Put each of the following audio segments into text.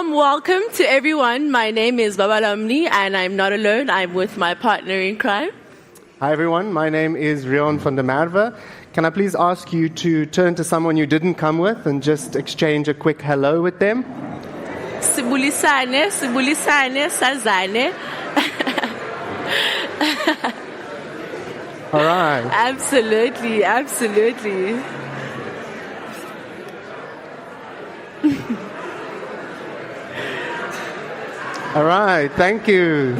warm welcome to everyone. My name is Babalamni and I'm not alone. I'm with my partner in crime. Hi everyone, my name is Rion van der Merwe. Can I please ask you to turn to someone you didn't come with and just exchange a quick hello with them? Sibulisane, sazane. All right. Absolutely. All right, thank you.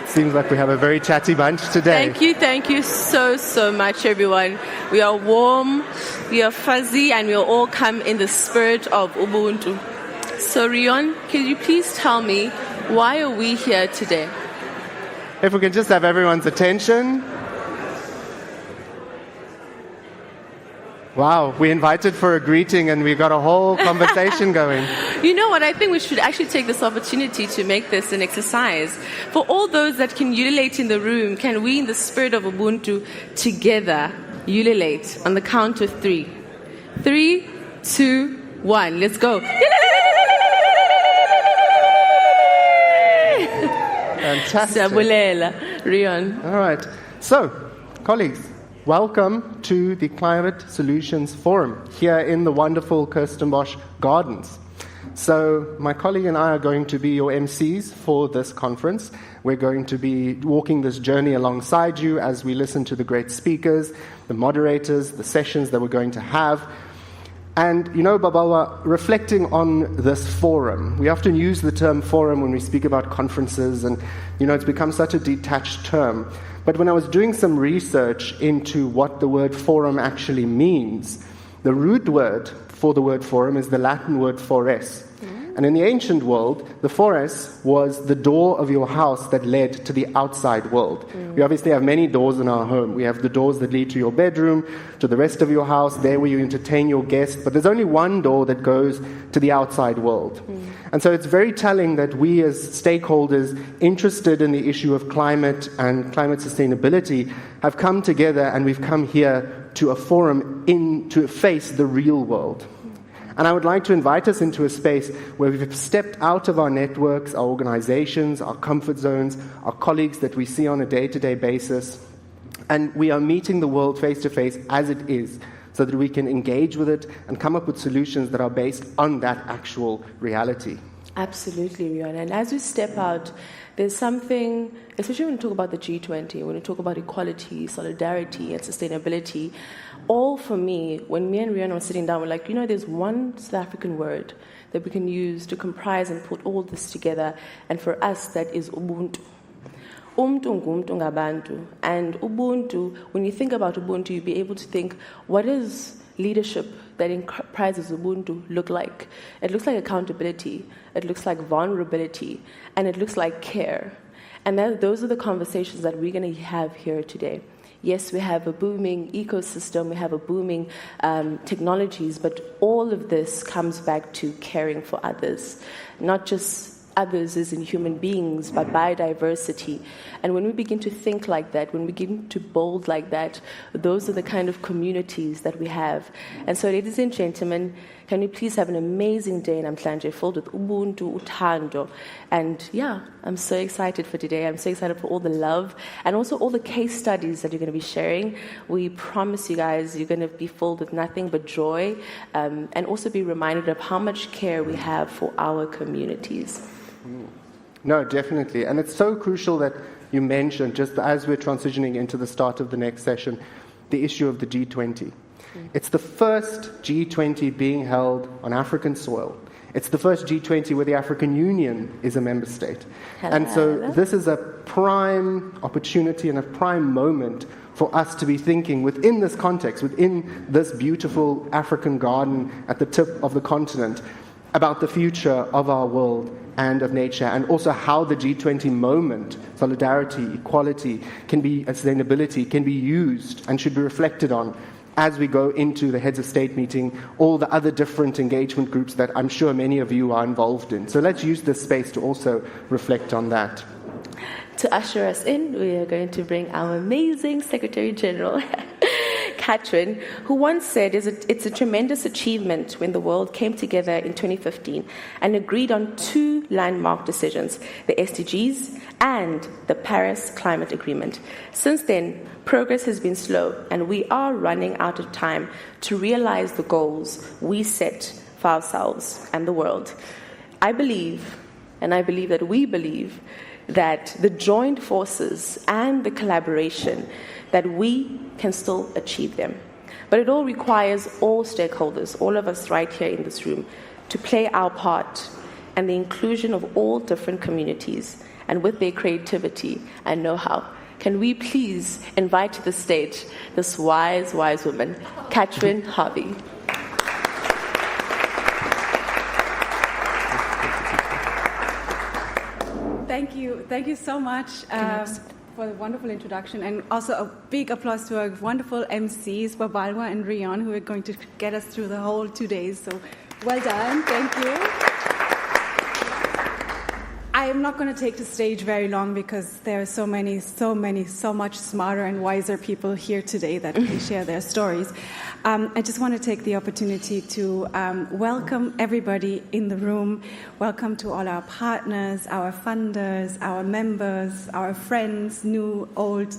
Seems like we have a very chatty bunch today. Thank you so much, everyone. We are warm, we are fuzzy, and we'll all come in the spirit of Ubuntu. So, Rion, can you please tell me, why are we here today? If we can just have everyone's attention. Wow, we invited for a greeting and we got a whole conversation going. You know what, I think we should actually take this opportunity to make this an exercise. For all those that can ululate in the room, can we, in the spirit of Ubuntu, together ululate on the count of 3? 3, 2, 1, let's go. Fantastic. Rion. All right. So, colleagues, welcome to the Climate Solutions Forum here in the wonderful Kirstenbosch Gardens. So, my colleague and I are going to be your MCs for this conference. We're going to be walking this journey alongside you as we listen to the great speakers, the moderators, the sessions that we're going to have. And, you know, Babawa, reflecting on this forum, we often use the term forum when we speak about conferences, and, you know, it's become such a detached term. But when I was doing some research into what the word forum actually means, the root word for the word forum is the Latin word fores. And in the ancient world, the fores was the door of your house that led to the outside world. We obviously have many doors in our home. We have the doors that lead to your bedroom, to the rest of your house, there where you entertain your guests. But there's only one door that goes to the outside world. And so it's very telling that we as stakeholders interested in the issue of climate and climate sustainability have come together, and we've come here to a forum to face the real world. And I would like to invite us into a space where we've stepped out of our networks, our organizations, our comfort zones, our colleagues that we see on a day-to-day basis, and we are meeting the world face-to-face as it is, so that we can engage with it and come up with solutions that are based on that actual reality. Absolutely, Rion. And as we step out, there's something, especially when we talk about the G20, when we talk about equality, solidarity, and sustainability, all for me, when me and Rion were sitting down, we're like, you know, there's one South African word that we can use to comprise and put all this together, and for us, that is Ubuntu. Umntu ngumntu ngabantu. And Ubuntu, when you think about Ubuntu, you'll be able to think, what is leadership that comprises Ubuntu look like? It looks like accountability, it looks like vulnerability, and it looks like care. And those are the conversations that we're going to have here today. Yes, we have a booming ecosystem, we have a booming technologies, but all of this comes back to caring for others, not just others as in human beings, but biodiversity. And when we begin to think like that, when we begin to build like that, those are the kind of communities that we have. And so, ladies and gentlemen, can we please have an amazing day in Namhlanje filled with Ubuntu, Uthando. And yeah, I'm so excited for today. I'm so excited for all the love and also all the case studies that you're going to be sharing. We promise you guys you're going to be filled with nothing but joy, and also be reminded of how much care we have for our communities. No, definitely. And it's so crucial that you mentioned, just as we're transitioning into the start of the next session, the issue of the G20. It's the first G20 being held on African soil. It's the first G20 where the African Union is a member state. And so this is a prime opportunity and a prime moment for us to be thinking within this context, within this beautiful African garden at the tip of the continent, about the future of our world and of nature, and also how the G20 moment, solidarity, equality, sustainability, can be used and should be reflected on as we go into the heads of state meeting, all the other different engagement groups that I'm sure many of you are involved in. So let's use this space to also reflect on that. To usher us in, we are going to bring our amazing Secretary General, Katrin, who once said it's a tremendous achievement when the world came together in 2015 and agreed on 2 landmark decisions, the SDGs and the Paris Climate Agreement. Since then, progress has been slow, and we are running out of time to realize the goals we set for ourselves and the world. I believe that we believe that the joint forces and the collaboration, that we can still achieve them. But it all requires all stakeholders, all of us right here in this room, to play our part, and the inclusion of all different communities, and with their creativity and know-how. Can we please invite to the stage this wise woman, Katrin Harvey. Thank you so much for the wonderful introduction, and also a big applause to our wonderful MCs, Babalwa and Rion, who are going to get us through the whole 2 days. So well done, thank you. I am not going to take the stage very long because there are so much smarter and wiser people here today that can share their stories. I just want to take the opportunity to welcome everybody in the room. Welcome to all our partners, our funders, our members, our friends, new, old,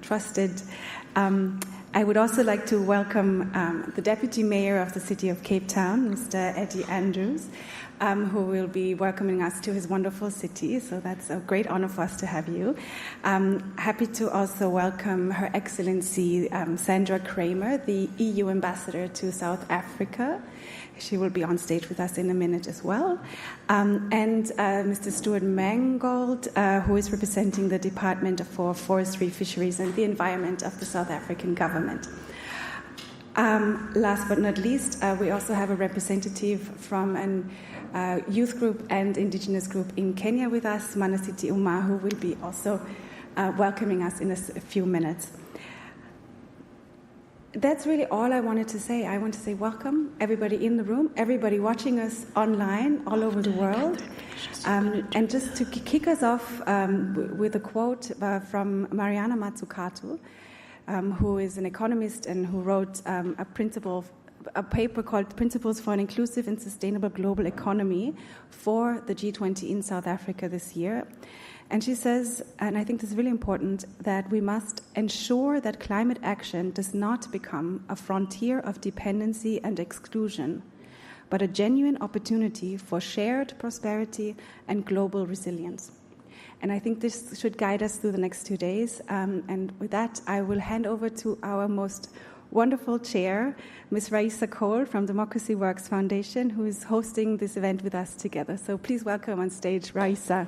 trusted. I would also like to welcome the Deputy Mayor of the City of Cape Town, Mr. Eddie Andrews, who will be welcoming us to his wonderful city. So that's a great honor for us to have you. Happy to also welcome Her Excellency Sandra Kramer, the EU Ambassador to South Africa. She will be on stage with us in a minute as well. And Mr. Stuart Mangold, who is representing the Department for Forestry, Fisheries and the Environment of the South African government. Last but not least, we also have a representative from a youth group and indigenous group in Kenya with us, Manasiti Uma, who will be also welcoming us in a few minutes. That's really all I wanted to say. I want to say welcome, everybody in the room, everybody watching us online all over the world. And just to kick us off with a quote from Mariana Mazzucato, who is an economist and who wrote a paper called Principles for an Inclusive and Sustainable Global Economy for the G20 in South Africa this year. And she says, and I think this is really important, that we must ensure that climate action does not become a frontier of dependency and exclusion, but a genuine opportunity for shared prosperity and global resilience. And I think this should guide us through the next 2 days. And with that, I will hand over to our most wonderful chair, Ms. Raisa Cole from Democracy Works Foundation, who is hosting this event with us together. So please welcome on stage, Raisa.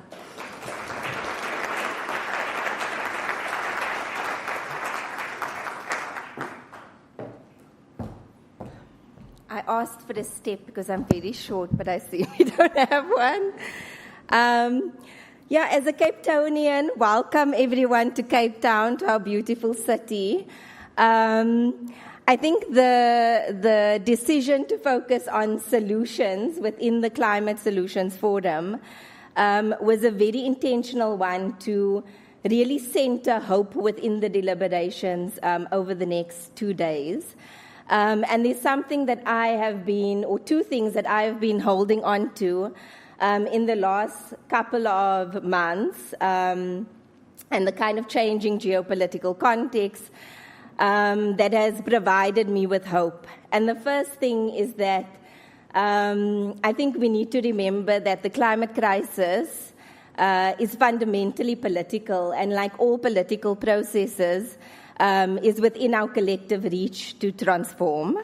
I asked for a step because I'm very short, but I see we don't have one. As a Cape Townian, welcome everyone to Cape Town, to our beautiful city. I think the decision to focus on solutions within the Climate Solutions Forum was a very intentional one to really center hope within the deliberations over the next 2 days. And there's something that I have been, or 2 things that I have been holding on to in the last couple of months, and the kind of changing geopolitical context that has provided me with hope. And the first thing is that I think we need to remember that the climate crisis is fundamentally political, and like all political processes, is within our collective reach to transform.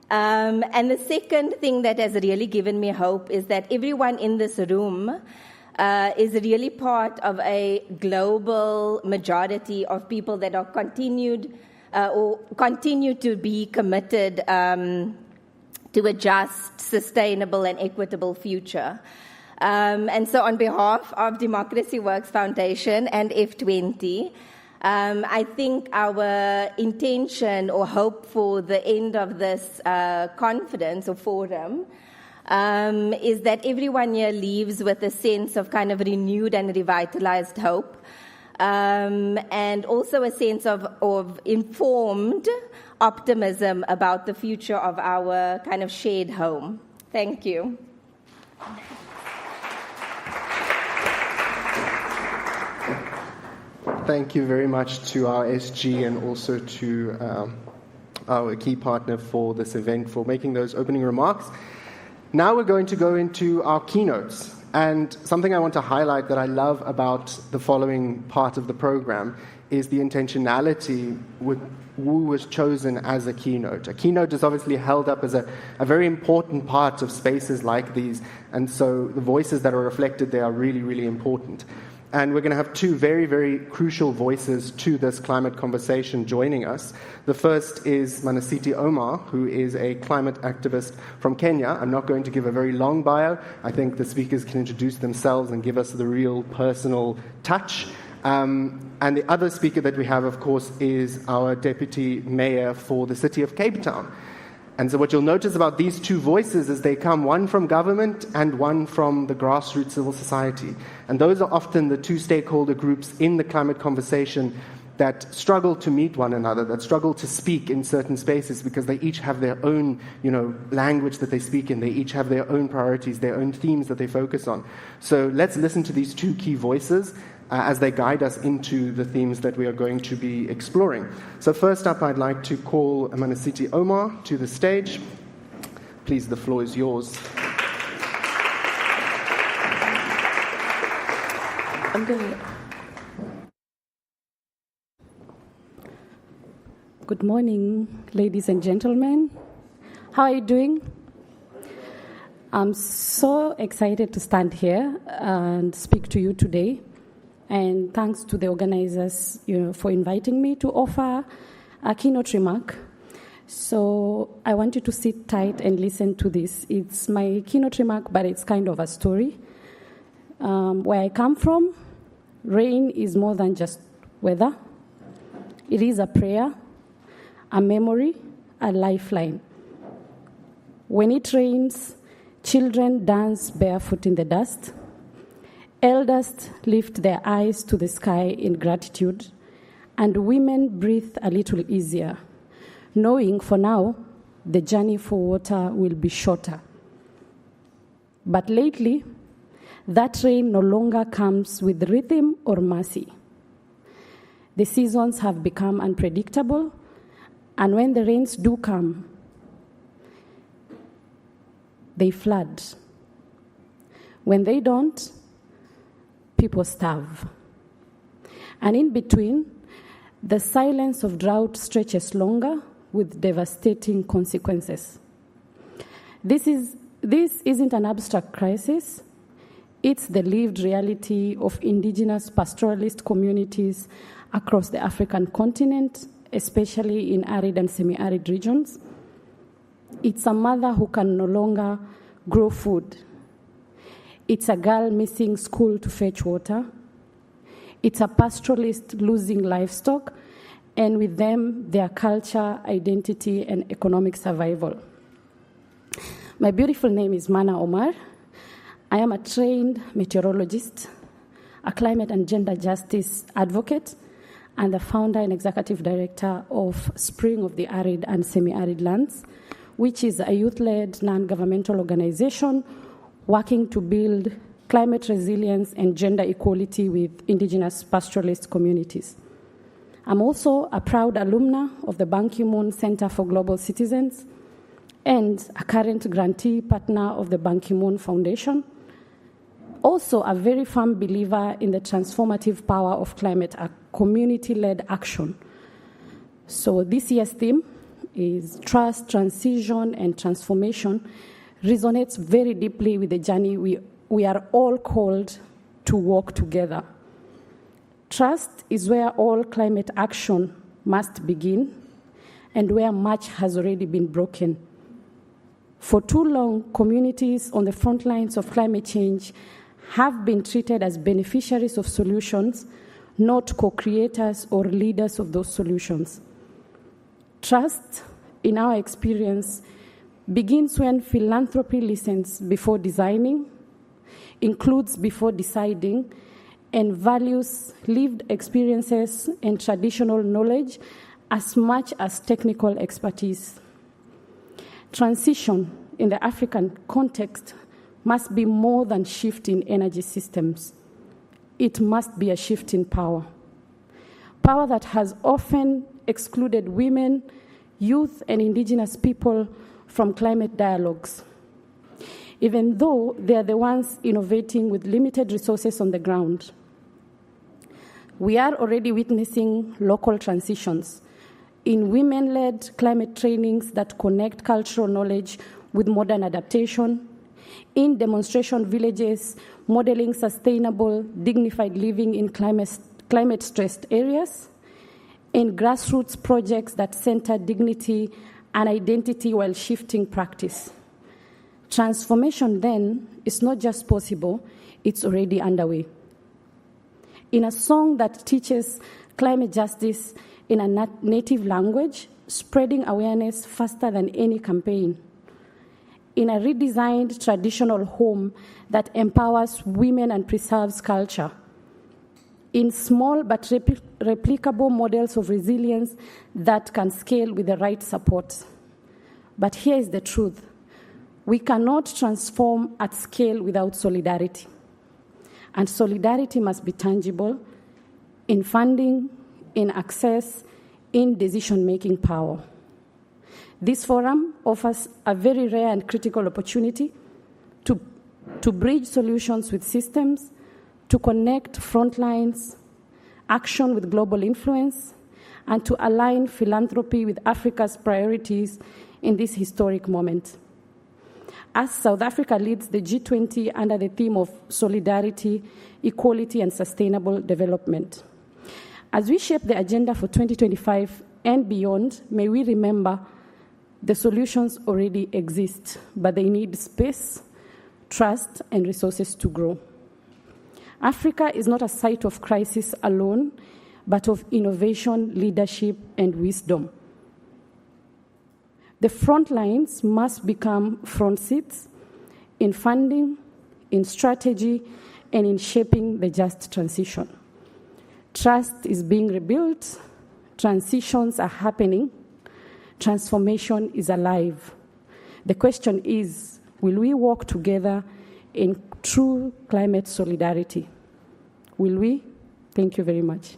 And the second thing that has really given me hope is that everyone in this room is really part of a global majority of people that are continue to be committed to a just, sustainable, and equitable future. And so on behalf of Democracy Works Foundation and F20, I think our intention or hope for the end of this conference or forum is that everyone here leaves with a sense of kind of renewed and revitalized hope, and also a sense of informed optimism about the future of our kind of shared home. Thank you. Thank you very much to our SG and also to our key partner for this event for making those opening remarks. Now we're going to go into our keynotes. And something I want to highlight that I love about the following part of the program is the intentionality with who was chosen as a keynote. A keynote is obviously held up as a very important part of spaces like these, and so the voices that are reflected there are really, really important. And we're going to have two very, very crucial voices to this climate conversation joining us. The first is Manasiti Omar, who is a climate activist from Kenya. I'm not going to give a very long bio. I think the speakers can introduce themselves and give us the real personal touch. And the other speaker that we have, of course, is our Deputy Mayor for the city of Cape Town. And so what you'll notice about these two voices is they come one from government and one from the grassroots civil society. And those are often the two stakeholder groups in the climate conversation that struggle to meet one another, that struggle to speak in certain spaces because they each have their own, language that they speak in. They each have their own priorities, their own themes that they focus on. So let's listen to these two key voices as they guide us into the themes that we are going to be exploring. So first up, I'd like to call Manasiti Omar to the stage. Please, the floor is yours. Good morning, ladies and gentlemen. How are you doing? I'm so excited to stand here and speak to you today. And thanks to the organizers, for inviting me to offer a keynote remark. So I want you to sit tight and listen to this. It's my keynote remark, but it's kind of a story. Where I come from, rain is more than just weather. It is a prayer, a memory, a lifeline. When it rains, children dance barefoot in the dust. Elders lift their eyes to the sky in gratitude, and women breathe a little easier, knowing for now the journey for water will be shorter. But lately, that rain no longer comes with rhythm or mercy. The seasons have become unpredictable, and when the rains do come, they flood. When they don't, people starve. And in between, the silence of drought stretches longer with devastating consequences. This isn't an abstract crisis. It's the lived reality of indigenous pastoralist communities across the African continent, especially in arid and semi-arid regions. It's a mother who can no longer grow food. It's a girl missing school to fetch water. It's a pastoralist losing livestock, and with them, their culture, identity, and economic survival. My beautiful name is Mana Omar. I am a trained meteorologist, a climate and gender justice advocate, and the founder and executive director of Spring of the Arid and Semi-Arid Lands, which is a youth-led non-governmental organization working to build climate resilience and gender equality with indigenous pastoralist communities. I'm also a proud alumna of the Ban Ki-moon Center for Global Citizens and a current grantee partner of the Ban Ki-moon Foundation. Also a very firm believer in the transformative power of climate, a community-led action. So this year's theme is trust, transition, and transformation resonates very deeply with the journey we are all called to walk together. Trust is where all climate action must begin and where much has already been broken. For too long, communities on the front lines of climate change have been treated as beneficiaries of solutions, not co-creators or leaders of those solutions. Trust, in our experience, begins when philanthropy listens before designing, includes before deciding, and values lived experiences and traditional knowledge as much as technical expertise. Transition in the African context must be more than shift in energy systems. It must be a shift in power. Power that has often excluded women, youth, and indigenous people from climate dialogues, even though they are the ones innovating with limited resources on the ground. We are already witnessing local transitions in women-led climate trainings that connect cultural knowledge with modern adaptation, in demonstration villages modeling sustainable, dignified living in climate-stressed areas, in grassroots projects that center dignity and identity while shifting practice. Transformation, then, is not just possible, it's already underway. In a song that teaches climate justice in a native language, spreading awareness faster than any campaign. In a redesigned traditional home that empowers women and preserves culture. In small but replicable models of resilience that can scale with the right support. But here is the truth. We cannot transform at scale without solidarity. And solidarity must be tangible in funding, in access, in decision-making power. This forum offers a very rare and critical opportunity to bridge solutions with systems, to connect front lines, action with global influence, and to align philanthropy with Africa's priorities in this historic moment. As South Africa leads the G20 under the theme of solidarity, equality, and sustainable development. As we shape the agenda for 2025 and beyond, may we remember the solutions already exist, but they need space, trust, and resources to grow. Africa is not a site of crisis alone, but of innovation, leadership, and wisdom. The front lines must become front seats in funding, in strategy, and in shaping the just transition. Trust is being rebuilt, transitions are happening, transformation is alive. The question is, will we work together in true climate solidarity? Will we? Thank you very much.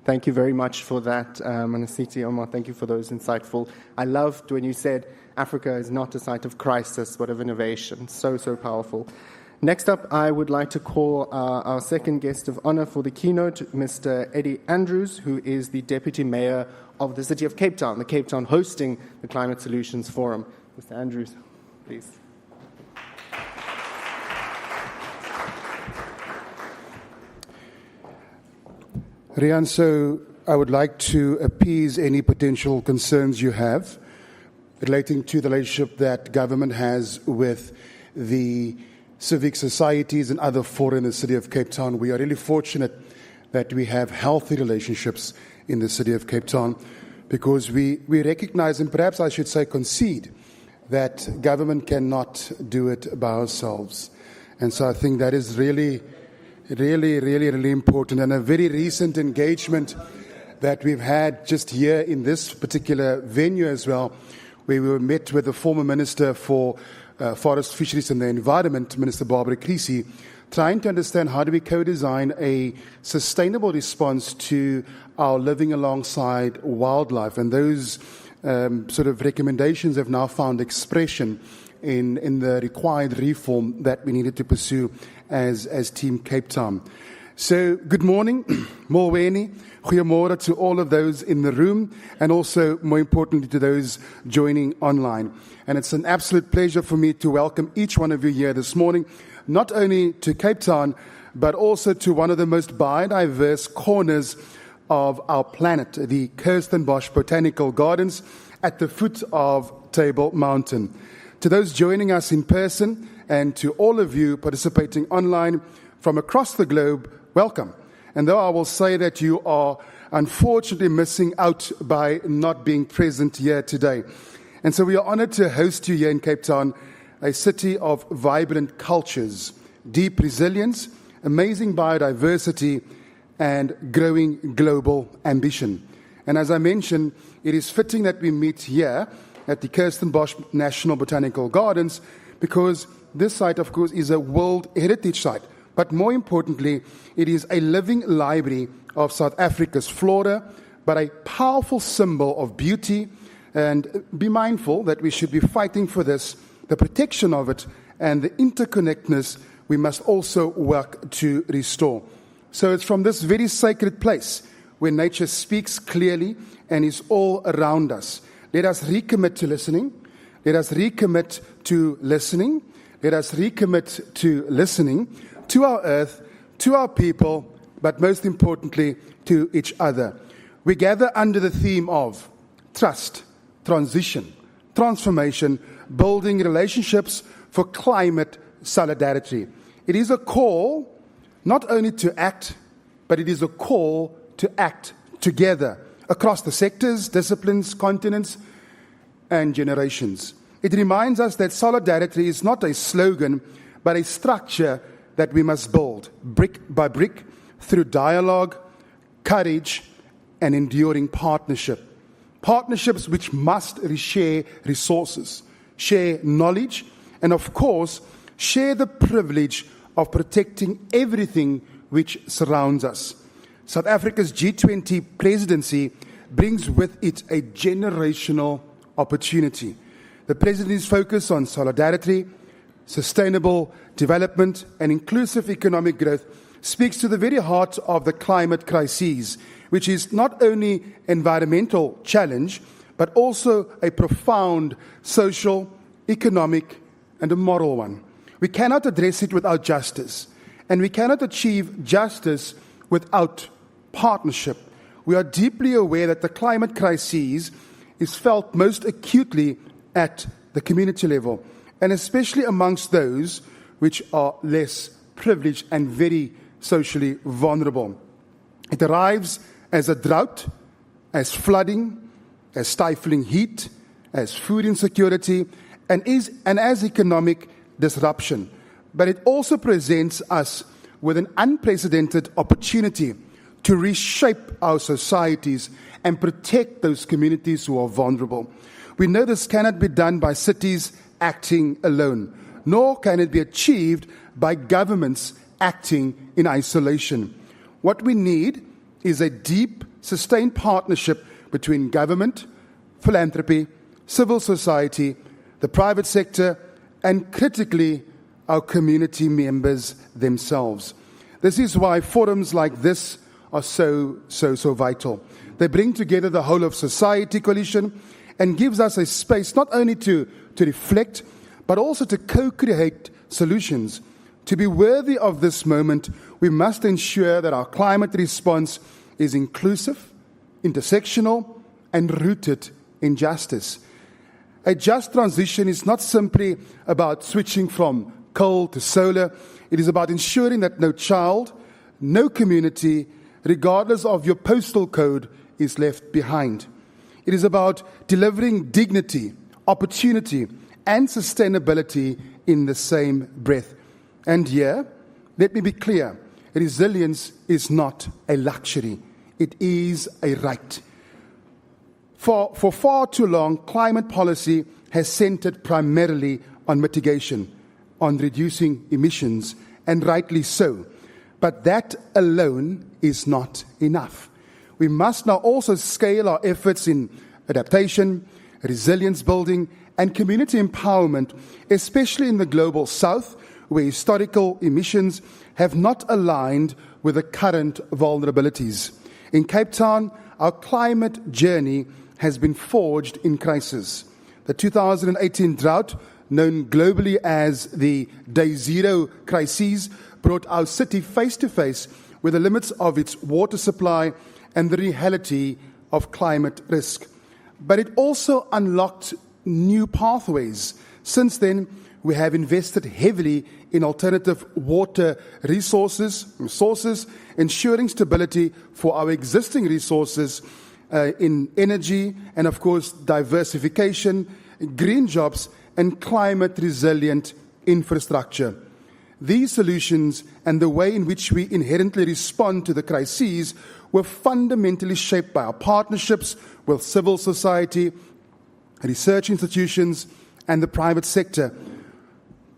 Thank you very much for that, Manasiti Omar. Thank you for those insightful. I loved when you said Africa is not a site of crisis, but of innovation. So, so powerful. Next up, I would like to call our second guest of honor for the keynote, Mr. Eddie Andrews, who is the Deputy Mayor of the City of Cape Town, the Cape Town hosting the Climate Solutions Forum. Mr. Andrews, please. Rian, so I would like to appease any potential concerns you have relating to the relationship that government has with the civic societies and other fora in the City of Cape Town. We are really fortunate that we have healthy relationships in the City of Cape Town because we recognize, and perhaps I should say concede, that government cannot do it by ourselves. And so I think that is really important. And a very recent engagement that we've had just here in this particular venue as well, where we were met with the former Minister for Forest, Fisheries and the Environment, Minister Barbara Creasy, trying to understand how do we co-design a sustainable response to our living alongside wildlife. And those sort of recommendations have now found expression in the required reform that we needed to pursue as Team Cape Town. So, good morning, Molweni, goeiemorgen to all of those in the room, and also, more importantly, to those joining online. And it's an absolute pleasure for me to welcome each one of you here this morning, not only to Cape Town, but also to one of the most biodiverse corners of our planet, the Kirstenbosch Botanical Gardens at the foot of Table Mountain. To those joining us in person and to all of you participating online from across the globe, welcome. And though I will say that you are unfortunately missing out by not being present here today. And so we are honored to host you here in Cape Town, a city of vibrant cultures, deep resilience, amazing biodiversity, and growing global ambition. And as I mentioned, it is fitting that we meet here at the Kirstenbosch National Botanical Gardens, because this site, of course, is a World Heritage Site. But more importantly, it is a living library of South Africa's flora, but a powerful symbol of beauty. And be mindful that we should be fighting for this, the protection of it, and the interconnectedness we must also work to restore. So it's from this very sacred place where nature speaks clearly and is all around us. Let us recommit to listening. Let us recommit to listening. Let us recommit to listening to our earth, to our people, but most importantly, to each other. We gather under the theme of trust, transition, transformation, building relationships for climate solidarity. It is a call not only to act, but it is a call to act together across the sectors, disciplines, continents, and generations. It reminds us that solidarity is not a slogan, but a structure that we must build brick by brick through dialogue, courage, and enduring partnership. Partnerships which must share resources, share knowledge, and of course, share the privilege of protecting everything which surrounds us. South Africa's G20 presidency brings with it a generational opportunity. The presidency's focus on solidarity, sustainable development, and inclusive economic growth speaks to the very heart of the climate crisis, which is not only environmental challenge, but also a profound social, economic, and a moral one. We cannot address it without justice, and we cannot achieve justice without partnership. We are deeply aware that the climate crisis is felt most acutely at the community level, and especially amongst those which are less privileged and very socially vulnerable. It arrives as a drought, as flooding, as stifling heat, as food insecurity, and as economic disruption. But it also presents us with an unprecedented opportunity to reshape our societies and protect those communities who are vulnerable. We know this cannot be done by cities acting alone, nor can it be achieved by governments acting in isolation. What we need is a deep, sustained partnership between government, philanthropy, civil society, the private sector, and critically, our community members themselves. This is why forums like this are so vital. They bring together the whole of society coalition and gives us a space not only to reflect, but also to co-create solutions. To be worthy of this moment, we must ensure that our climate response is inclusive, intersectional, and rooted in justice. A just transition is not simply about switching from coal to solar. It is about ensuring that no child, no community, regardless of your postal code, is left behind. It is about delivering dignity, opportunity, and sustainability in the same breath. And here, let me be clear, resilience is not a luxury. It is a right. For far too long, climate policy has centered primarily on mitigation, on reducing emissions, and rightly so. But that alone is not enough. We must now also scale our efforts in adaptation, resilience building, and community empowerment, especially in the global south, where historical emissions have not aligned with the current vulnerabilities. In Cape Town, our climate journey has been forged in crisis. The 2018 drought, known globally as the Day Zero crisis, brought our city face to face with the limits of its water supply and the reality of climate risk. But it also unlocked new pathways. Since then, we have invested heavily in alternative water resources, ensuring stability for our existing resources in energy and, of course, diversification, green jobs, and climate-resilient infrastructure. These solutions and the way in which we inherently respond to the crises were fundamentally shaped by our partnerships with civil society, research institutions, and the private sector.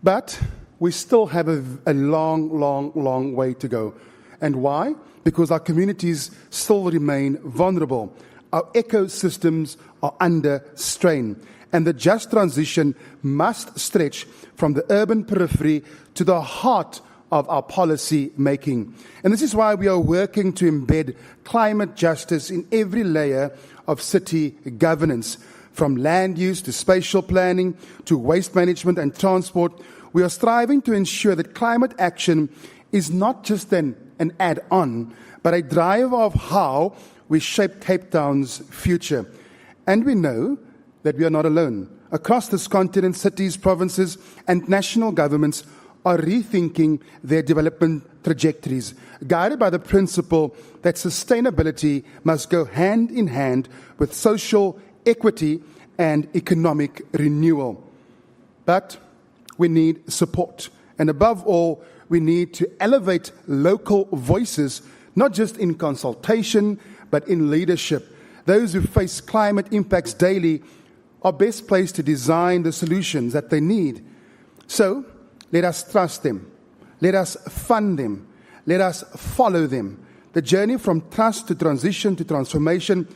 But we still have a long way to go. And why? Because our communities still remain vulnerable. Our ecosystems are under strain. And the just transition must stretch from the urban periphery to the heart of our policy making. And this is why we are working to embed climate justice in every layer of city governance. From land use to spatial planning to waste management and transport, we are striving to ensure that climate action is not just an add-on, but a driver of how we shape Cape Town's future. And we know that we are not alone. Across this continent, cities, provinces, and national governments are rethinking their development trajectories, guided by the principle that sustainability must go hand in hand with social equity and economic renewal. But we need support. And above all, we need to elevate local voices, not just in consultation, but in leadership. Those who face climate impacts daily are best placed to design the solutions that they need. So, let us trust them. Let us fund them. Let us follow them. The journey from trust to transition to transformation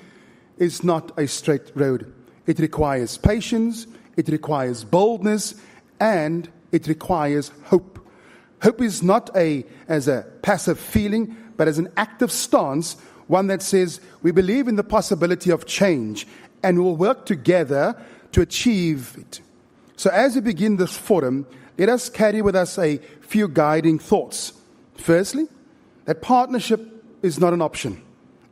is not a straight road. It requires patience, it requires boldness, and it requires hope. Hope is not as a passive feeling, but as an active stance, one that says we believe in the possibility of change and we'll work together to achieve it. So as we begin this forum, let us carry with us a few guiding thoughts. Firstly, that partnership is not an option.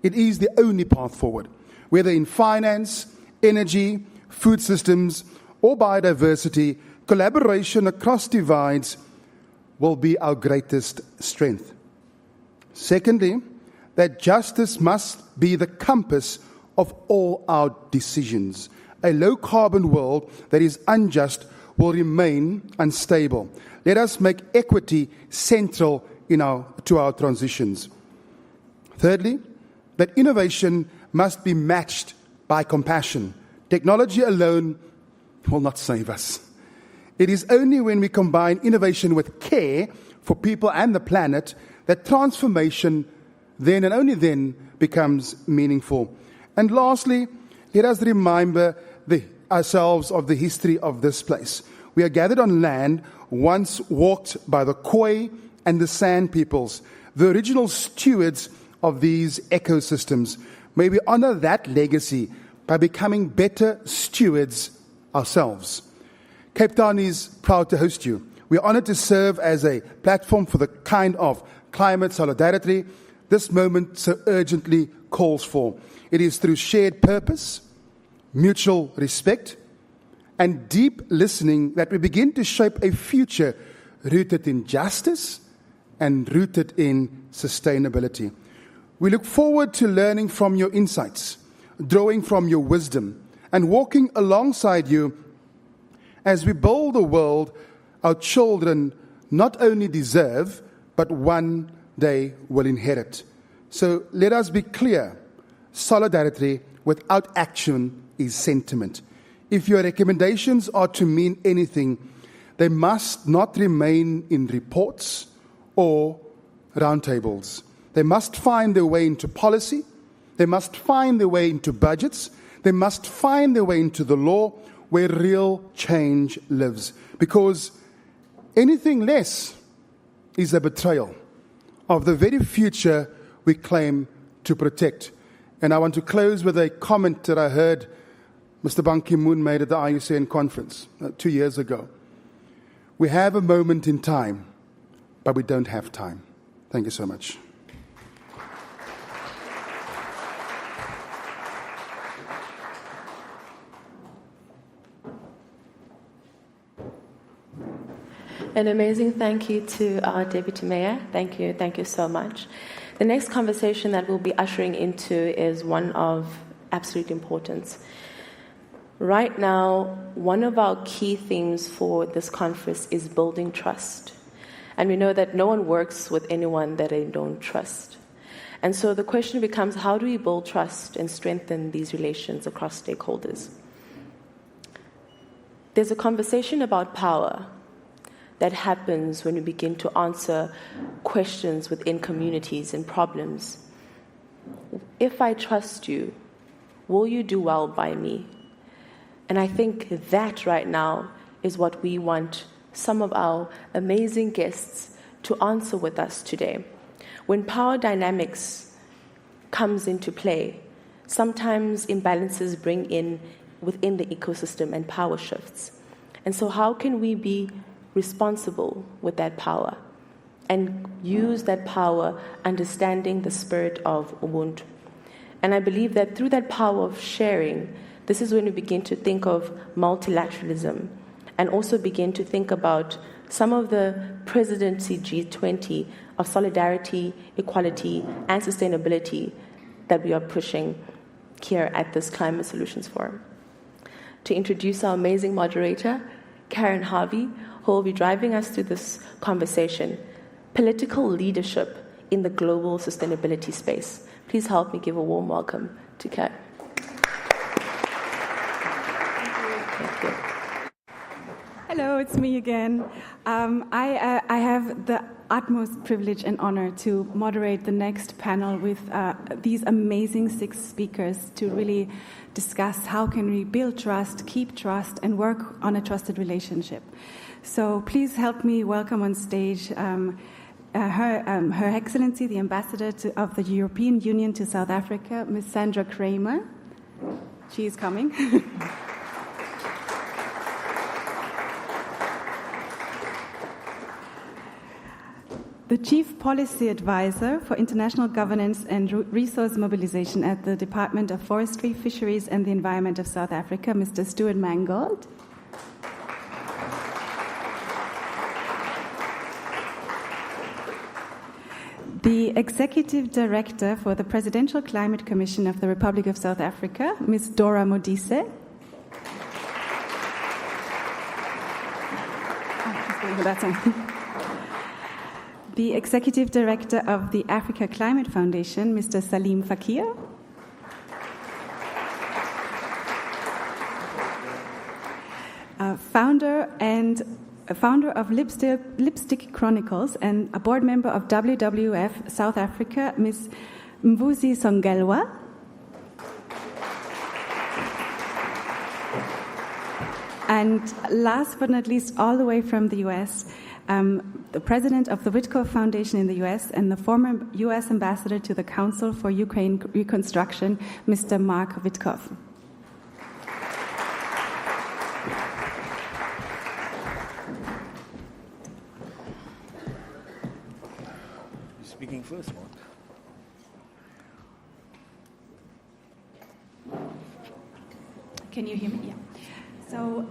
It is the only path forward. Whether in finance, energy, food systems, or biodiversity, collaboration across divides will be our greatest strength. Secondly, that justice must be the compass of all our decisions. A low-carbon world that is unjust will remain unstable. Let us make equity central to our transitions. Thirdly, that innovation must be matched by compassion. Technology alone will not save us. It is only when we combine innovation with care for people and the planet that transformation then and only then becomes meaningful. And lastly, let us remember ourselves of the history of this place. We are gathered on land once walked by the Khoi and the San peoples, the original stewards of these ecosystems. May we honor that legacy by becoming better stewards ourselves. Cape Town is proud to host you. We are honored to serve as a platform for the kind of climate solidarity this moment so urgently calls for. It is through shared purpose, mutual respect, and deep listening that we begin to shape a future rooted in justice and rooted in sustainability. We look forward to learning from your insights, drawing from your wisdom, and walking alongside you as we build a world our children not only deserve, but one day will inherit. So let us be clear. Solidarity without action is sentiment. If your recommendations are to mean anything, they must not remain in reports or roundtables. They must find their way into policy. They must find their way into budgets. They must find their way into the law where real change lives. Because anything less is a betrayal of the very future we claim to protect. And I want to close with a comment that I heard Mr. Ban Ki-moon made at the IUCN conference 2 years ago. We have a moment in time, but we don't have time. Thank you so much. An amazing thank you to our Deputy Mayor. Thank you so much. The next conversation that we'll be ushering into is one of absolute importance. Right now, one of our key themes for this conference is building trust. And we know that no one works with anyone that they don't trust. And so the question becomes, how do we build trust and strengthen these relations across stakeholders? There's a conversation about power that happens when we begin to answer questions within communities and problems. If I trust you, will you do well by me? And I think that right now is what we want some of our amazing guests to answer with us today. When power dynamics comes into play, sometimes imbalances bring in within the ecosystem and power shifts. And so how can we be responsible with that power and use that power understanding the spirit of Ubuntu? And I believe that through that power of sharing, this is when we begin to think of multilateralism and also begin to think about some of the presidency G20 of solidarity, equality, and sustainability that we are pushing here at this Climate Solutions Forum. To introduce our amazing moderator, Karen Harvey, who will be driving us through this conversation, political leadership in the global sustainability space. Please help me give a warm welcome to Karen. Thank you. Hello, it's me again. I have the utmost privilege and honor to moderate the next panel with these amazing 6 speakers to really discuss how can we build trust, keep trust, and work on a trusted relationship. So please help me welcome on stage Her Excellency, the Ambassador of the European Union to South Africa, Ms. Sandra Kramer. She is coming. The Chief Policy Advisor for International Governance and Resource Mobilization at the Department of Forestry, Fisheries and the Environment of South Africa, Mr. Stuart Mangold. The Executive Director for the Presidential Climate Commission of the Republic of South Africa, Ms. Dora Modise. The Executive Director of the Africa Climate Foundation, Mr. Salim Fakir. Founder of Lipstick Chronicles and a board member of WWF South Africa, Ms. Mvusi Songelwa. And last but not least, all the way from the US, the president of the Witkoff Foundation in the US and the former US ambassador to the Council for Ukraine Reconstruction, Mr. Mark Witkoff. Speaking first, Mark. Can you hear me? Yeah. So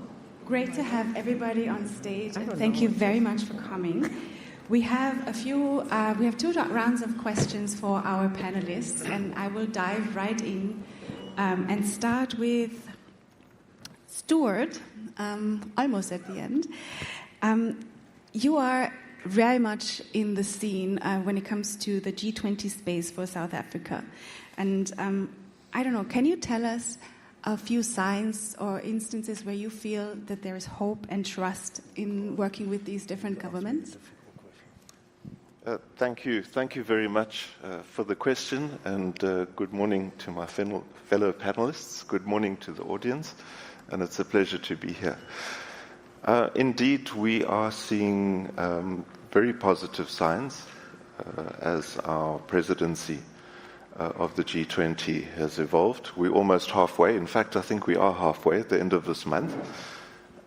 great to have everybody on stage. Thank you very much for coming. We have two rounds of questions for our panelists, and I will dive right in and start with Stuart, almost at the end. You are very much in the scene when it comes to the G20 space for South Africa. And I don't know, can you tell us a few signs or instances where you feel that there is hope and trust in working with these different governments? Thank you. Thank you very much for the question, and good morning to my fellow panelists. Good morning to the audience, and it's a pleasure to be here. Indeed, we are seeing very positive signs as our presidency of the G20 has evolved. We're almost halfway. In fact, I think we are halfway at the end of this month.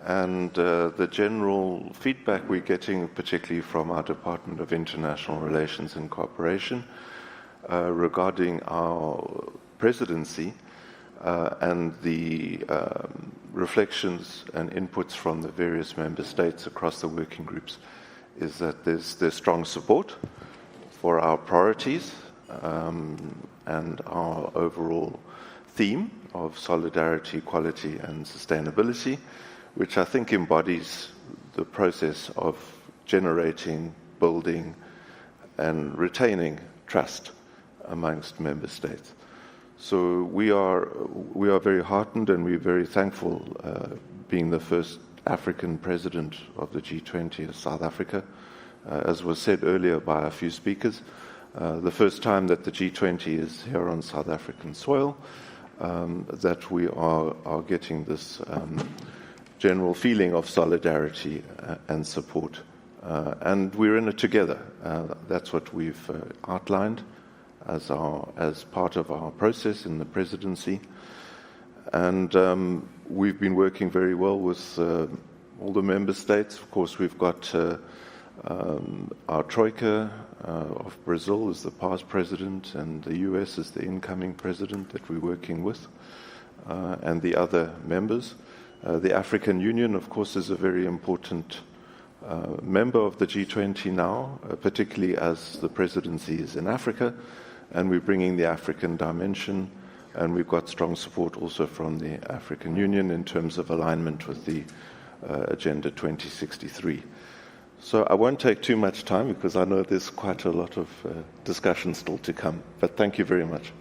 And the general feedback we're getting, particularly from our Department of International Relations and Cooperation, regarding our presidency, and the reflections and inputs from the various member states across the working groups is that there's strong support for our priorities and our overall theme of solidarity, equality, and sustainability, which I think embodies the process of generating, building, and retaining trust amongst member states. So we are very heartened and we're very thankful, being the first African president of the G20 as South Africa, as was said earlier by a few speakers, the first time that the G20 is here on South African soil, that we are getting this general feeling of solidarity and support. And we're in it together. That's what we've outlined as part of our process in the presidency. And we've been working very well with all the member states. Of course, we've got our Troika of Brazil is the past president, and the US is the incoming president that we're working with, and the other members. The African Union, of course, is a very important member of the G20 now, particularly as the presidency is in Africa, and we're bringing the African dimension, and we've got strong support also from the African Union in terms of alignment with the Agenda 2063. So I won't take too much time because I know there's quite a lot of discussion still to come, but thank you very much.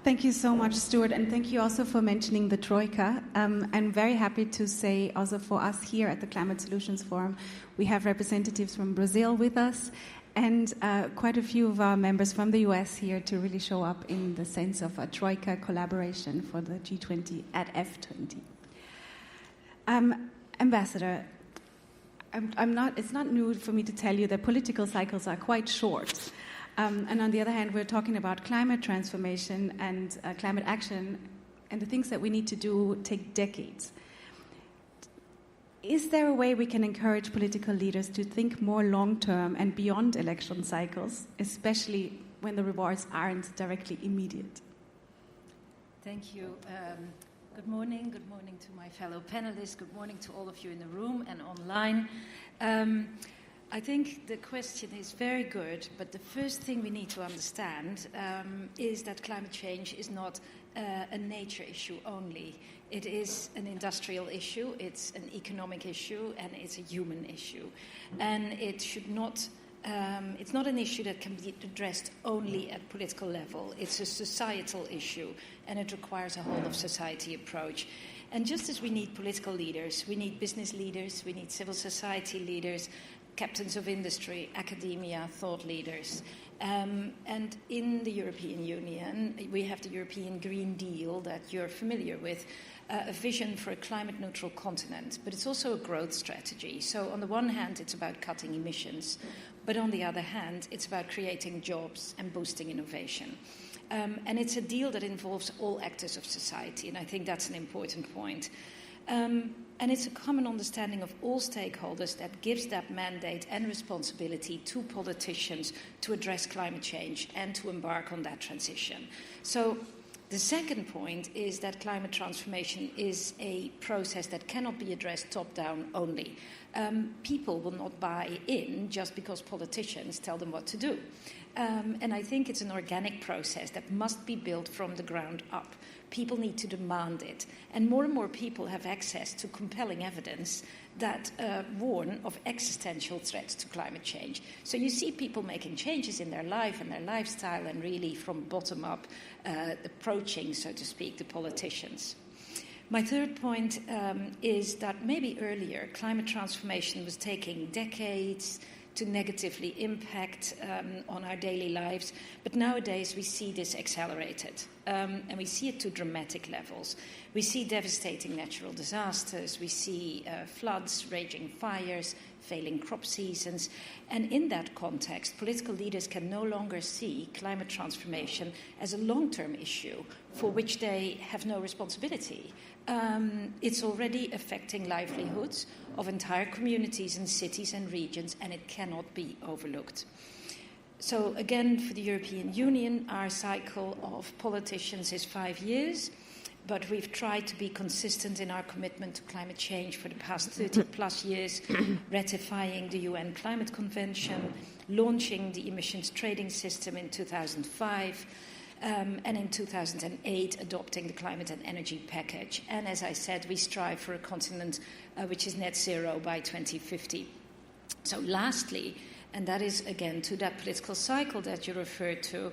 Thank you so much, Stuart, and thank you also for mentioning the Troika. I'm very happy to say also for us here at the Climate Solutions Forum, we have representatives from Brazil with us and quite a few of our members from the US here to really show up in the sense of a Troika collaboration for the G20 at F20. Ambassador, it's not new for me to tell you that political cycles are quite short. And on the other hand, we're talking about climate transformation and climate action, and the things that we need to do take decades. Is there a way we can encourage political leaders to think more long-term and beyond election cycles, especially when the rewards aren't directly immediate? Thank you. Good morning. Good morning to my fellow panelists. Good morning to all of you in the room and online. I think the question is very good, but the first thing we need to understand is that climate change is not a nature issue only. It is an industrial issue, it's an economic issue, and it's a human issue. And it should not, it's not an issue that can be addressed only at political level. It's a societal issue, and it requires a whole-of-society approach. And just as we need political leaders, we need business leaders, we need civil society leaders, captains of industry, academia, thought leaders. And in the European Union, we have the European Green Deal that you're familiar with, a vision for a climate-neutral continent, but it's also a growth strategy. So on the one hand, it's about cutting emissions, but on the other hand, it's about creating jobs and boosting innovation. And it's a deal that involves all actors of society, and I think that's an important point. And it's a common understanding of all stakeholders that gives that mandate and responsibility to politicians to address climate change and to embark on that transition. So the second point is that climate transformation is a process that cannot be addressed top-down only. People will not buy in just because politicians tell them what to do. And I think it's an organic process that must be built from the ground up. People need to demand it. And more people have access to compelling evidence that warn of existential threats to climate change. So you see people making changes in their life and their lifestyle and really from bottom up approaching, so to speak, the politicians. My third point is that maybe earlier climate transformation was taking decades to negatively impact on our daily lives. But nowadays we see this accelerated, and we see it to dramatic levels. We see devastating natural disasters, we see floods, raging fires, failing crop seasons. And in that context, political leaders can no longer see climate transformation as a long-term issue for which they have no responsibility. It's already affecting livelihoods of entire communities and cities and regions, and it cannot be overlooked. So again, for the European Union, our cycle of politicians is 5 years. but we've tried to be consistent in our commitment to climate change for the past 30 plus years, ratifying the UN Climate Convention, launching the emissions trading system in 2005, and in 2008 adopting the climate and energy package. And as I said, we strive for a continent which is net zero by 2050. So lastly, and that is again to that political cycle that you referred to,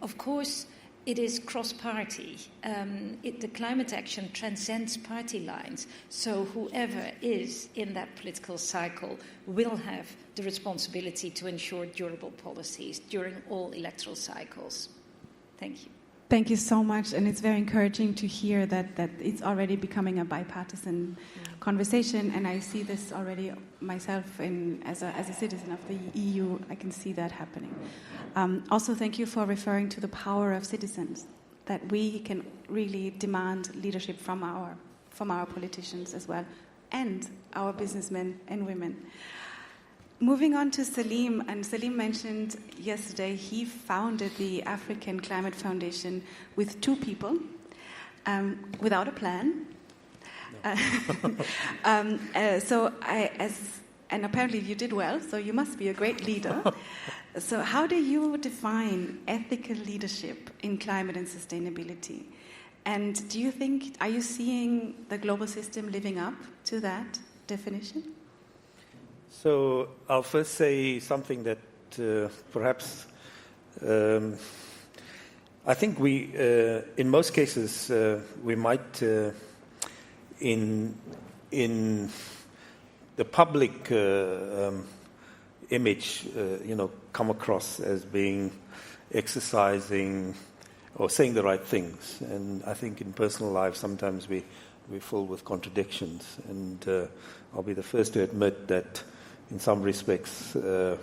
of course it is cross-party. The climate action transcends party lines, so whoever is in that political cycle will have the responsibility to ensure durable policies during all electoral cycles. Thank you. Thank you so much, and it's very encouraging to hear that it's already becoming a bipartisan conversation, and I see this already myself as a citizen of the EU. I can see that happening. Also, thank you for referring to the power of citizens, that we can really demand leadership from our politicians as well, and our businessmen and women. Moving on to Salim, and Salim mentioned yesterday he founded the African Climate Foundation with 2 people, without a plan. And apparently you did well, so you must be a great leader. So how do you define ethical leadership in climate and sustainability? And are you seeing the global system living up to that definition? So I'll first say something that perhaps I think we, in most cases, we might, in the public image, come across as being exercising or saying the right things. And I think in personal life, sometimes we're full with contradictions. And I'll be the first to admit that in some respects, when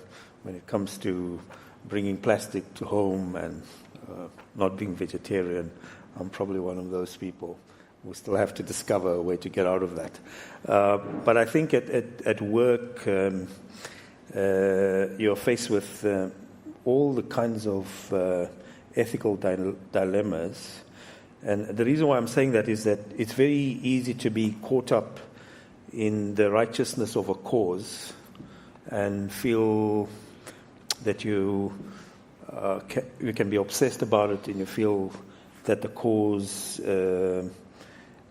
it comes to bringing plastic to home and not being vegetarian, I'm probably one of those people who still have to discover a way to get out of that. But I think at work, you're faced with all the kinds of ethical dilemmas. And the reason why I'm saying that is that it's very easy to be caught up in the righteousness of a cause and feel that you can be obsessed about it, and you feel that the cause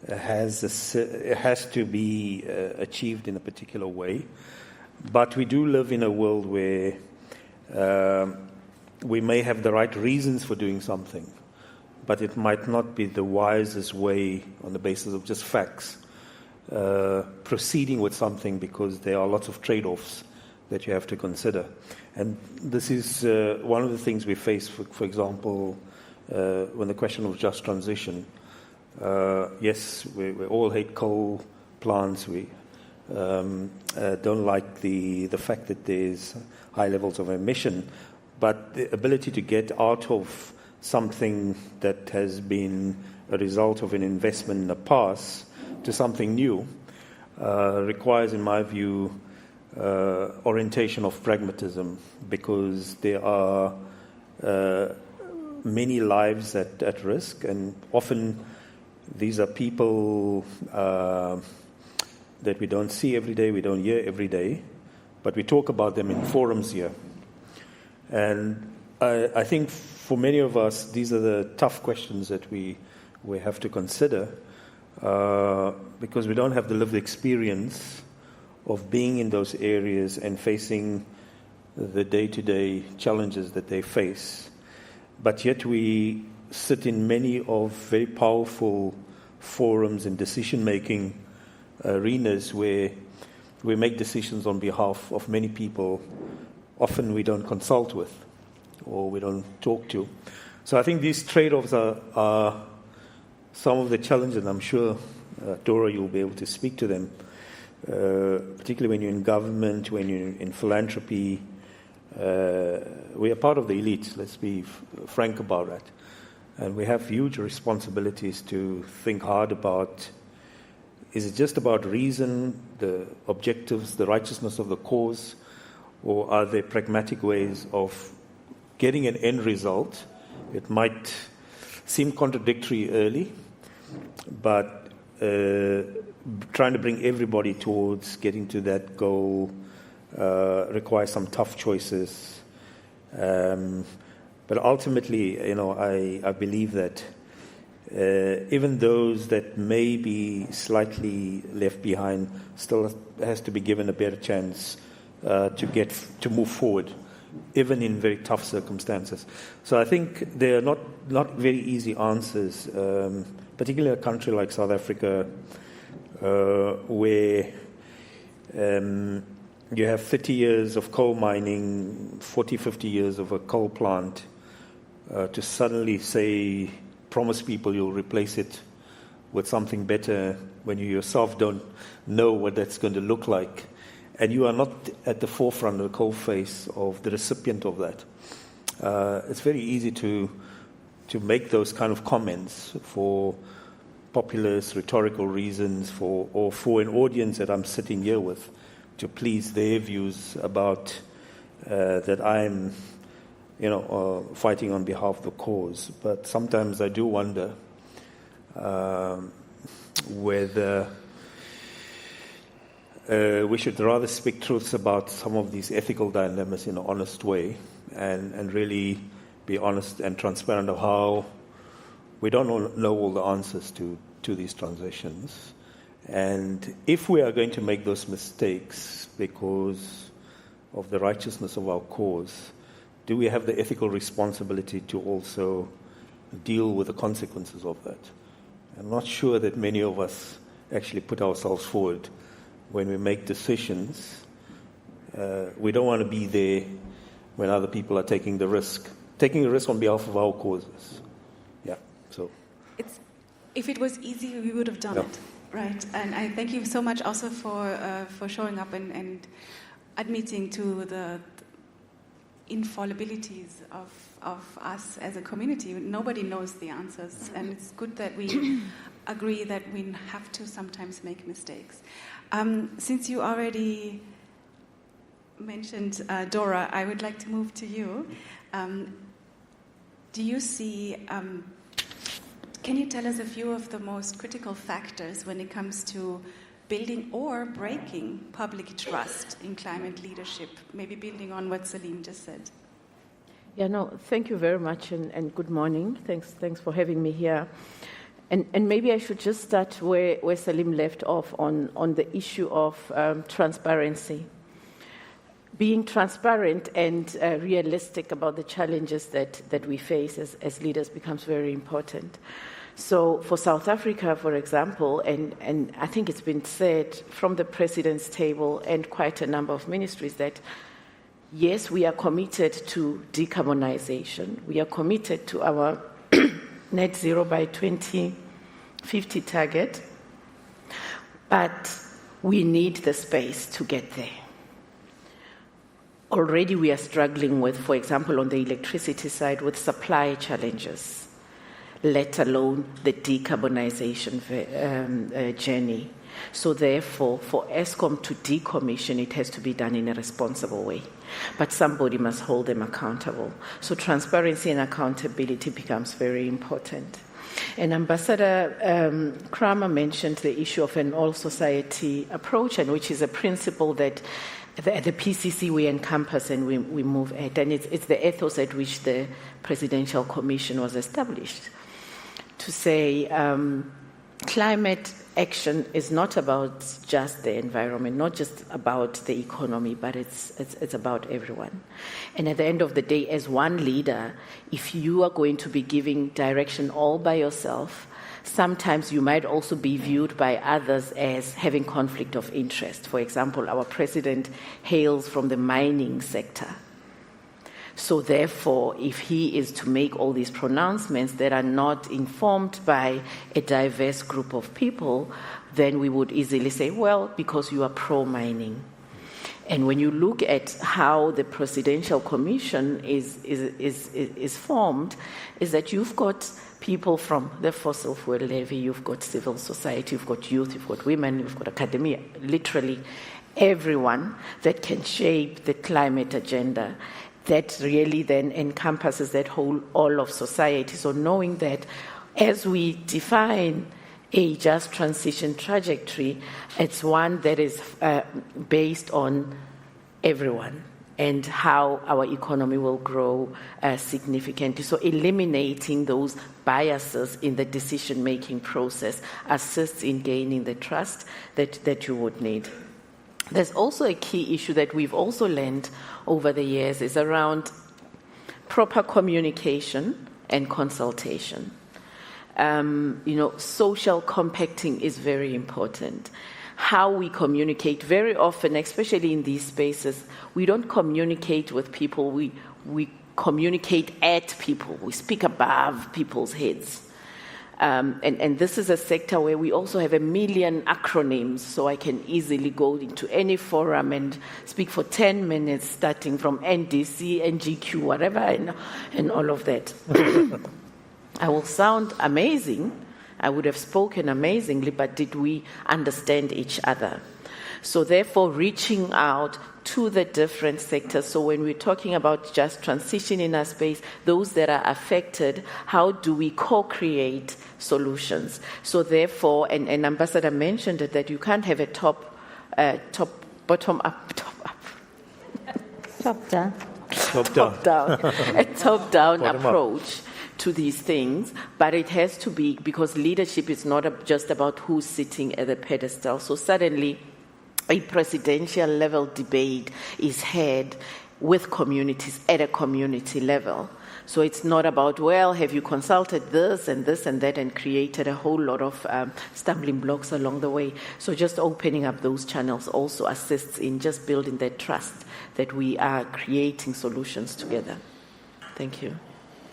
has to be achieved in a particular way. But we do live in a world where we may have the right reasons for doing something, but it might not be the wisest way on the basis of just facts, proceeding with something, because there are lots of trade-offs that you have to consider. And this is one of the things we face, for example, when the question of just transition. Yes, we all hate coal plants. We don't like the fact that there's high levels of emission, but the ability to get out of something that has been a result of an investment in the past to something new requires, in my view, orientation of pragmatism, because there are many lives at risk, and often these are people that we don't see every day, we don't hear every day, but we talk about them in forums here. And I think for many of us, these are the tough questions that we have to consider, because we don't have the lived experience of being in those areas and facing the day-to-day challenges that they face. But yet we sit in many of very powerful forums and decision-making arenas where we make decisions on behalf of many people often we don't consult with or we don't talk to. So I think these trade-offs are some of the challenges, and I'm sure, Dora, you'll be able to speak to them, particularly when you're in government, when you're in philanthropy. We are part of the elite, let's be frank about that. And we have huge responsibilities to think hard about, is it just about reason, the objectives, the righteousness of the cause, or are there pragmatic ways of getting an end result? It might seem contradictory early, But trying to bring everybody towards getting to that goal requires some tough choices. But ultimately, I believe that even those that may be slightly left behind still has to be given a better chance to move forward, even in very tough circumstances. So I think there are not very easy answers, particularly a country like South Africa, where you have 30 years of coal mining, 40, 50 years of a coal plant, to suddenly promise people you'll replace it with something better when you yourself don't know what that's going to look like. And you are not at the forefront of the coalface of the recipient of that. It's very easy to make those kind of comments for populist, rhetorical reasons, or for an audience that I'm sitting here with, to please their views about that I'm, fighting on behalf of the cause. But sometimes I do wonder whether we should rather speak truths about some of these ethical dilemmas in an honest way, and really be honest and transparent of how we don't know all the answers to these transitions. And if we are going to make those mistakes because of the righteousness of our cause, do we have the ethical responsibility to also deal with the consequences of that? I'm not sure that many of us actually put ourselves forward when we make decisions. We don't want to be there when other people are taking a risk on behalf of our causes. Yeah. So, if it was easy, we would have done it, right? And I thank you so much also for showing up and admitting to the infallibilities of us as a community. Nobody knows the answers, and it's good that we agree that we have to sometimes make mistakes. Since you already mentioned Dora, I would like to move to you. Do you see, can you tell us a few of the most critical factors when it comes to building or breaking public trust in climate leadership, maybe building on what Salim just said? Yeah, no, thank you very much, and good morning. Thanks for having me here. And maybe I should just start where Salim left off on the issue of transparency. Being transparent and realistic about the challenges that we face as leaders becomes very important. So for South Africa, for example, and I think it's been said from the President's table and quite a number of ministries that, yes, we are committed to decarbonization. We are committed to our net zero by 2050 target, but we need the space to get there. Already we are struggling with, for example, on the electricity side, with supply challenges, let alone the decarbonization journey. So therefore, for Eskom to decommission, it has to be done in a responsible way. But somebody must hold them accountable. So transparency and accountability becomes very important. And Ambassador Kramer mentioned the issue of an all-society approach, and which is a principle that the PCC we encompass and we move at. And it's the ethos at which the Presidential Commission was established, to say climate action is not about just the environment, not just about the economy, but it's about everyone. And at the end of the day, as one leader, if you are going to be giving direction all by yourself, sometimes you might also be viewed by others as having conflict of interest. For example, our president hails from the mining sector. So therefore, if he is to make all these pronouncements that are not informed by a diverse group of people, then we would easily say, well, because you are pro-mining. And when you look at how the Presidential Commission is formed, is that you've got people from the fossil fuel levy, you've got civil society, you've got youth, you've got women, you've got academia, literally everyone that can shape the climate agenda. That really then encompasses that whole all of society. So knowing that as we define a just transition trajectory, it's one that is based on everyone and how our economy will grow significantly. So eliminating those biases in the decision-making process assists in gaining the trust that you would need. There's also a key issue that we've also learned over the years is around proper communication and consultation. Social compacting is very important. How we communicate very often, especially in these spaces, we don't communicate with people, we communicate at people, we speak above people's heads. And this is a sector where we also have 1 million acronyms, so I can easily go into any forum and speak for 10 minutes, starting from NDC, NGQ, whatever, and all of that. I will sound amazing. I would have spoken amazingly, but did we understand each other? So therefore, reaching out to the different sectors. So when we're talking about just transition in our space, those that are affected, how do we co-create solutions? So therefore, and Ambassador mentioned it, that you can't have a bottom up. Top down. A top-down approach to these things, but it has to be, because leadership is not just about who's sitting at the pedestal. So suddenly, a presidential level debate is had with communities at a community level. So it's not about, well, have you consulted this and that and created a whole lot of stumbling blocks along the way. So just opening up those channels also assists in just building that trust that we are creating solutions together. Thank you.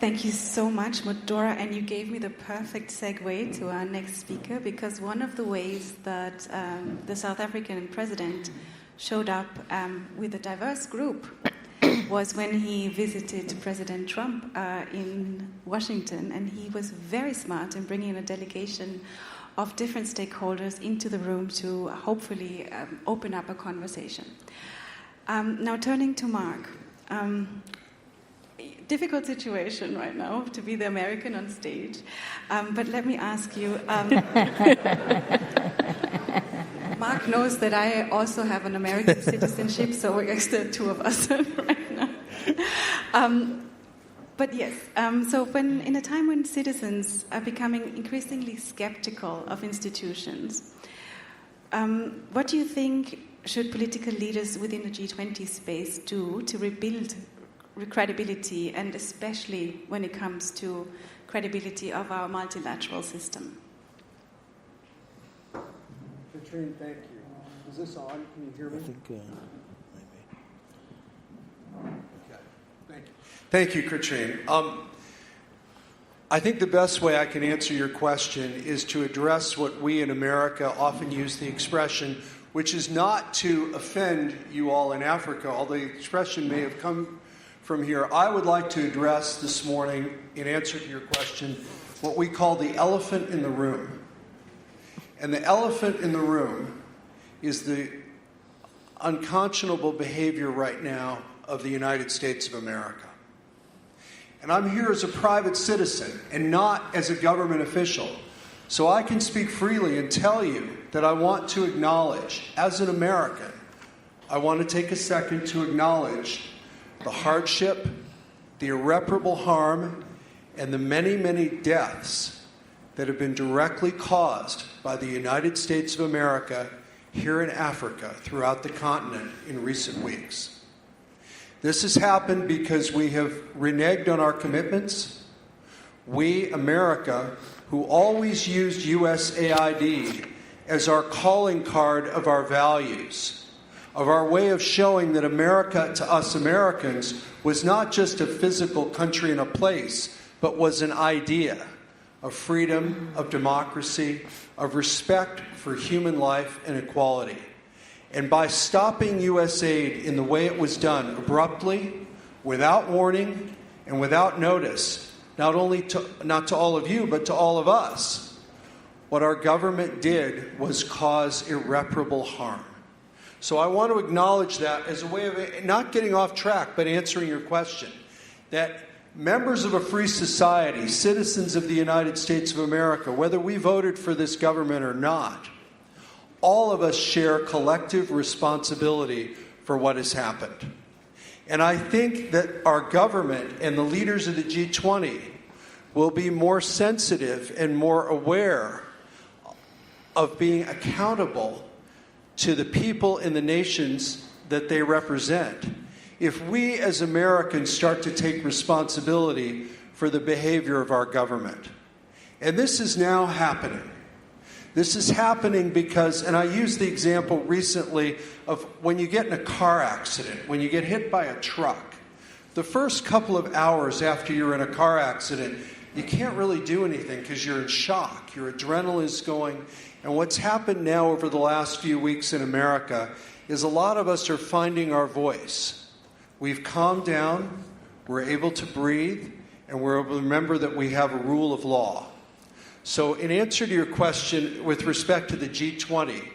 Thank you so much, Modora, and you gave me the perfect segue to our next speaker, because one of the ways that the South African president showed up with a diverse group was when he visited President Trump in Washington, and he was very smart in bringing a delegation of different stakeholders into the room to hopefully open up a conversation. Now turning to Mark. Difficult situation right now to be the American on stage, but let me ask you, Mark knows that I also have an American citizenship, so it's the two of us right now. But yes, so when in a time when citizens are becoming increasingly skeptical of institutions, what do you think should political leaders within the G20 space do to rebuild credibility, and especially when it comes to credibility of our multilateral system? Katrine, thank you. Is this on? Can you hear me? I think maybe. Okay, thank you. Thank you, Katrine. I think the best way I can answer your question is to address what we in America often use the expression, which is not to offend you all in Africa, although the expression may have come from here. I would like to address this morning, in answer to your question, what we call the elephant in the room. And the elephant in the room is the unconscionable behavior right now of the United States of America. And I'm here as a private citizen and not as a government official. So I can speak freely and tell you that I want to acknowledge, as an American, I want to take a second to acknowledge the hardship, the irreparable harm, and the many, many deaths that have been directly caused by the United States of America here in Africa throughout the continent in recent weeks. This has happened because we have reneged on our commitments. We, America, who always used USAID as our calling card of our values, of our way of showing that America, to us Americans, was not just a physical country and a place, but was an idea of freedom, of democracy, of respect for human life and equality. And by stopping USAID in the way it was done, abruptly, without warning, and without notice, not to all of you, but to all of us, what our government did was cause irreparable harm. So I want to acknowledge that as a way of not getting off track, but answering your question. That members of a free society, citizens of the United States of America, whether we voted for this government or not, all of us share collective responsibility for what has happened. And I think that our government and the leaders of the G20 will be more sensitive and more aware of being accountable to the people in the nations that they represent. If we as Americans start to take responsibility for the behavior of our government. And this is now happening. This is happening because, and I used the example recently of when you get in a car accident, when you get hit by a truck, the first couple of hours after you're in a car accident, you can't really do anything because you're in shock. Your adrenaline is going. And what's happened now over the last few weeks in America is a lot of us are finding our voice. We've calmed down, we're able to breathe, and we're able to remember that we have a rule of law. So in answer to your question with respect to the G20,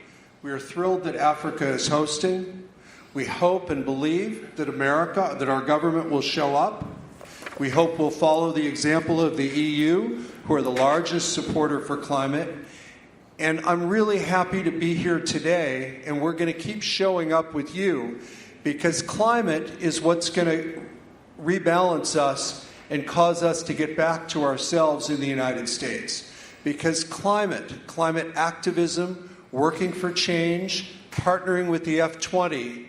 we are thrilled that Africa is hosting. We hope and believe that our government will show up. We hope we'll follow the example of the EU, who are the largest supporter for climate. And I'm really happy to be here today, and we're going to keep showing up with you because climate is what's going to rebalance us and cause us to get back to ourselves in the United States. Because climate activism, working for change, partnering with the F20,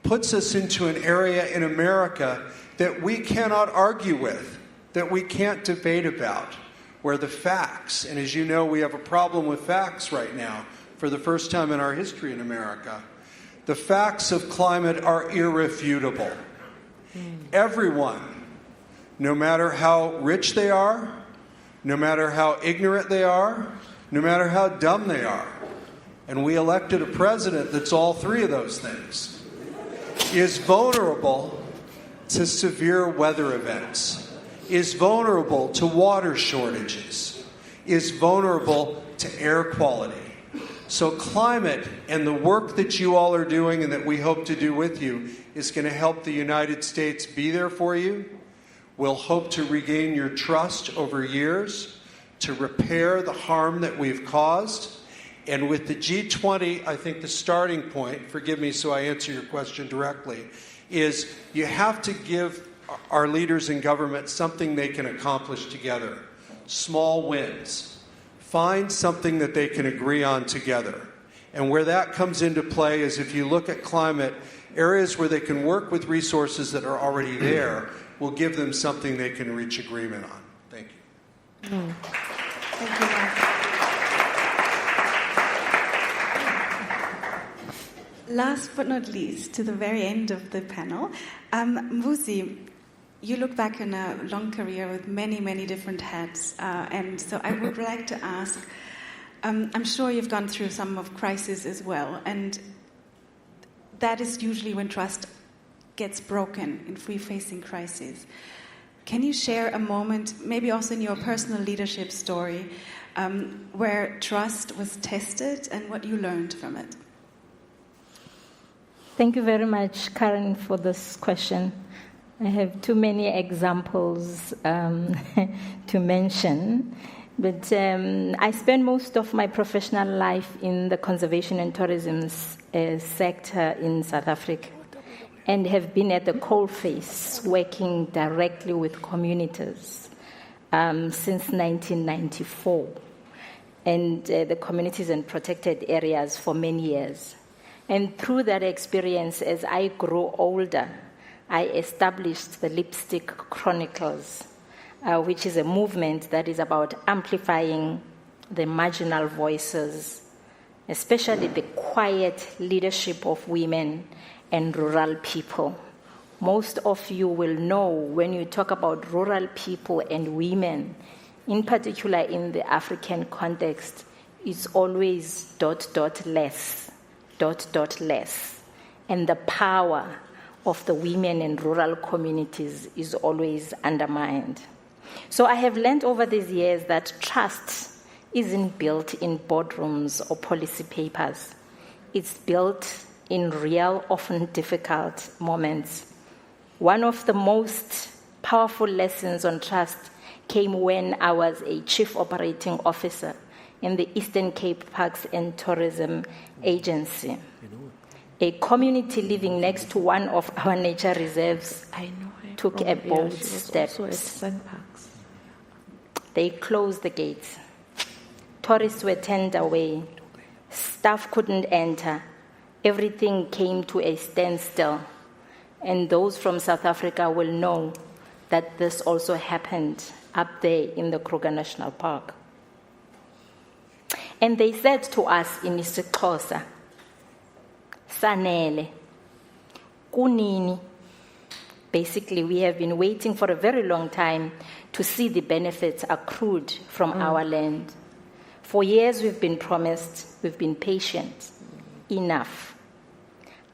puts us into an area in America that we cannot argue with, that we can't debate about, where the facts, and as you know, we have a problem with facts right now for the first time in our history in America. The facts of climate are irrefutable. Everyone, no matter how rich they are, no matter how ignorant they are, no matter how dumb they are, and we elected a president that's all three of those things, is vulnerable to severe weather events, is vulnerable to water shortages, is vulnerable to air quality. So climate and the work that you all are doing and that we hope to do with you is going to help the United States be there for you. We'll hope to regain your trust over years, to repair the harm that we've caused. And with the G20, I think the starting point, forgive me so I answer your question directly, is you have to give our leaders in government something they can accomplish together. Small wins. Find something that they can agree on together. And where that comes into play is if you look at climate, areas where they can work with resources that are already there will give them something they can reach agreement on. Thank you. Thank you, Mark. Last but not least, to the very end of the panel, Mvusi, you look back in a long career with many, many different hats, and so I would like to ask, I'm sure you've gone through some of crisis as well, and that is usually when trust gets broken in facing crises. Can you share a moment, maybe also in your personal leadership story, where trust was tested and what you learned from it? Thank you very much, Karen, for this question. I have too many examples to mention, but I spent most of my professional life in the conservation and tourism sector in South Africa and have been at the coalface working directly with communities since 1994 and the communities in protected areas for many years. And through that experience, as I grew older, I established the Lipstick Chronicles, which is a movement that is about amplifying the marginal voices, especially the quiet leadership of women and rural people. Most of you will know when you talk about rural people and women, in particular in the African context, it's always ... less. And the power of the women in rural communities is always undermined. So I have learned over these years that trust isn't built in boardrooms or policy papers. It's built in real, often difficult moments. One of the most powerful lessons on trust came when I was a chief operating officer in the Eastern Cape Parks and Tourism Agency. A community living next to one of our nature reserves took a bold step. They closed the gates. Tourists were turned away. Staff couldn't enter. Everything came to a standstill. And those from South Africa will know that this also happened up there in the Kruger National Park. And they said to us in isiXhosa, Sanele, kunini. Basically, we have been waiting for a very long time to see the benefits accrued from our land. For years we've been promised, we've been patient. Enough.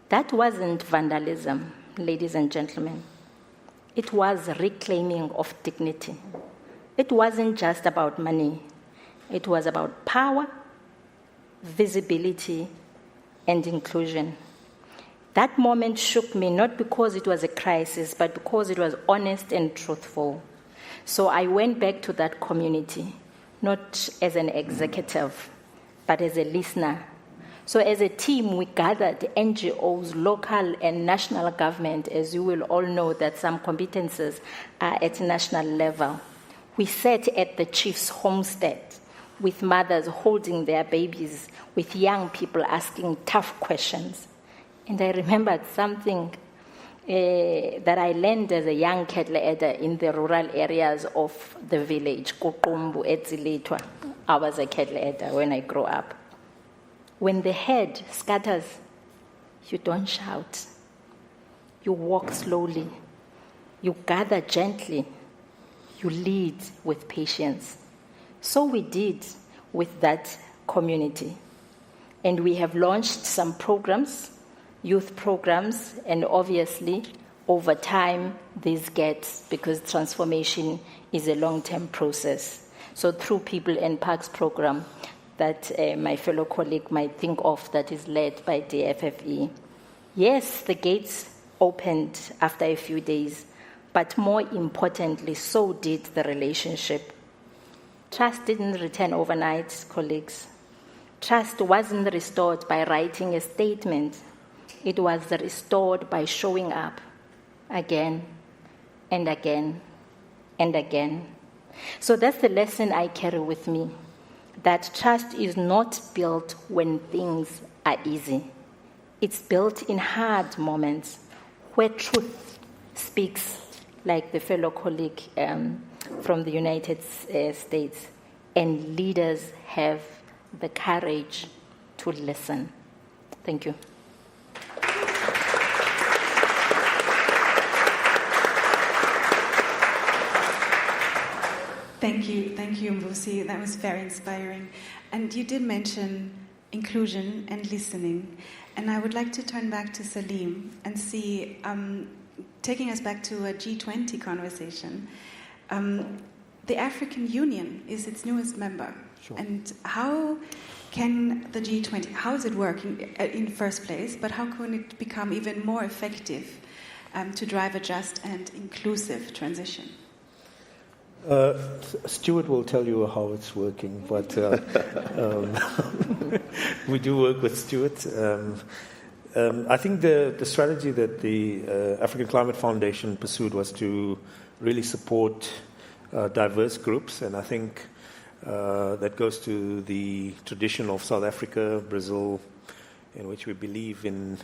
That wasn't vandalism, ladies and gentlemen. It was reclaiming of dignity. It wasn't just about money. It was about power, visibility, and inclusion. That moment shook me, not because it was a crisis, but because it was honest and truthful. So I went back to that community, not as an executive, but as a listener. So as a team, we gathered NGOs, local and national government, as you will all know that some competences are at national level. We sat at the chief's homestead with mothers holding their babies, with young people asking tough questions. And I remembered something that I learned as a young cattle herder in the rural areas of the village, Kukumbu, Etzilitwa. I was a cattle herder when I grew up. When the herd scatters, you don't shout. You walk slowly. You gather gently. You lead with patience. So we did with that community. And we have launched some programs, youth programs, and obviously, over time, this gets, because transformation is a long-term process. So through People and Parks program that my fellow colleague might think of, that is led by the FFE. Yes, the gates opened after a few days, but more importantly, so did the relationship. Trust didn't return overnight, colleagues. Trust wasn't restored by writing a statement. It was restored by showing up again and again and again. So that's the lesson I carry with me, that trust is not built when things are easy. It's built in hard moments where truth speaks, like the fellow colleague from the United States, and leaders have the courage to listen. Thank you. Thank you, Mvusi. That was very inspiring. And you did mention inclusion and listening. And I would like to turn back to Salim and see, taking us back to a G20 conversation, the African Union is its newest member. Sure. And how can the G20, how is it working in the first place, but how can it become even more effective to drive a just and inclusive transition? Stuart will tell you how it's working, but we do work with Stuart. I think the strategy that the African Climate Foundation pursued was to really support diverse groups, and I think that goes to the tradition of South Africa, Brazil, in which we believe in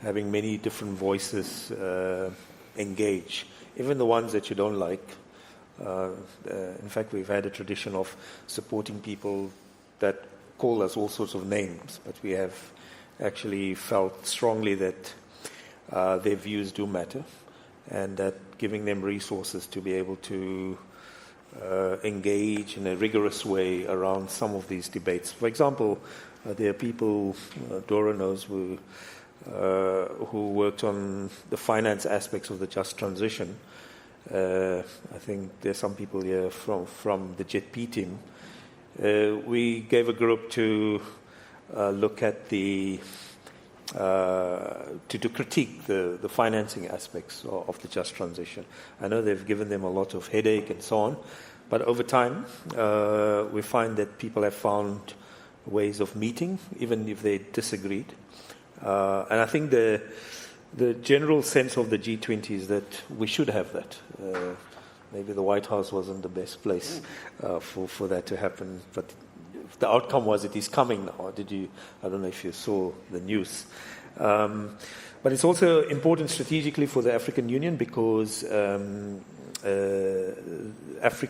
having many different voices engage, even the ones that you don't like. In fact, we've had a tradition of supporting people that call us all sorts of names, but we have actually felt strongly that their views do matter, and that giving them resources to be able to engage in a rigorous way around some of these debates. For example, there are people, Dora knows, who worked on the finance aspects of the just transition. I think there's some people here from the JETP team. We gave a group to look at the to critique the financing aspects of the just transition. I know they've given them a lot of headache and so on, but over time we find that people have found ways of meeting, even if they disagreed. And I think the general sense of the G20 is that we should have that. Maybe the White House wasn't the best place for that to happen, but the outcome was it is coming now. I don't know if you saw the news. But it's also important strategically for the African Union because Africa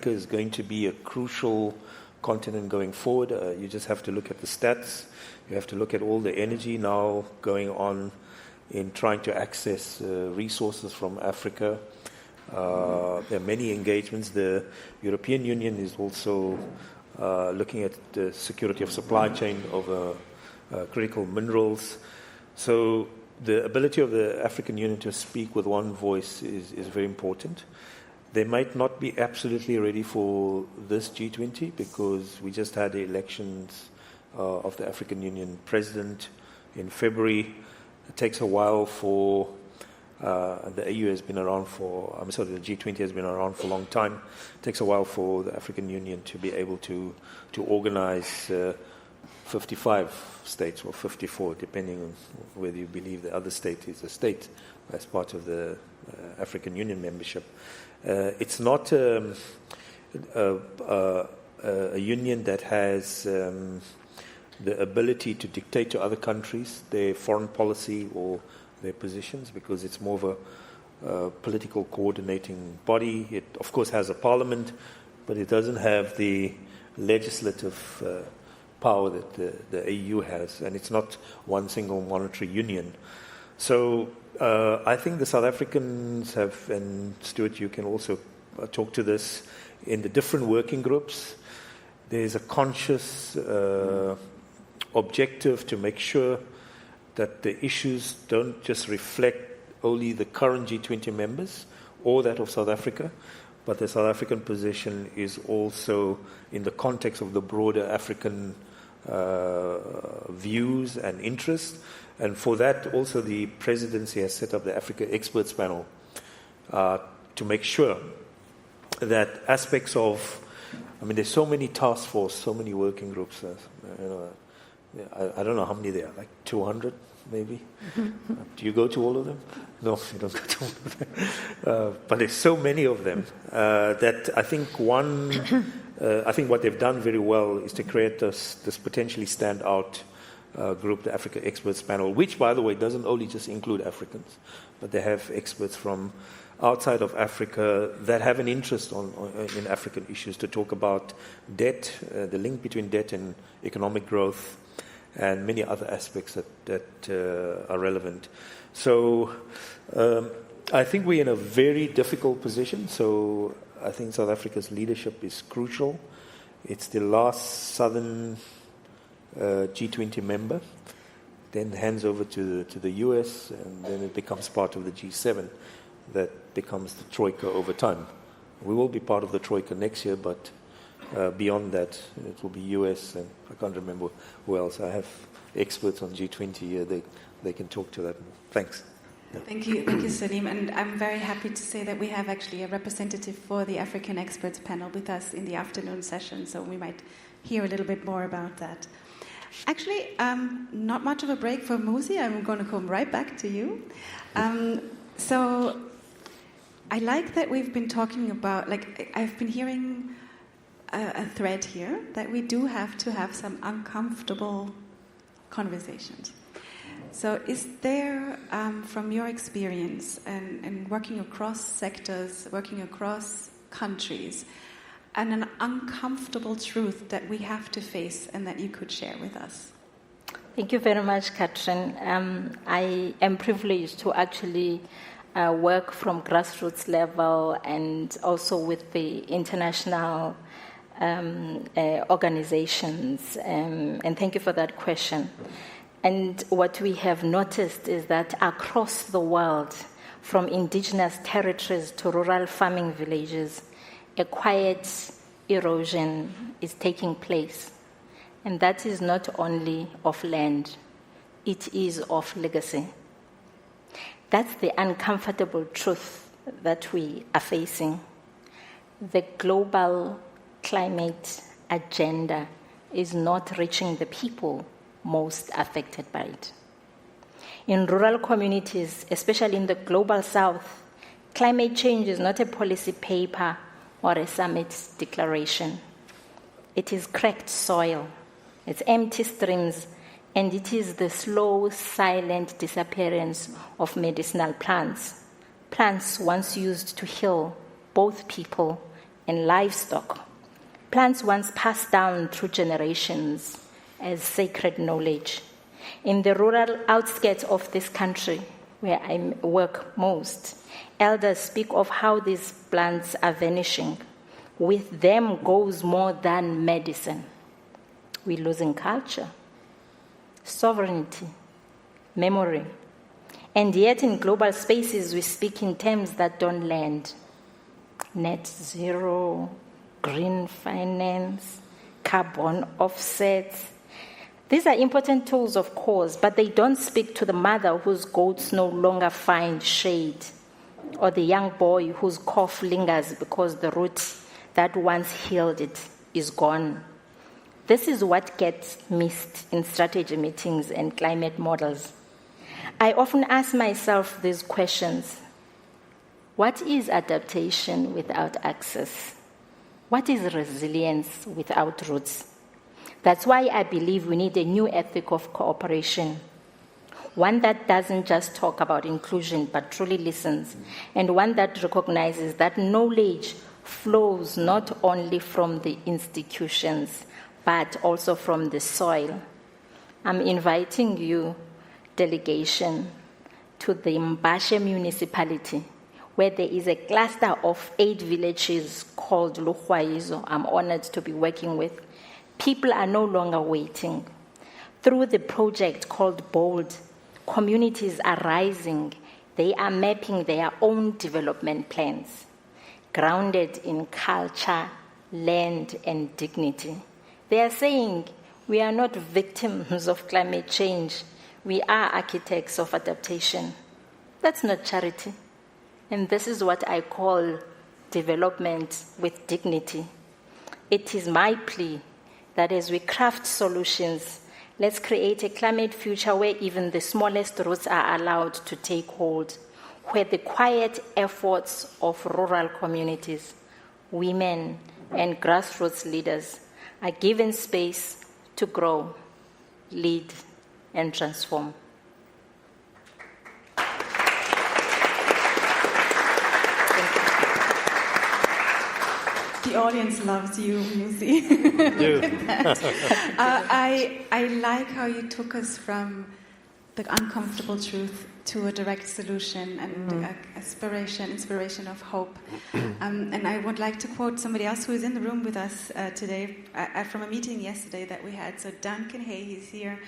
is going to be a crucial continent going forward. You just have to look at the stats. You have to look at all the energy now going on in trying to access resources from Africa. There are many engagements. The European Union is also looking at the security of supply chain of critical minerals. So the ability of the African Union to speak with one voice is very important. They might not be absolutely ready for this G20 because we just had the elections of the African Union president in February. It takes a while for the AU has been around the G20 has been around for a long time. It takes a while for the African Union to be able to organize 55 states or 54, depending on whether you believe the other state is a state as part of the African Union membership. It's not a union that has the ability to dictate to other countries their foreign policy or their positions, because it's more of a political coordinating body. It, of course, has a parliament, but it doesn't have the legislative power that the AU has, and it's not one single monetary union. So I think the South Africans have, and Stuart, you can also talk to this, in the different working groups, there's a conscious objective to make sure that the issues don't just reflect only the current G20 members or that of South Africa, but the South African position is also in the context of the broader African views and interests. And for that, also the presidency has set up the Africa Experts Panel to make sure that aspects of, there's so many task force, so many working groups. I don't know how many there are, like 200 maybe. Do you go to all of them? No, you don't go to all of them. But there's so many of them that I think I think what they've done very well is to create this potentially standout group, the Africa Experts Panel, which, by the way, doesn't only just include Africans, but they have experts from outside of Africa that have an interest in African issues to talk about debt, the link between debt and economic growth, and many other aspects that are relevant. So I think we're in a very difficult position. So I think South Africa's leadership is crucial. It's the last Southern G20 member, then hands over to the US, and then it becomes part of the G7 that becomes the Troika over time. We will be part of the Troika next year, but beyond that, it will be US, and I can't remember who else. I have experts on G20 here. They can talk to that more. Thanks. Yeah. Thank you, Salim. And I'm very happy to say that we have actually a representative for the African Experts Panel with us in the afternoon session, so we might hear a little bit more about that. Actually, not much of a break for Musi. I'm going to come right back to you. So I like that we've been talking about, I've been hearing a thread here that we do have to have some uncomfortable conversations. So is there, from your experience and working across sectors, working across countries, and an uncomfortable truth that we have to face and that you could share with us? Thank you very much, Katrin. I am privileged to actually work from grassroots level and also with the international organizations. And thank you for that question. And what we have noticed is that across the world, from indigenous territories to rural farming villages, a quiet erosion is taking place. And that is not only of land, it is of legacy. That's the uncomfortable truth that we are facing. The global climate agenda is not reaching the people most affected by it. In rural communities, especially in the global south, climate change is not a policy paper or a summit declaration. It is cracked soil, it's empty streams, and it is the slow, silent disappearance of medicinal plants. Plants once used to heal both people and livestock. Plants once passed down through generations as sacred knowledge. In the rural outskirts of this country, where I work most, elders speak of how these plants are vanishing. With them goes more than medicine. We're losing culture, sovereignty, memory. And yet in global spaces, we speak in terms that don't land. Net zero, green finance, carbon offsets. These are important tools, of course, but they don't speak to the mother whose goats no longer find shade, or the young boy whose cough lingers because the root that once healed it is gone. This is what gets missed in strategy meetings and climate models. I often ask myself these questions. What is adaptation without access? What is resilience without roots? That's why I believe we need a new ethic of cooperation, one that doesn't just talk about inclusion but truly listens, and one that recognizes that knowledge flows not only from the institutions but also from the soil. I'm inviting you, delegation, to the Mbashe municipality, where there is a cluster of 8 villages called Luhwaizo. I'm honored to be working with. People are no longer waiting. Through the project called BOLD, communities are rising. They are mapping their own development plans, grounded in culture, land, and dignity. They are saying, we are not victims of climate change. We are architects of adaptation. That's not charity. And this is what I call development with dignity. It is my plea that as we craft solutions, let's create a climate future where even the smallest roots are allowed to take hold, where the quiet efforts of rural communities, women, and grassroots leaders are given space to grow, lead, and transform. The audience loves you, Musi. I like how you took us from the uncomfortable truth to a direct solution and inspiration of hope. And I would like to quote somebody else who is in the room with us today from a meeting yesterday that we had. So Duncan Hay, he's here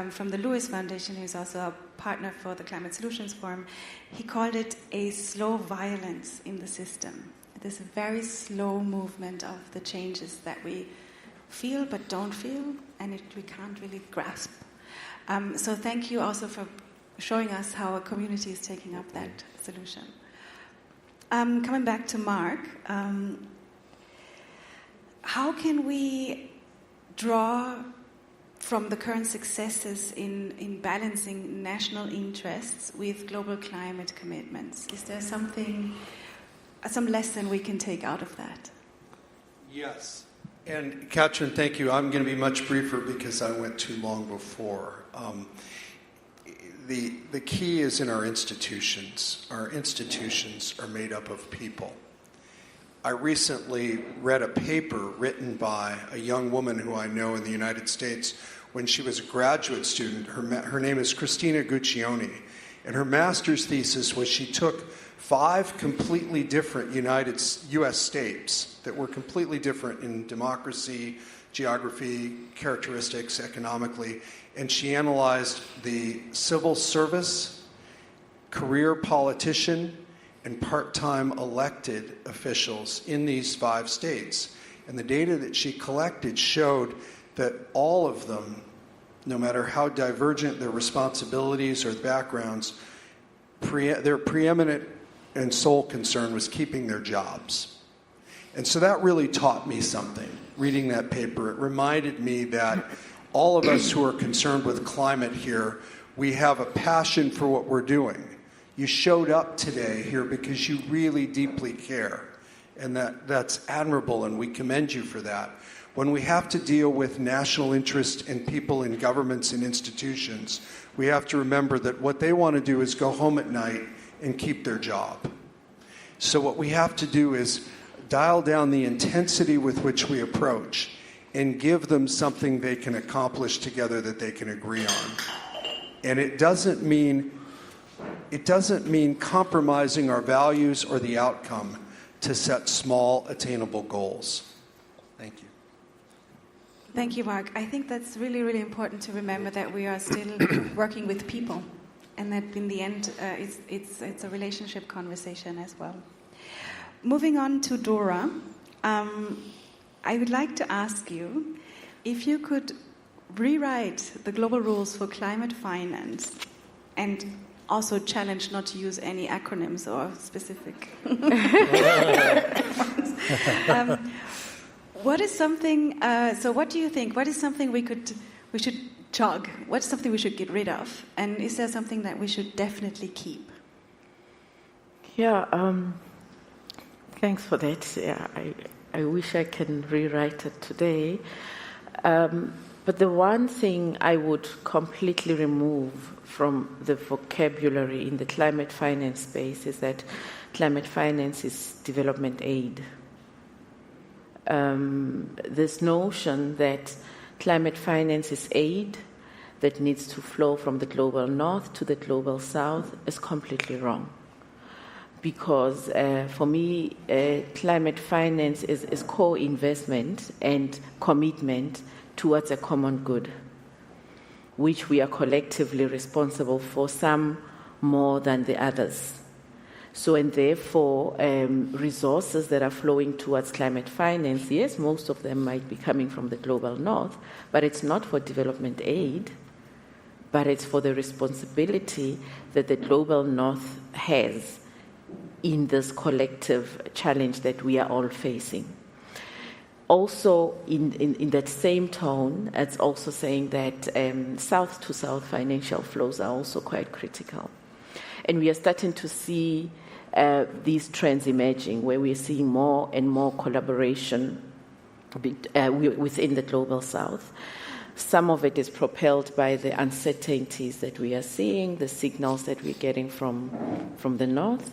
from the Lewis Foundation, who's also a partner for the Climate Solutions Forum. He called it a slow violence in the system. This very slow movement of the changes that we feel but don't feel, and we can't really grasp. So thank you also for showing us how a community is taking up that solution. Coming back to Mark, how can we draw from the current successes in balancing national interests with global climate commitments? Is there some lesson we can take out of that? Yes. And Katrin, thank you. I'm going to be much briefer because I went too long before. The key is in our institutions. Our institutions are made up of people. I recently read a paper written by a young woman who I know in the United States when she was a graduate student. Her name is Christina Guccione. And her master's thesis was she took 5 completely different U.S. states that were completely different in democracy, geography, characteristics, economically, and she analyzed the civil service, career politician, and part-time elected officials in these 5 states. And the data that she collected showed that all of them, no matter how divergent their responsibilities or backgrounds, their preeminent and sole concern was keeping their jobs. And so that really taught me something, reading that paper. It reminded me that all of us who are concerned with climate here, we have a passion for what we're doing. You showed up today here because you really deeply care, and that's admirable, and we commend you for that. When we have to deal with national interest in people in governments and institutions, we have to remember that what they want to do is go home at night and keep their job. So what we have to do is dial down the intensity with which we approach and give them something they can accomplish together that they can agree on. And it doesn't mean compromising our values or the outcome to set small, attainable goals. Thank you. Thank you, Mark. I think that's really, really important to remember that we are still working with people, and that in the end, it's a relationship conversation as well. Moving on to Dora, I would like to ask you if you could rewrite the global rules for climate finance and also challenge not to use any acronyms or specific. What is something? So, what do you think? What is something we should jog? What's something we should get rid of? And is there something that we should definitely keep? Yeah. Thanks for that. Yeah, I wish I can rewrite it today. But the one thing I would completely remove from the vocabulary in the climate finance space is that climate finance is development aid. This notion that climate finance is aid that needs to flow from the global north to the global south is completely wrong. Because for me, climate finance is co-investment and commitment towards a common good, which we are collectively responsible for, some more than the others. So, and therefore, resources that are flowing towards climate finance, yes, most of them might be coming from the global north, but it's not for development aid, but it's for the responsibility that the global north has in this collective challenge that we are all facing. Also, in that same tone, it's also saying that south-to-south financial flows are also quite critical. And we are starting to see these trends emerging, where we are seeing more and more collaboration within the global south. Some of it is propelled by the uncertainties that we are seeing, the signals that we're getting from the north,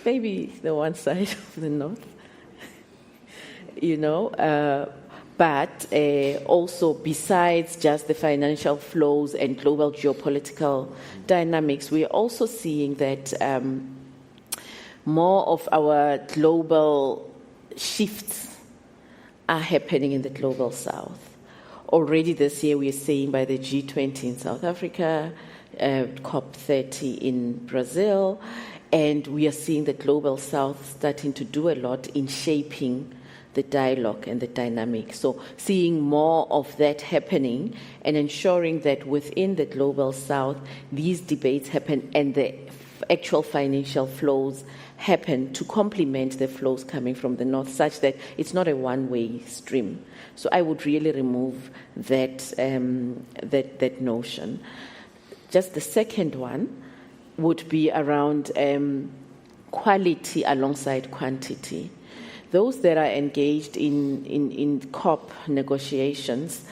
maybe the one side of the north. But also besides just the financial flows and global geopolitical dynamics, we are also seeing that more of our global shifts are happening in the global south. Already this year we are seeing by the G20 in South Africa, COP30 in Brazil, and we are seeing the global south starting to do a lot in shaping the dialogue and the dynamic. So seeing more of that happening and ensuring that within the global south, these debates happen and the actual financial flows happen to complement the flows coming from the north, such that it's not a one-way stream. So I would really remove that notion. Just the second one would be around quality alongside quantity. Those that are engaged in COP negotiations,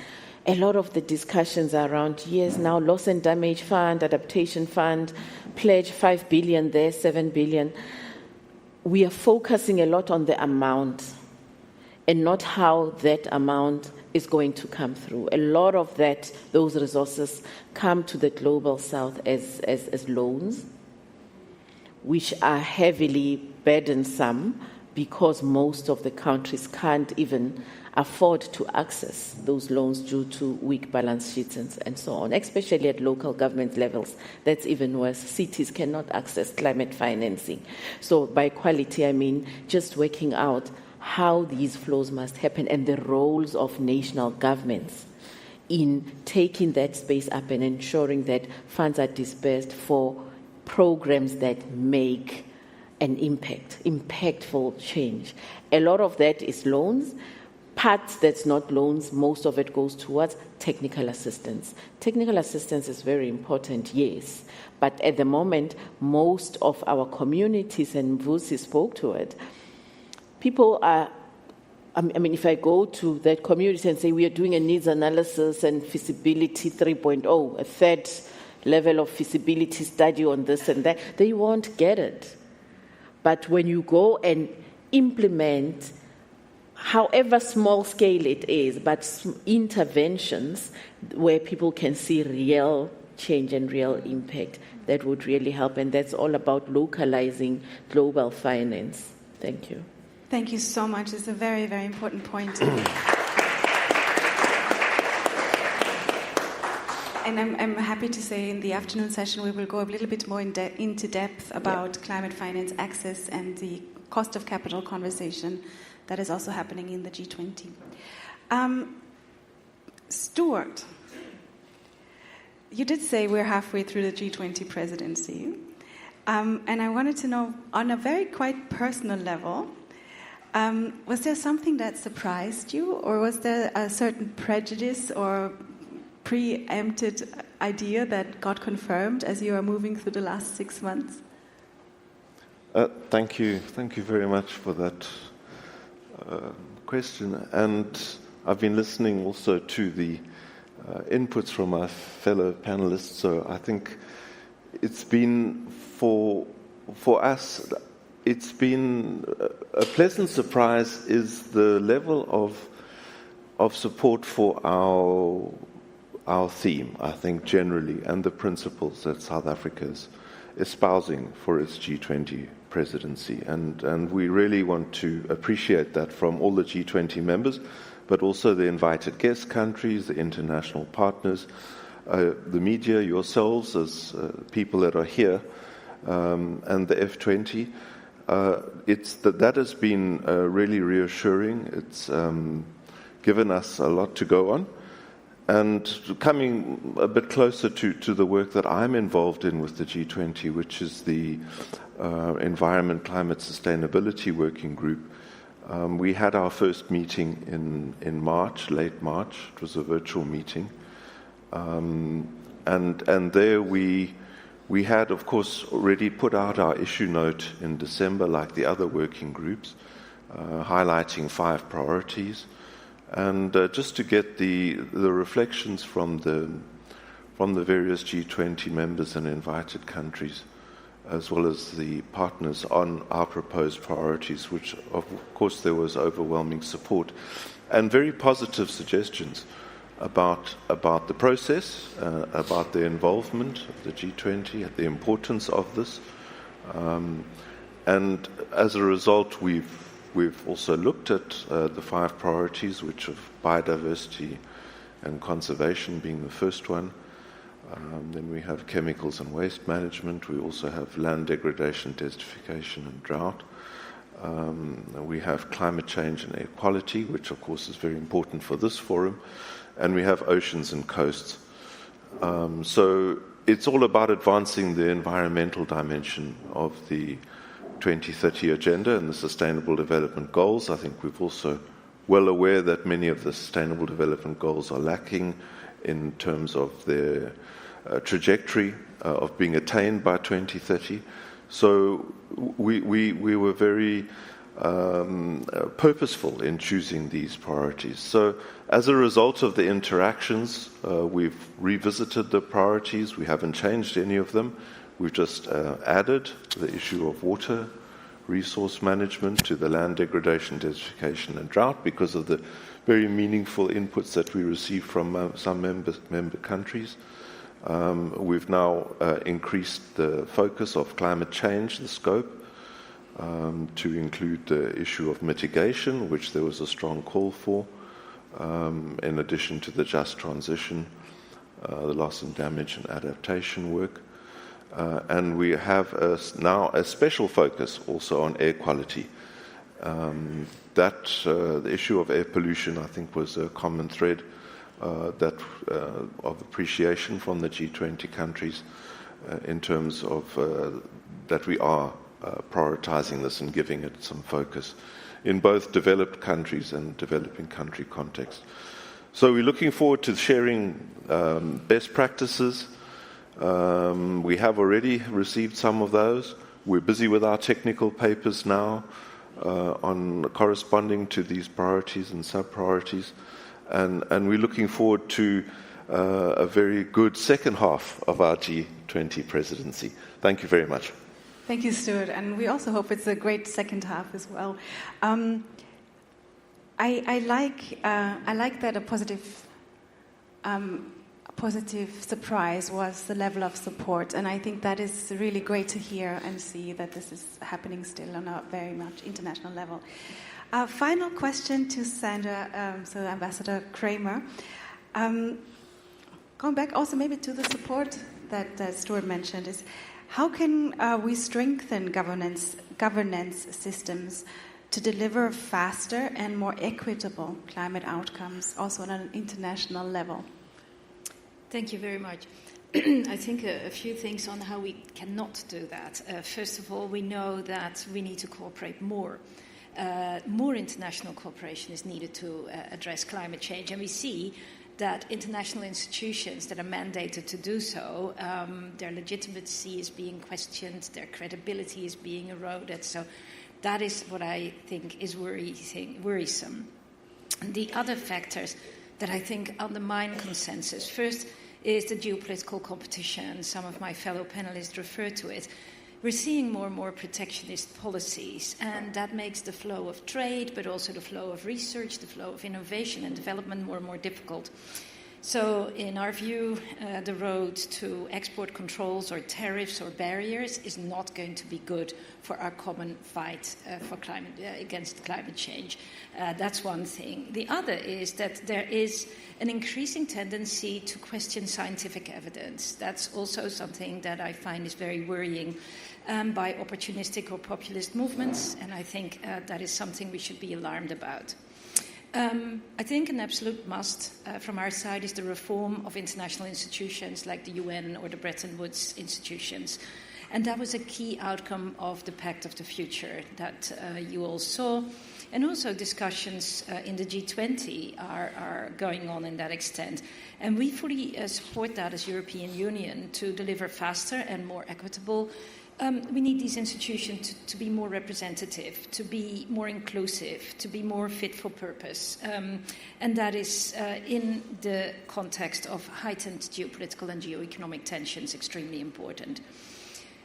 a lot of the discussions are around, yes, now loss and damage fund, adaptation fund, pledge 5 billion there, 7 billion. We are focusing a lot on the amount and not how that amount is going to come through. A lot of those resources come to the global south as loans, which are heavily burdensome, because most of the countries can't even afford to access those loans due to weak balance sheets and so on, especially at local government levels. That's even worse. Cities cannot access climate financing. So by quality, I mean just working out how these flows must happen and the roles of national governments in taking that space up and ensuring that funds are dispersed for programs that make an impactful change. A lot of that is loans. Parts that's not loans, most of it goes towards technical assistance. Technical assistance is very important, yes, but at the moment, most of our communities, and Vusi spoke to it, people are, if I go to that community and say we are doing a needs analysis and feasibility 3.0, a third level of feasibility study on this and that, they won't get it. But when you go and implement, however small scale it is, but interventions where people can see real change and real impact, that would really help. And that's all about localizing global finance. Thank you. Thank you so much. It's a very, very important point. And I'm happy to say in the afternoon session we will go a little bit more into depth about climate finance access and the cost of capital conversation that is also happening in the G20. Stuart, you did say we're halfway through the G20 presidency. And I wanted to know, on a very quite personal level, was there something that surprised you, or was there a certain prejudice or preempted idea that got confirmed as you are moving through the last 6 months? Thank you very much for that question. And I've been listening also to the inputs from my fellow panelists. So I think it's been for us, it's been a pleasant surprise is the level of support for our theme, I think, generally, and the principles that South Africa is espousing for its G20 presidency. And we really want to appreciate that from all the G20 members, but also the invited guest countries, the international partners, the media, yourselves as people that are here, and the F20. That has been really reassuring. It's given us a lot to go on. And coming a bit closer to the work that I'm involved in with the G20, which is the Environment, Climate, Sustainability Working Group, we had our first meeting in March, late March. It was a virtual meeting. And there we had, of course, already put out our issue note in December, like the other working groups, highlighting 5 priorities. And just to get the reflections from the various G20 members and invited countries, as well as the partners on our proposed priorities, which of course there was overwhelming support and very positive suggestions about the process, about the involvement of the G20, the importance of this, and as a result We've also looked at the 5 priorities, which of biodiversity and conservation being the first one. Then we have chemicals and waste management. We also have land degradation, desertification and drought. We have climate change and air quality, which of course is very important for this forum. And we have oceans and coasts. So it's all about advancing the environmental dimension of the 2030 agenda and the Sustainable Development Goals. I think we're also well aware that many of the Sustainable Development Goals are lacking in terms of their trajectory of being attained by 2030. So we were very purposeful in choosing these priorities. So as a result of the interactions, we've revisited the priorities. We haven't changed any of them. We've just added the issue of water resource management to the land degradation, desertification and drought because of the very meaningful inputs that we received from some member countries. We've now increased the focus of climate change, the scope, to include the issue of mitigation, which there was a strong call for, in addition to the just transition, the loss and damage and adaptation work. And we have now a special focus also on air quality. The issue of air pollution, I think, was a common thread of appreciation from the G20 countries in terms of that we are prioritizing this and giving it some focus in both developed countries and developing country context. So we're looking forward to sharing best practices. We have already received some of those. We're busy with our technical papers now on corresponding to these priorities and sub-priorities. And we're looking forward to a very good second half of our G20 presidency. Thank you very much. Thank you, Stuart. And we also hope it's a great second half as well. I like that a positive surprise was the level of support, and I think that is really great to hear and see that this is happening still on a very much international level. Final question to Sandra, so Ambassador Kramer. Going back also maybe to the support that Stuart mentioned, is how can we strengthen governance systems to deliver faster and more equitable climate outcomes, also on an international level? Thank you very much. I think a few things on how we cannot do that. First of all, we know that we need to cooperate more. More international cooperation is needed to address climate change, and we see that international institutions that are mandated to do so, their legitimacy is being questioned, their credibility is being eroded. So that is what I think is worrisome. The other factors that I think undermine consensus, first is the geopolitical competition. Some of my fellow panelists refer to it. We're seeing more and more protectionist policies, and that makes the flow of trade, but also the flow of research, the flow of innovation and development more and more difficult. So in our view, the road to export controls or tariffs or barriers is not going to be good for our common fight against climate change. That's one thing. The other is that there is an increasing tendency to question scientific evidence. That's also something that I find is very worrying by opportunistic or populist movements, and I think that is something we should be alarmed about. I think an absolute must from our side is the reform of international institutions like the UN or the Bretton Woods institutions. And that was a key outcome of the Pact of the Future that you all saw. And also discussions in the G20 are going on in that extent. And we fully support that as European Union to deliver faster and more equitable. We need these institutions to be more representative, to be more inclusive, to be more fit for purpose. And that is, in the context of heightened geopolitical and geoeconomic tensions, extremely important.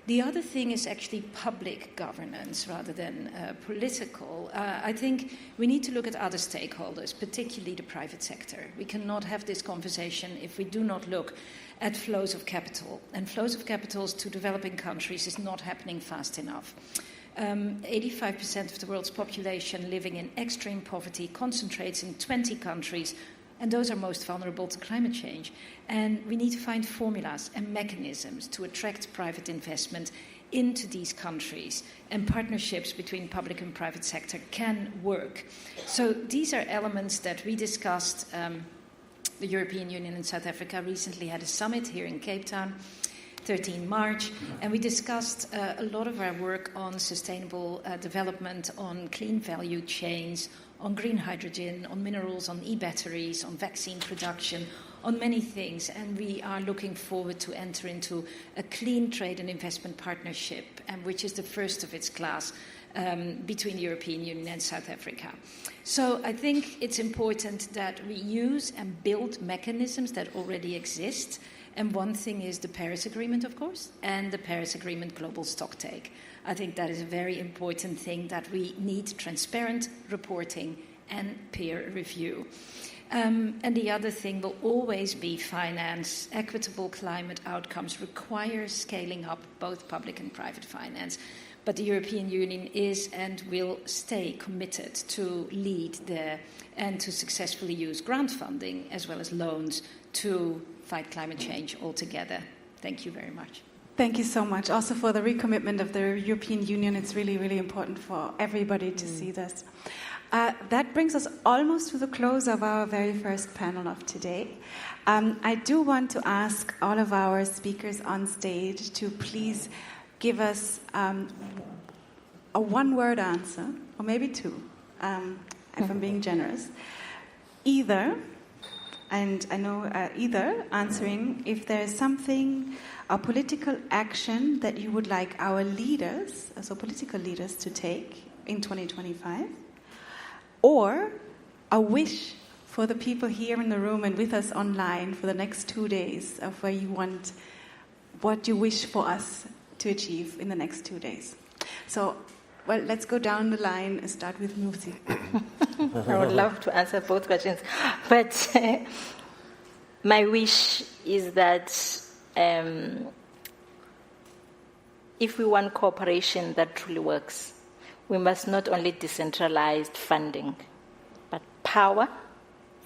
The other thing is actually public governance rather than political. I think we need to look at other stakeholders, particularly the private sector. We cannot have this conversation if we do not look at flows of capital. And flows of capitals to developing countries is not happening fast enough. 85% of the world's population living in extreme poverty concentrates in 20 countries, and those are most vulnerable to climate change. And we need to find formulas and mechanisms to attract private investment into these countries, and partnerships between public and private sector can work. So these are elements that we discussed. The European Union and South Africa recently had a summit here in Cape Town, 13 March, and we discussed a lot of our work on sustainable development, on clean value chains, on green hydrogen, on minerals, on e-batteries, on vaccine production, on many things. And we are looking forward to enter into a clean trade and investment partnership, which is the first of its class between the European Union and South Africa. So I think it's important that we use and build mechanisms that already exist. And one thing is the Paris Agreement, of course, and the Paris Agreement global stocktake. I think that is a very important thing, that we need transparent reporting and peer review. And the other thing will always be finance. Equitable climate outcomes require scaling up both public and private finance. But the European Union is and will stay committed to lead there and to successfully use grant funding as well as loans to fight climate change altogether. Thank you very much. Thank you so much. Also for the recommitment of the European Union. It's really, really important for everybody to see this. That brings us almost to the close of our very first panel of today. I do want to ask all of our speakers on stage to please give us a one-word answer, or maybe two, if I'm being generous. Either, and I know either answering if there is something, a political action that you would like our leaders, so political leaders, to take in 2025, or a wish for the people here in the room and with us online for the next 2 days of what you wish for us to achieve in the next 2 days. So, well, let's go down the line and start with Mufti. I would love to answer both questions, but my wish is that if we want cooperation that truly works, we must not only decentralize funding, but power,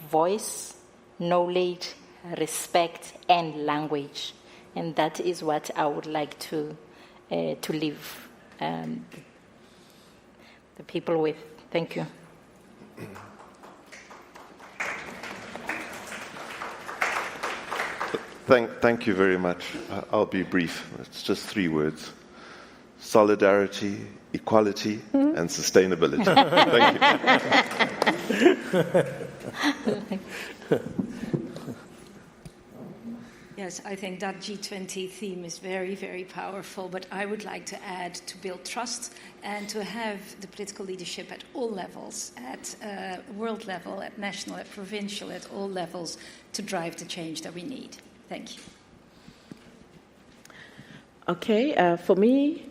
voice, knowledge, respect, and language. And that is what I would like to leave the people with. Thank you. Thank you very much. I'll be brief. It's just 3 words. Solidarity, equality, and sustainability. Thank you. Yes, I think that G20 theme is very, very powerful, but I would like to add to build trust and to have the political leadership at all levels, at world level, at national, at provincial, at all levels, to drive the change that we need. Thank you. Okay, for me,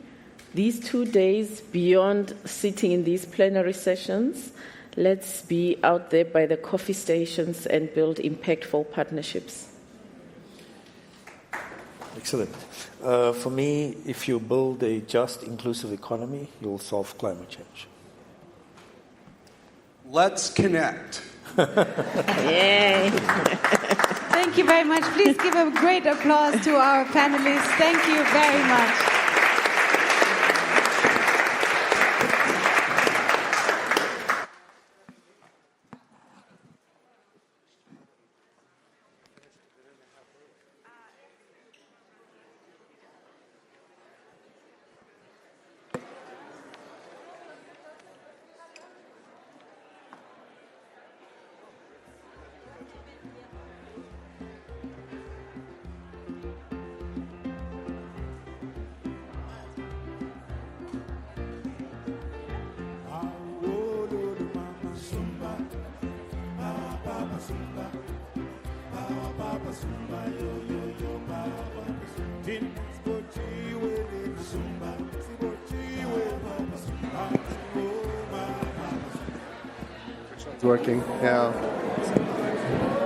these 2 days, beyond sitting in these plenary sessions, let's be out there by the coffee stations and build impactful partnerships. Excellent. For me, if you build a just, inclusive economy, you'll solve climate change. Let's connect. Yay. Thank you very much. Please give a great applause to our panelists. Thank you very much. It's working. Yeah.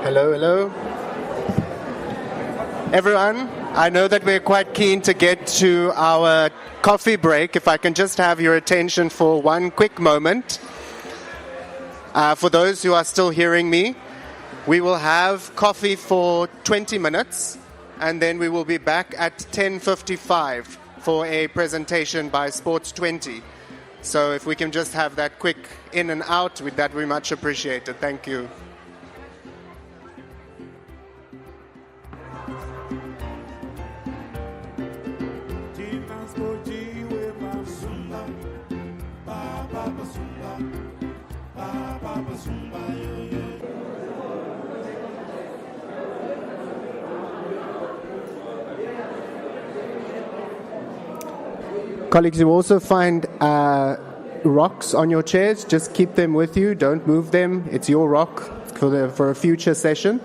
Hello. Everyone, I know that we're quite keen to get to our coffee break. If I can just have your attention for one quick moment. For those who are still hearing me, we will have coffee for 20 minutes, and then we will be back at 10:55 for a presentation by Sports 20. So if we can just have that quick in and out, that would be much appreciated. Thank you. Colleagues, you also find rocks on your chairs. Just keep them with you. Don't move them. It's your rock for a future session.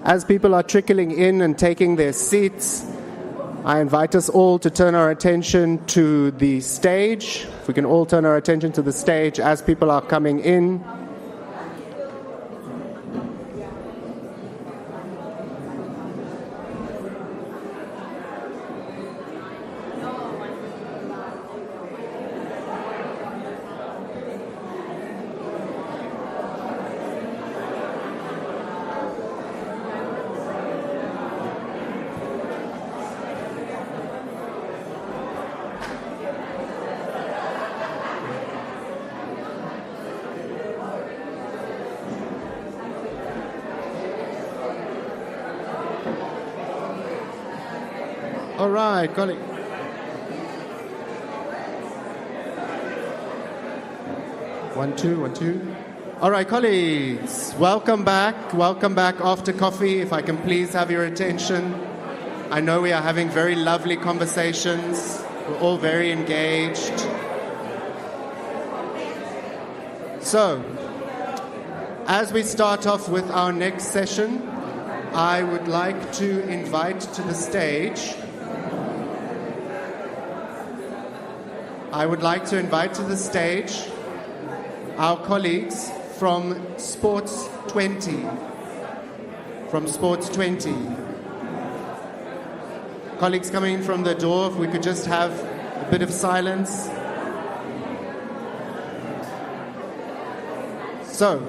As people are trickling in and taking their seats, I invite us all to turn our attention to the stage. If we can all turn our attention to the stage as people are coming in. All right, colleague. One, two. All right, colleagues, welcome back. Welcome back after coffee. If I can please have your attention. I know we are having very lovely conversations. We're all very engaged. So, as we start off with our next session, I would like to invite to the stage our colleagues from Sports 20. Colleagues coming in from the door, if we could just have a bit of silence. So,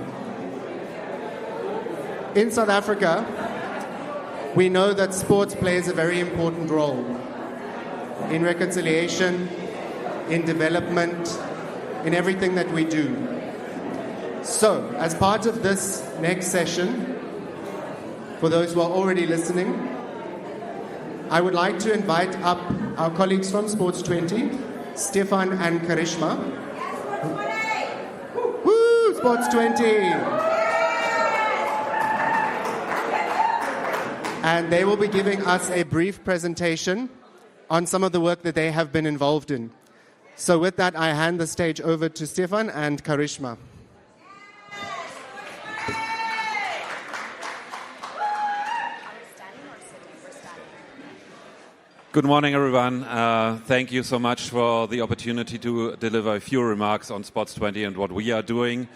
in South Africa, we know that sports plays a very important role in reconciliation, in development, in everything that we do. So, as part of this next session, for those who are already listening, I would like to invite up our colleagues from Sports 20, Stefan and Karishma. Woo! Sports 20! And they will be giving us a brief presentation on some of the work that they have been involved in. So with that, I hand the stage over to Stefan and Karishma. Good morning, everyone. Thank you so much for the opportunity to deliver a few remarks on Sports 20 and what we are doing.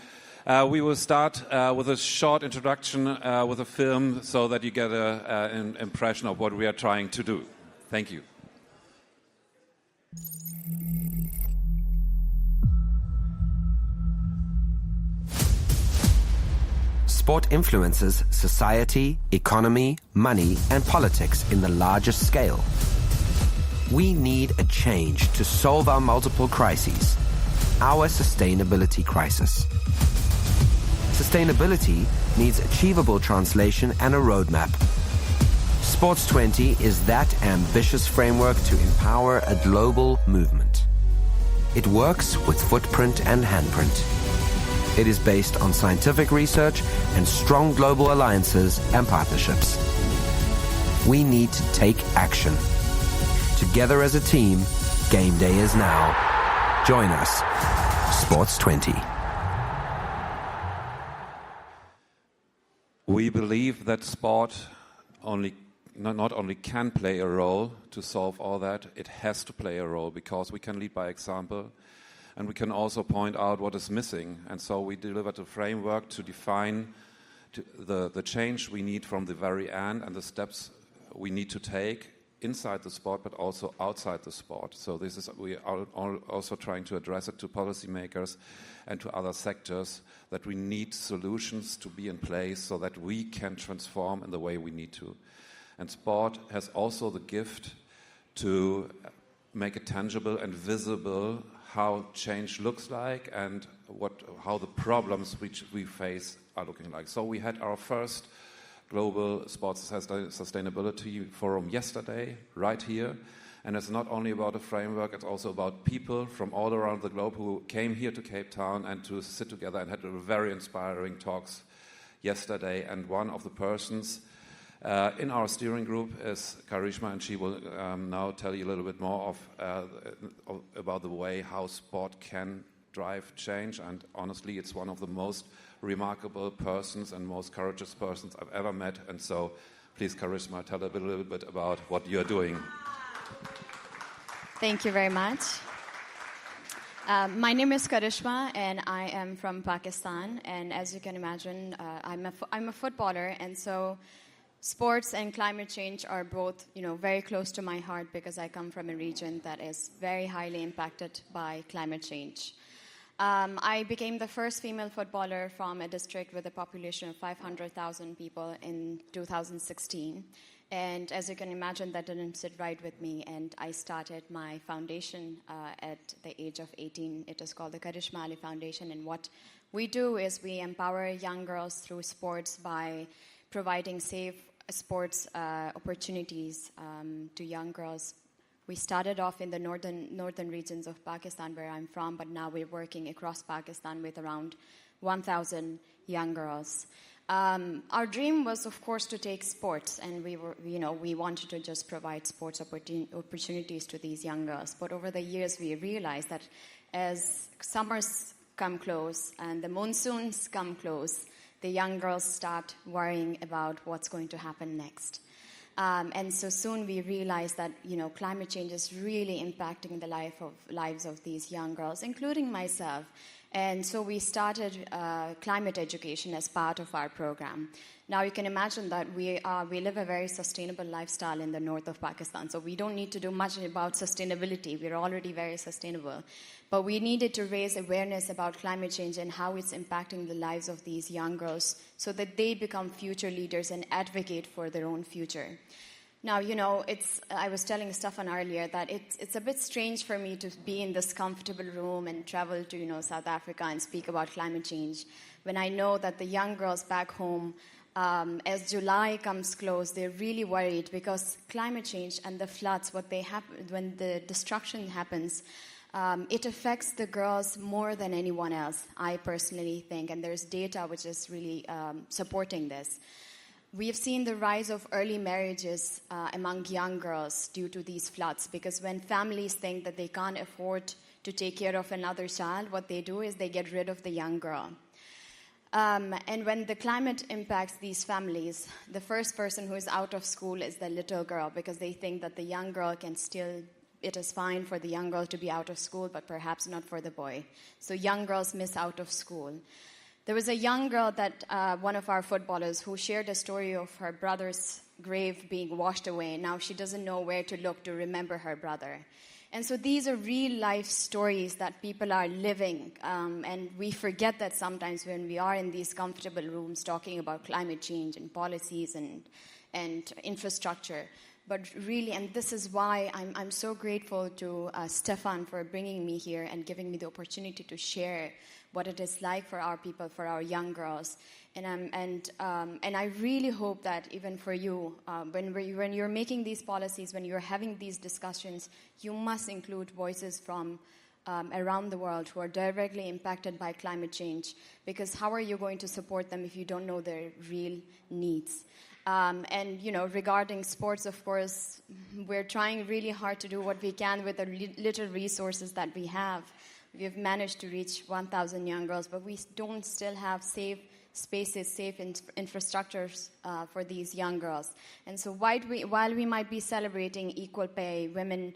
We will start with a short introduction with a film so that you get an impression of what we are trying to do. Thank you. Sport influences society, economy, money, and politics in the largest scale. We need a change to solve our multiple crises. Our sustainability crisis. Sustainability needs achievable translation and a roadmap. Sports 20 is that ambitious framework to empower a global movement. It works with footprint and handprint. It is based on scientific research and strong global alliances and partnerships. We need to take action. Together as a team, game day is now. Join us, Sports 20. We believe that sport not only can play a role to solve all that, it has to play a role because we can lead by example. And we can also point out what is missing. And so we delivered a framework to define the change we need from the very end and the steps we need to take inside the sport, but also outside the sport. So we are also trying to address it to policymakers and to other sectors that we need solutions to be in place so that we can transform in the way we need to. And sport has also the gift to make it tangible and visible how change looks like and how the problems which we face are looking like. So we had our first Global Sports Sustainability Forum yesterday, right here. And it's not only about a framework, it's also about people from all around the globe who came here to Cape Town and to sit together and had very inspiring talks yesterday. And one of the persons in our steering group is Karishma, and she will now tell you a little bit more about the way how sport can drive change. And honestly, it's one of the most remarkable persons and most courageous persons I've ever met. And so please, Karishma, tell a little bit about what you're doing. Thank you very much. My name is Karishma, and I am from Pakistan. And as you can imagine, I'm a footballer, and so sports and climate change are both, very close to my heart because I come from a region that is very highly impacted by climate change. I became the first female footballer from a district with a population of 500,000 people in 2016. And as you can imagine, that didn't sit right with me, and I started my foundation at the age of 18. It is called the Karishma Ali Foundation, and what we do is we empower young girls through sports by providing safe sports opportunities to young girls. We started off in the northern regions of Pakistan, where I'm from, but now we're working across Pakistan with around 1,000 young girls. Our dream was, of course, to take sports, and we wanted to just provide sports opportunities to these young girls. But over the years, we realized that as summers come close and the monsoons come close, the young girls start worrying about what's going to happen next. And so soon we realized that, climate change is really impacting the lives of these young girls, including myself. And so we started climate education as part of our program. Now you can imagine that we live a very sustainable lifestyle in the north of Pakistan. So we don't need to do much about sustainability. We're already very sustainable. But we needed to raise awareness about climate change and how it's impacting the lives of these young girls so that they become future leaders and advocate for their own future. Now, I was telling Stefan earlier that it's a bit strange for me to be in this comfortable room and travel to, South Africa and speak about climate change when I know that the young girls back home, as July comes close, they're really worried because climate change and the floods, when the destruction happens, it affects the girls more than anyone else, I personally think, and there's data which is really supporting this. We have seen the rise of early marriages among young girls due to these floods, because when families think that they can't afford to take care of another child, what they do is they get rid of the young girl. And when the climate impacts these families, the first person who is out of school is the little girl, because they think that the young girl it is fine for the young girl to be out of school, but perhaps not for the boy. So young girls miss out of school. There was a young girl that one of our footballers who shared a story of her brother's grave being washed away. Now she doesn't know where to look to remember her brother. And so these are real life stories that people are living. And we forget that sometimes when we are in these comfortable rooms talking about climate change and policies and infrastructure. But really, and this is why I'm so grateful to Stefan for bringing me here and giving me the opportunity to share what it is like for our people, for our young girls. And I really hope that even for you, when you're making these policies, when you're having these discussions, you must include voices from around the world who are directly impacted by climate change, because how are you going to support them if you don't know their real needs? Regarding sports, of course, we're trying really hard to do what we can with the little resources that we have. We've managed to reach 1,000 young girls, but we don't still have safe spaces, safe infrastructures for these young girls. And so while we might be celebrating equal pay, women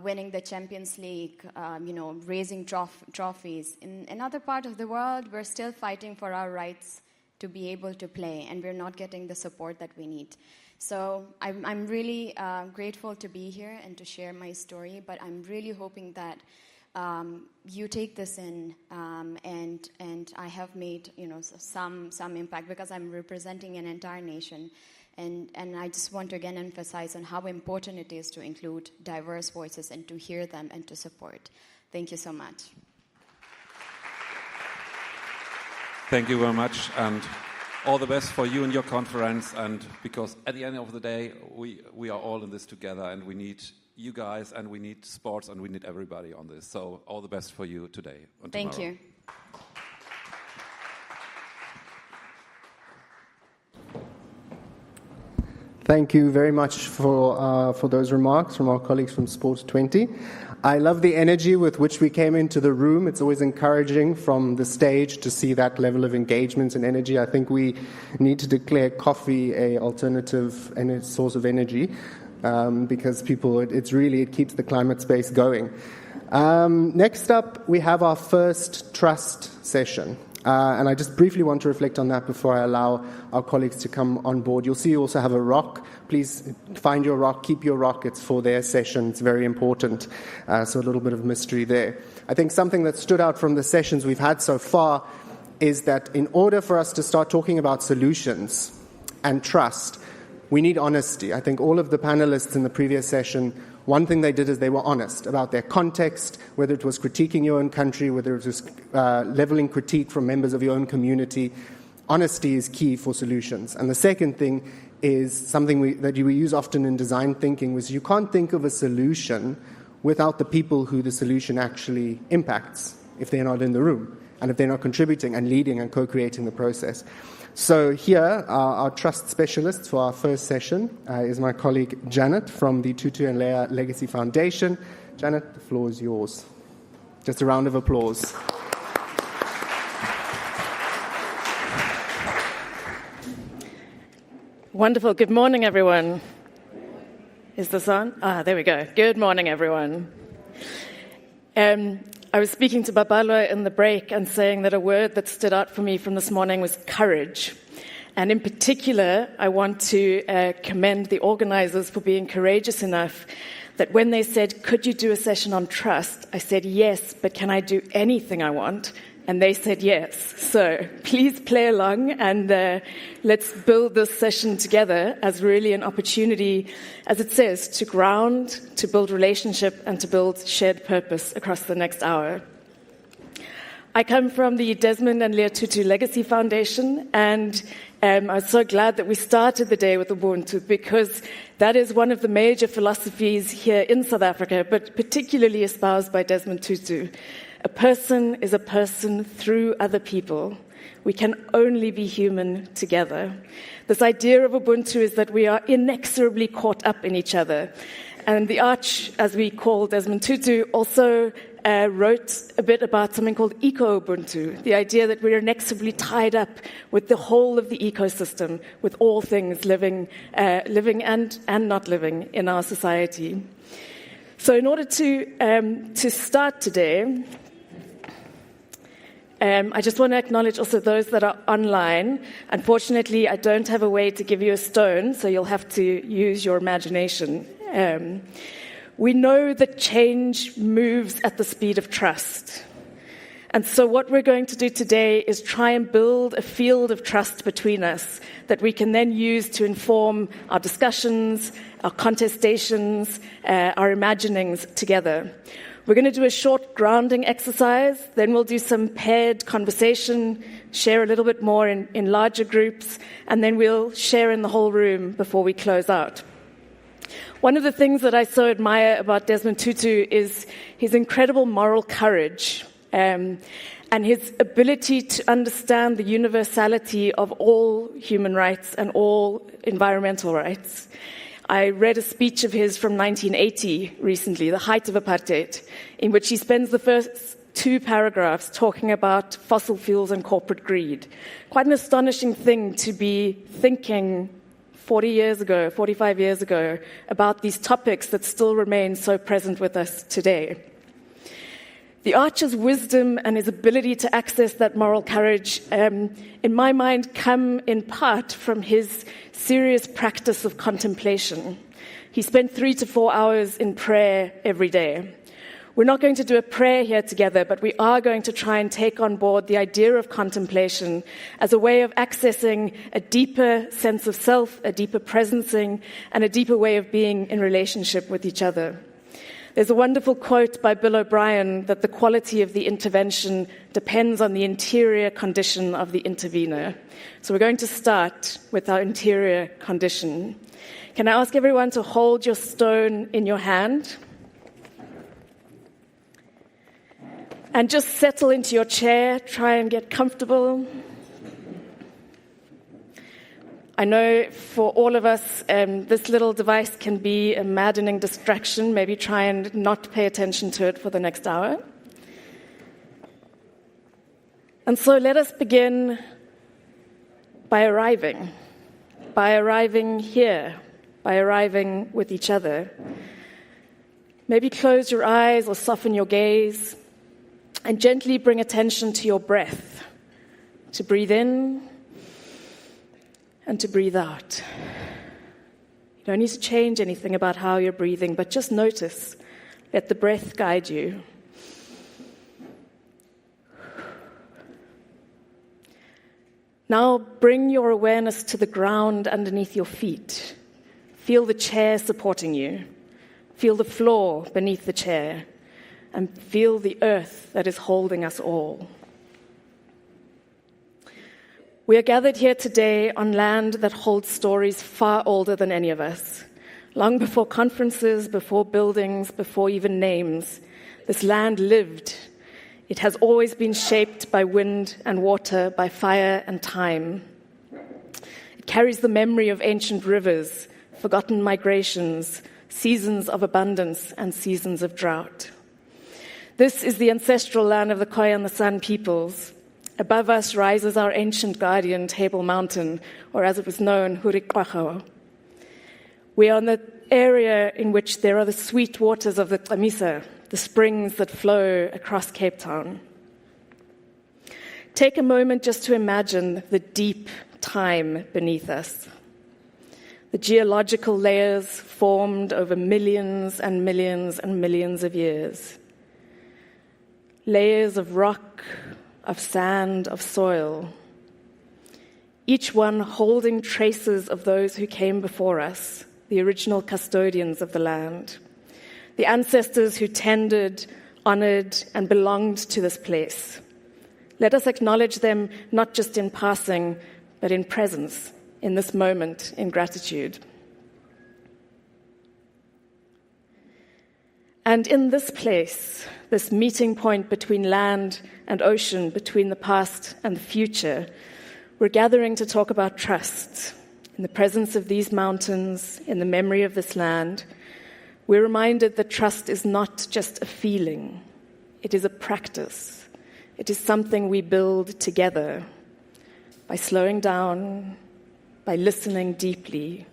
winning the Champions League, raising trophies, in another part of the world, we're still fighting for our rights to be able to play, and we're not getting the support that we need. So I'm really grateful to be here and to share my story, but I'm really hoping that you take this in, and I have made some impact because I'm representing an entire nation, and I just want to again emphasize on how important it is to include diverse voices and to hear them and to support. Thank you so much. Thank you very much, and all the best for you and your conference. And because at the end of the day, we are all in this together, and we need you guys, and we need sports, and we need everybody on this. So all the best for you today and tomorrow. Thank you. Thank you very much for those remarks from our colleagues from Sports 20. I love the energy with which we came into the room. It's always encouraging from the stage to see that level of engagement and energy. I think we need to declare coffee an alternative and a source of energy because it keeps the climate space going. Next up, we have our first trust session. And I just briefly want to reflect on that before I allow our colleagues to come on board. You'll see you also have a rock. Please find your rock, keep your rock. It's for their session. It's very important. So a little bit of mystery there. I think something that stood out from the sessions we've had so far is that in order for us to start talking about solutions and trust, we need honesty. I think all of the panelists in the previous session, one thing they did is they were honest about their context, whether it was critiquing your own country, whether it was leveling critique from members of your own community. Honesty is key for solutions. And the second thing is something that we use often in design thinking, was you can't think of a solution without the people who the solution actually impacts if they're not in the room and if they're not contributing and leading and co-creating the process. So here, our trust specialist for our first session is my colleague Janet from the Tutu and Leah Legacy Foundation. Janet, the floor is yours. Just a round of applause. Wonderful. Good morning, everyone. Is this on? There we go. Good morning, everyone. I was speaking to Babalo in the break and saying that a word that stood out for me from this morning was courage. And in particular, I want to commend the organizers for being courageous enough that when they said, could you do a session on trust? I said, yes, but can I do anything I want? And they said yes. So please play along and let's build this session together as really an opportunity, as it says, to ground, to build relationship, and to build shared purpose across the next hour. I come from the Desmond and Leah Tutu Legacy Foundation, and I was so glad that we started the day with Ubuntu, because that is one of the major philosophies here in South Africa, but particularly espoused by Desmond Tutu. A person is a person through other people. We can only be human together. This idea of Ubuntu is that we are inexorably caught up in each other. And the Arch, as we call Desmond Tutu, also wrote a bit about something called eco-Ubuntu, the idea that we're inexorably tied up with the whole of the ecosystem, with all things living and not living in our society. So in order to start today, I just want to acknowledge also those that are online. Unfortunately, I don't have a way to give you a stone, so you'll have to use your imagination. We know that change moves at the speed of trust. And so what we're going to do today is try and build a field of trust between us that we can then use to inform our discussions, our contestations, our imaginings together. We're going to do a short grounding exercise, then we'll do some paired conversation, share a little bit more in larger groups, and then we'll share in the whole room before we close out. One of the things that I so admire about Desmond Tutu is his incredible moral courage and his ability to understand the universality of all human rights and all environmental rights. I read a speech of his from 1980 recently, The Height of Apartheid, in which he spends the first 2 paragraphs talking about fossil fuels and corporate greed. Quite an astonishing thing to be thinking 40 years ago, 45 years ago, about these topics that still remain so present with us today. The Archer's wisdom and his ability to access that moral courage, in my mind, come in part from his serious practice of contemplation. He spent 3 to 4 hours in prayer every day. We're not going to do a prayer here together, but we are going to try and take on board the idea of contemplation as a way of accessing a deeper sense of self, a deeper presencing, and a deeper way of being in relationship with each other. There's a wonderful quote by Bill O'Brien that the quality of the intervention depends on the interior condition of the intervener. So we're going to start with our interior condition. Can I ask everyone to hold your stone in your hand? And just settle into your chair, try and get comfortable. I know for all of us, this little device can be a maddening distraction. Maybe try and not pay attention to it for the next hour. And so let us begin by arriving here, by arriving with each other. Maybe close your eyes or soften your gaze and gently bring attention to your breath, to breathe in and to breathe out. You don't need to change anything about how you're breathing, but just notice. Let the breath guide you. Now bring your awareness to the ground underneath your feet. Feel the chair supporting you. Feel the floor beneath the chair. And feel the earth that is holding us all. We are gathered here today on land that holds stories far older than any of us. Long before conferences, before buildings, before even names, this land lived. It has always been shaped by wind and water, by fire and time. It carries the memory of ancient rivers, forgotten migrations, seasons of abundance and seasons of drought. This is the ancestral land of the Khoi and the San peoples. Above us rises our ancient guardian, Table Mountain, or as it was known, Hurikwakhawa. We are in the area in which there are the sweet waters of the Tlamisa, the springs that flow across Cape Town. Take a moment just to imagine the deep time beneath us. The geological layers formed over millions and millions and millions of years. Layers of rock, of sand, of soil. Each one holding traces of those who came before us, the original custodians of the land. The ancestors who tended, honored, and belonged to this place. Let us acknowledge them not just in passing, but in presence, in this moment, in gratitude. And in this place, this meeting point between land and ocean, between the past and the future, we're gathering to talk about trust. In the presence of these mountains, in the memory of this land, we're reminded that trust is not just a feeling. It is a practice. It is something we build together by slowing down, by listening deeply,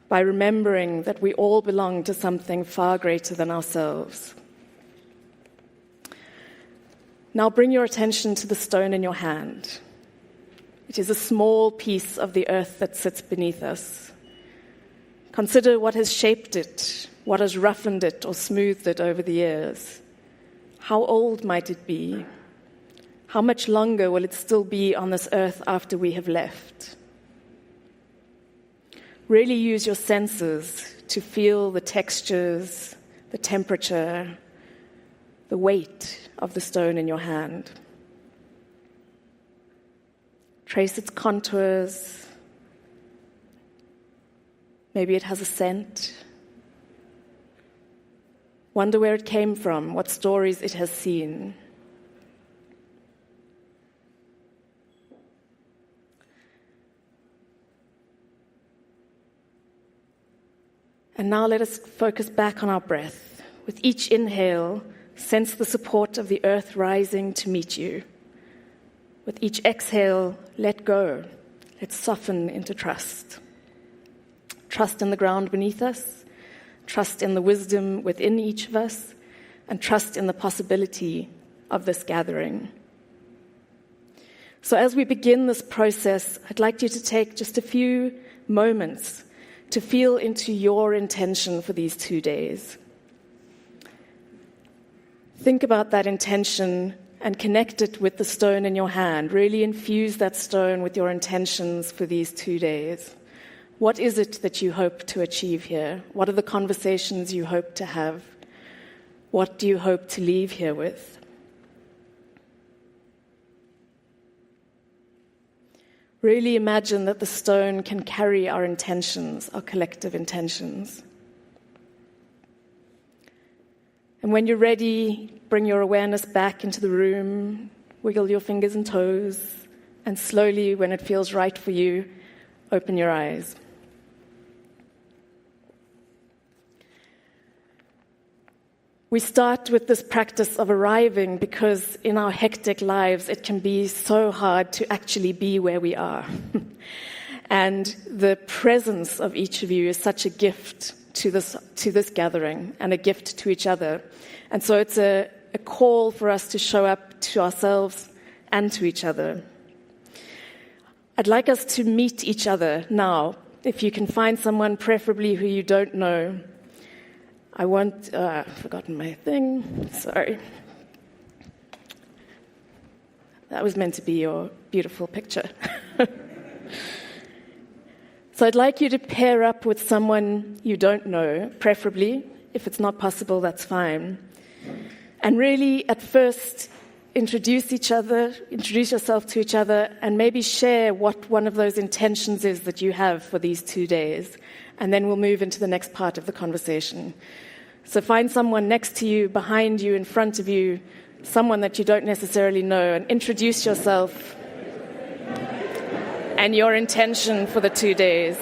by remembering that we all belong to something far greater than ourselves. Now bring your attention to the stone in your hand. It is a small piece of the earth that sits beneath us. Consider what has shaped it, what has roughened it or smoothed it over the years. How old might it be? How much longer will it still be on this earth after we have left? Really use your senses to feel the textures, the temperature, the weight of the stone in your hand. Trace its contours. Maybe it has a scent. Wonder where it came from, what stories it has seen. And now let us focus back on our breath. With each inhale, sense the support of the earth rising to meet you. With each exhale, let go. Let's soften into trust. Trust in the ground beneath us, trust in the wisdom within each of us, and trust in the possibility of this gathering. So as we begin this process, I'd like you to take just a few moments to feel into your intention for these 2 days. Think about that intention and connect it with the stone in your hand. Really infuse that stone with your intentions for these 2 days. What is it that you hope to achieve here? What are the conversations you hope to have? What do you hope to leave here with? Really imagine that the stone can carry our intentions, our collective intentions. And when you're ready, bring your awareness back into the room, wiggle your fingers and toes, and slowly, when it feels right for you, open your eyes. We start with this practice of arriving because in our hectic lives it can be so hard to actually be where we are. And the presence of each of you is such a gift to this gathering and a gift to each other. And so it's a call for us to show up to ourselves and to each other. I'd like us to meet each other now. If you can find someone, preferably who you don't know. I've forgotten my thing, sorry. That was meant to be your beautiful picture. So I'd like you to pair up with someone you don't know, preferably. If it's not possible, that's fine. And really, at first, introduce yourself to each other, and maybe share what one of those intentions is that you have for these 2 days. And then we'll move into the next part of the conversation. So find someone next to you, behind you, in front of you, someone that you don't necessarily know, and introduce yourself and your intention for the 2 days.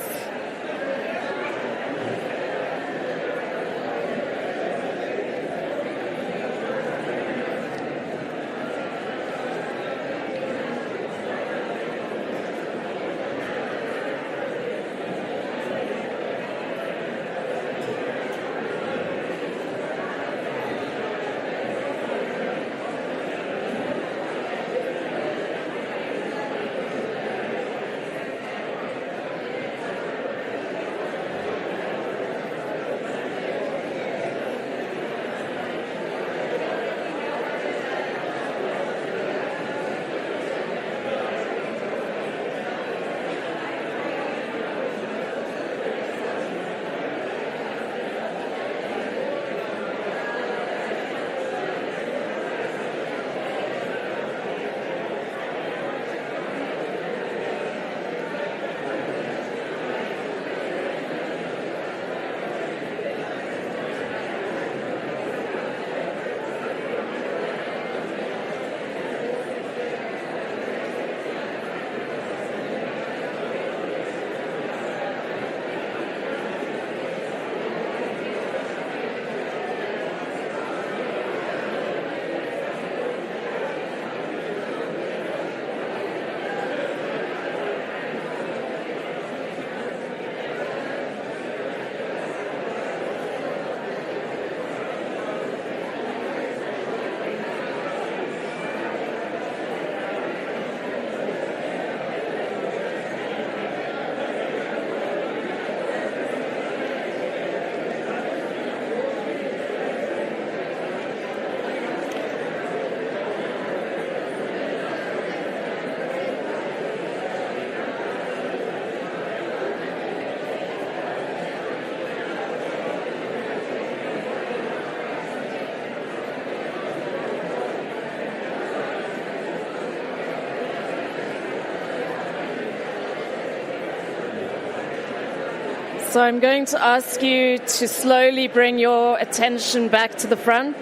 So I'm going to ask you to slowly bring your attention back to the front.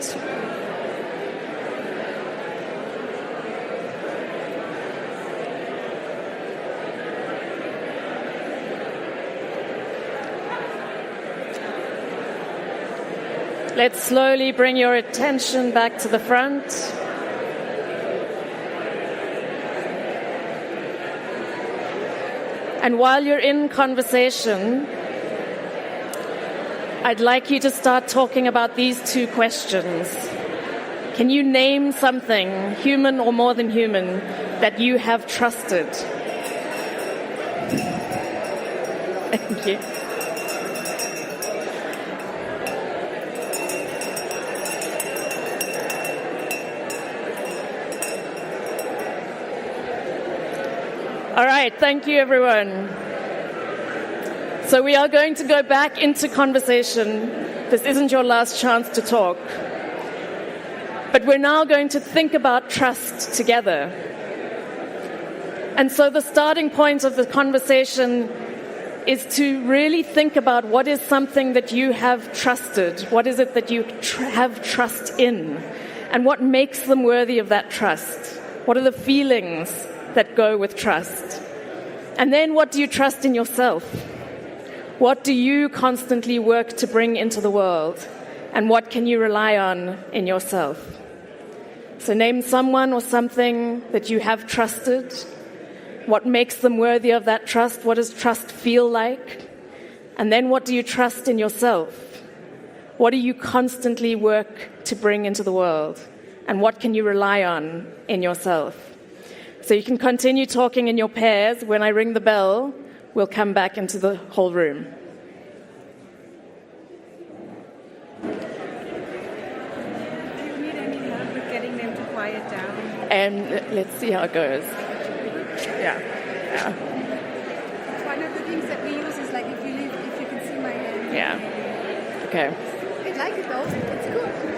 Let's slowly bring your attention back to the front. And while you're in conversation, I'd like you to start talking about these two questions. Can you name something, human or more than human, that you have trusted? Thank you. All right, thank you, everyone. So we are going to go back into conversation. This isn't your last chance to talk. But we're now going to think about trust together. And so the starting point of the conversation is to really think about what is something that you have trusted. What is it that you have trust in? And what makes them worthy of that trust? What are the feelings that go with trust? And then what do you trust in yourself? What do you constantly work to bring into the world? And what can you rely on in yourself? So name someone or something that you have trusted. What makes them worthy of that trust? What does trust feel like? And then what do you trust in yourself? What do you constantly work to bring into the world? And what can you rely on in yourself? So you can continue talking in your pairs. When I ring the bell, we'll come back into the whole room. And let's see how it goes. Yeah. One of the things that we use is like if you can see my hand. Yeah. Okay. I like it though. It's good.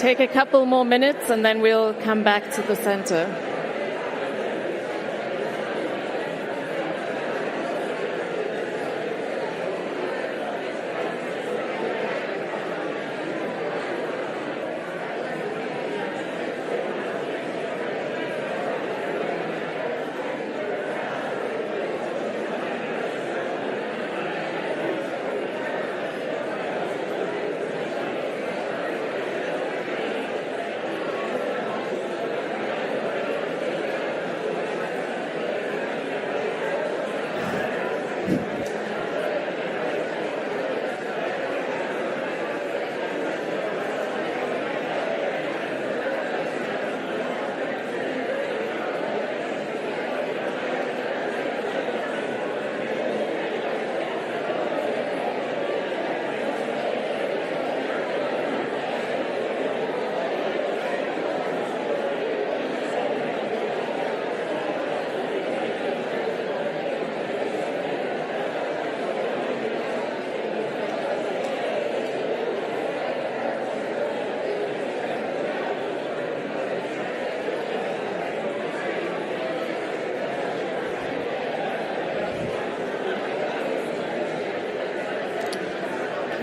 take a couple more minutes and then we'll come back to the center.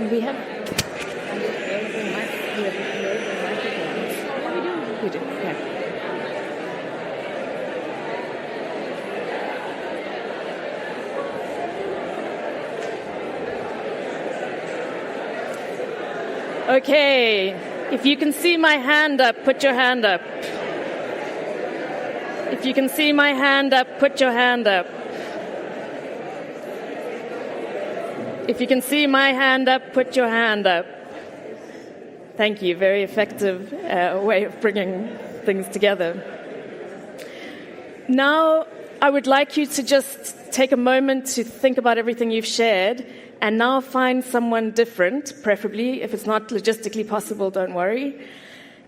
We have. We do. Yeah. Okay. If you can see my hand up, put your hand up. If you can see my hand up, put your hand up. If you can see my hand up, put your hand up. Thank you. Very effective way of bringing things together. Now, I would like you to just take a moment to think about everything you've shared, and now find someone different, preferably. If it's not logistically possible, don't worry.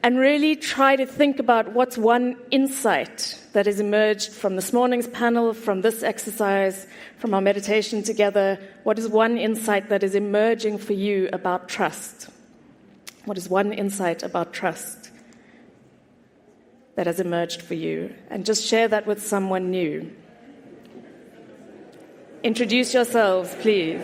And really try to think about what's one insight that has emerged from this morning's panel, from this exercise, from our meditation together. What is one insight that is emerging for you about trust? What is one insight about trust that has emerged for you? And just share that with someone new. Introduce yourselves, please.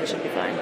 Should be fine.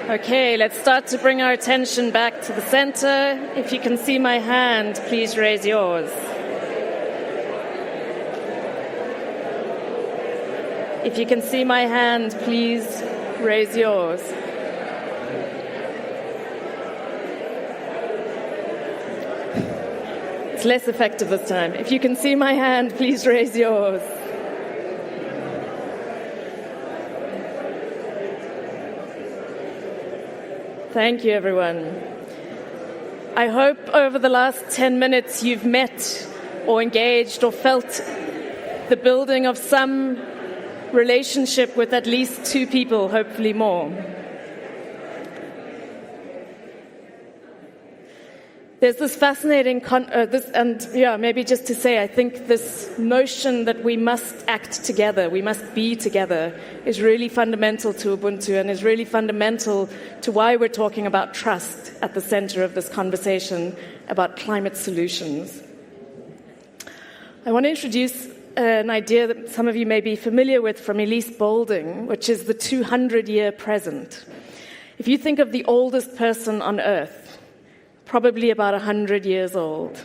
Okay, let's start to bring our attention back to the center. If you can see my hand, please raise yours. If you can see my hand, please raise yours. It's less effective this time. If you can see my hand, please raise yours. Thank you, everyone. I hope over the last 10 minutes you've met or engaged or felt the building of some relationship with at least two people, hopefully more. There's this fascinating, maybe just to say, I think this notion that we must act together, we must be together, is really fundamental to Ubuntu and is really fundamental to why we're talking about trust at the center of this conversation about climate solutions. I want to introduce an idea that some of you may be familiar with from Elise Boulding, which is the 200-year present. If you think of the oldest person on Earth, probably about 100 years old,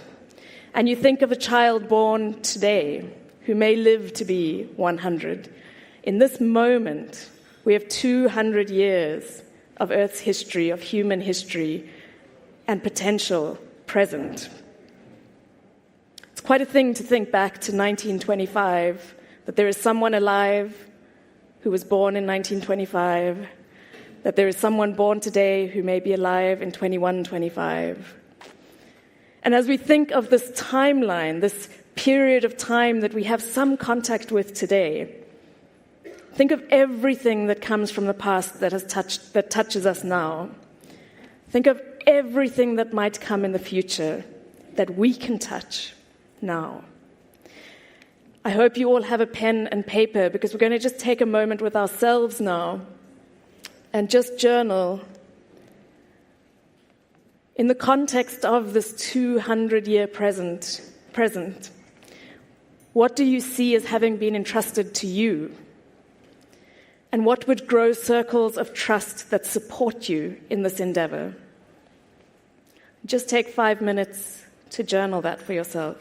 and you think of a child born today who may live to be 100, in this moment, we have 200 years of Earth's history, of human history, and potential present. It's quite a thing to think back to 1925, that there is someone alive who was born in 1925, that there is someone born today who may be alive in 2125. And as we think of this timeline, this period of time that we have some contact with today, think of everything that comes from the past that touches us now. Think of everything that might come in the future that we can touch now. I hope you all have a pen and paper, because we're going to just take a moment with ourselves now and just journal in the context of this 200-year present. What do you see as having been entrusted to you? And what would grow circles of trust that support you in this endeavor? Just take 5 minutes to journal that for yourself.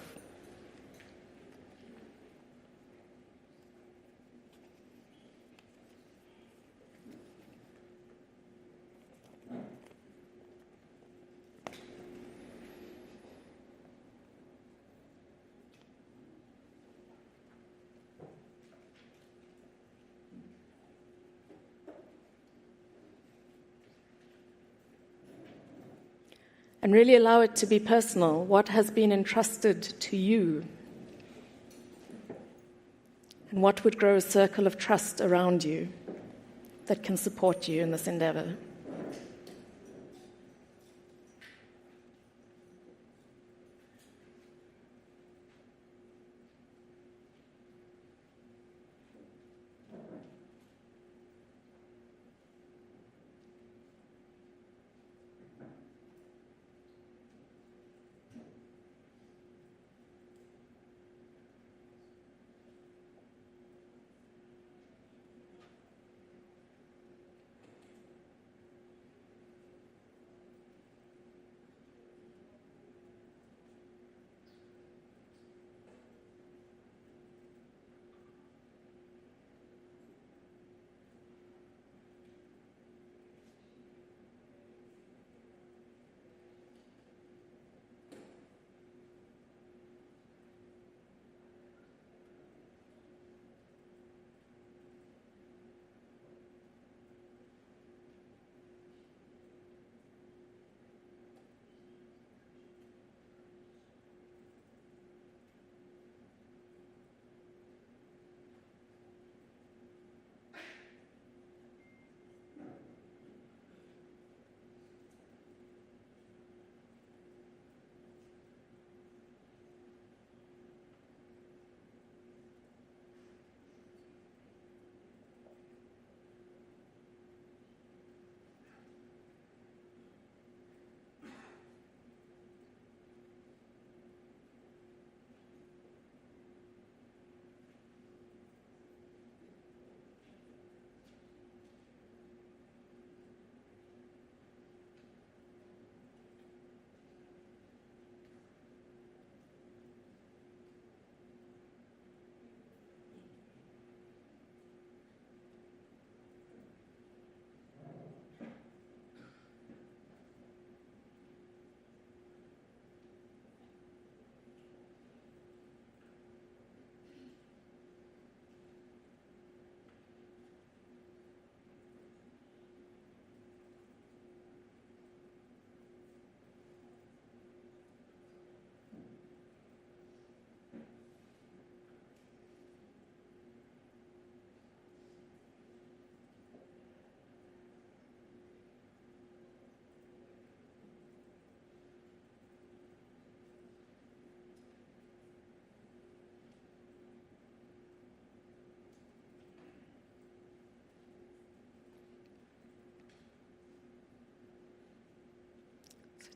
And really allow it to be personal. What has been entrusted to you? And what would grow a circle of trust around you that can support you in this endeavor?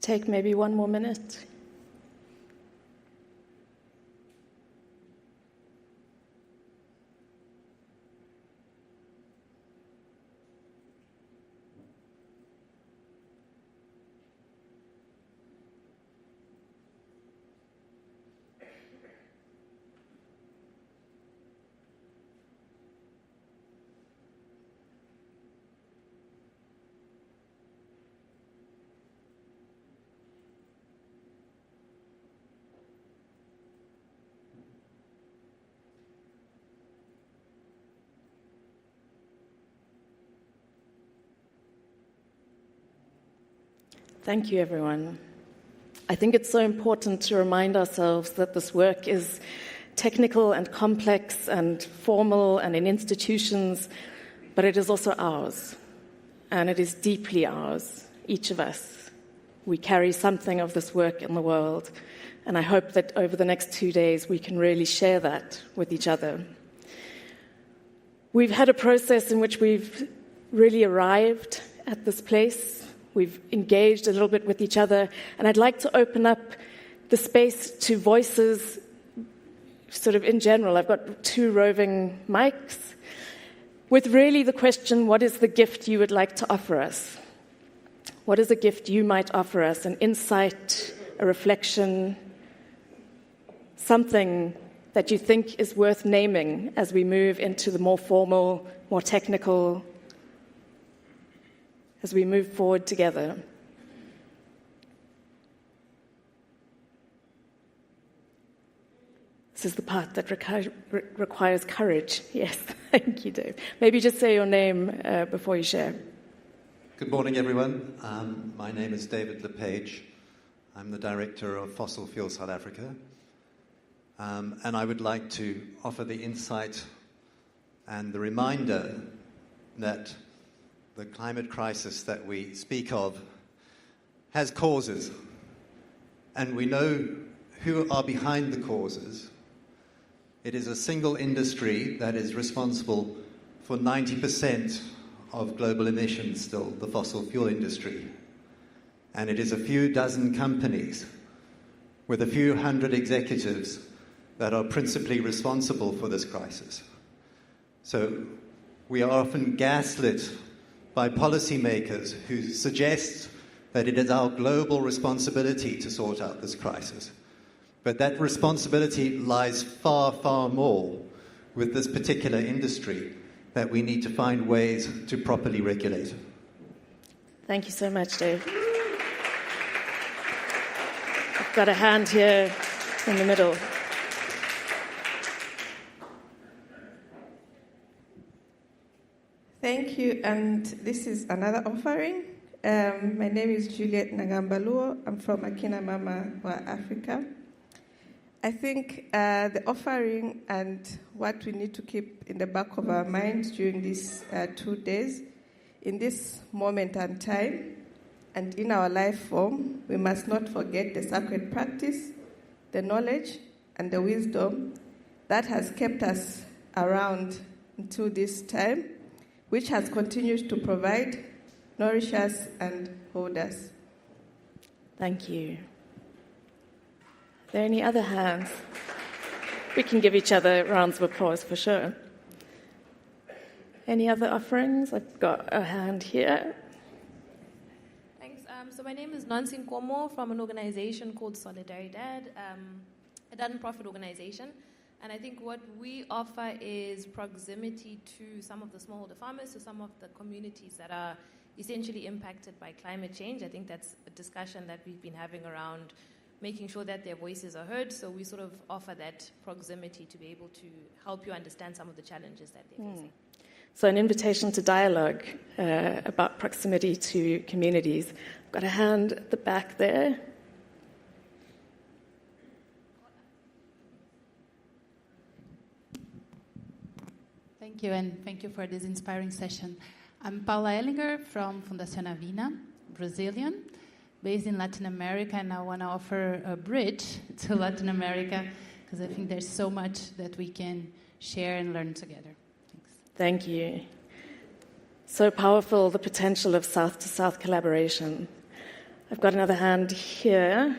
take maybe one more minute. Thank you, everyone. I think it's so important to remind ourselves that this work is technical and complex and formal and in institutions, but it is also ours, and it is deeply ours, each of us. We carry something of this work in the world, and I hope that over the next 2 days we can really share that with each other. We've had a process in which we've really arrived at this place. We've engaged a little bit with each other, and I'd like to open up the space to voices sort of in general. I've got 2 roving mics with really the question, what is the gift you would like to offer us? What is a gift you might offer us? An insight, a reflection, something that you think is worth naming as we move into the more formal, more technical, as we move forward together. This is the part that requires courage. Yes, thank you, Dave. Maybe just say your name before you share. Good morning, everyone. My name is David LePage. I'm the Director of Fossil Fuel South Africa. And I would like to offer the insight and the reminder that the climate crisis that we speak of has causes, and we know who are behind the causes. It is a single industry that is responsible for 90% of global emissions still, the fossil fuel industry. And it is a few dozen companies with a few hundred executives that are principally responsible for this crisis. So we are often gaslit by policymakers who suggest that it is our global responsibility to sort out this crisis. But that responsibility lies far, far more with this particular industry that we need to find ways to properly regulate. Thank you so much, Dave. I've got a hand here in the middle. Thank you, and this is another offering. My name is Juliet Nagambaluo. I'm from Akina Mama, Africa. I think the offering and what we need to keep in the back of our minds during these 2 days, in this moment and time, and in our life form, we must not forget the sacred practice, the knowledge, and the wisdom that has kept us around until this time, which has continued to provide, nourish us, and hold us. Thank you. Are there any other hands? We can give each other rounds of applause for sure. Any other offerings? I've got a hand here. Thanks. So my name is Nancy Nkomo from an organization called Solidaridad, a non-profit organization. And I think what we offer is proximity to some of the smallholder farmers, to some of the communities that are essentially impacted by climate change. I think that's a discussion that we've been having around making sure that their voices are heard. So we sort of offer that proximity to be able to help you understand some of the challenges that they're facing. So an invitation to dialogue about proximity to communities. I've got a hand at the back there. Thank you, and thank you for this inspiring session. I'm Paula Ellinger from Fundación Avina, Brazilian, based in Latin America, and I want to offer a bridge to Latin America because I think there's so much that we can share and learn together. Thanks. Thank you. So powerful, the potential of South-to-South collaboration. I've got another hand here.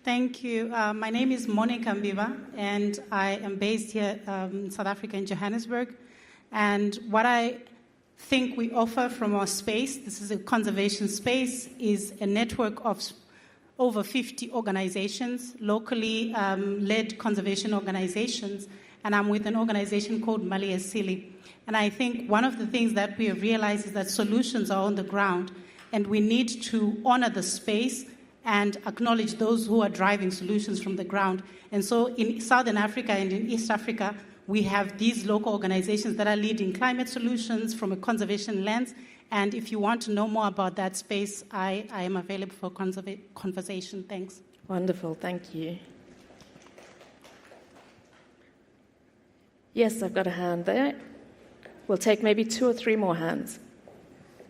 Thank you. My name is Monica Mbiva, and I am based here in South Africa, in Johannesburg. And what I think we offer from our space, this is a conservation space, is a network of over 50 organizations, locally led conservation organizations. And I'm with an organization called Mali Asili. And I think one of the things that we have realized is that solutions are on the ground, and we need to honor the space and acknowledge those who are driving solutions from the ground. And so in Southern Africa and in East Africa, we have these local organizations that are leading climate solutions from a conservation lens. And if you want to know more about that space, I am available for conversation. Thanks. Wonderful, thank you. Yes, I've got a hand there. We'll take maybe 2 or 3 more hands.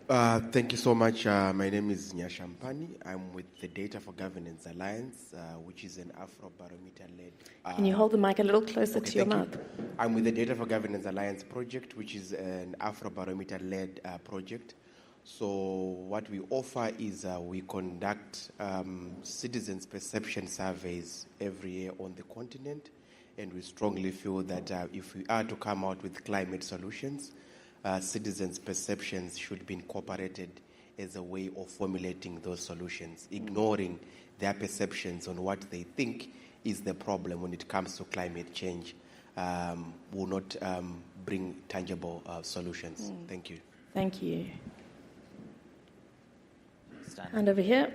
Thank you so much. My name is Nyashampani. I'm with the Data for Governance Alliance, which is an Afrobarometer-led... Can you hold the mic a little closer to your mouth? I'm with the Data for Governance Alliance project, which is an Afrobarometer-led project. So what we offer is we conduct citizens' perception surveys every year on the continent, and we strongly feel that if we are to come out with climate solutions, citizens' perceptions should be incorporated as a way of formulating those solutions. Ignoring their perceptions on what they think is the problem when it comes to climate change will not bring tangible solutions. Thank you. Thank you. And over here.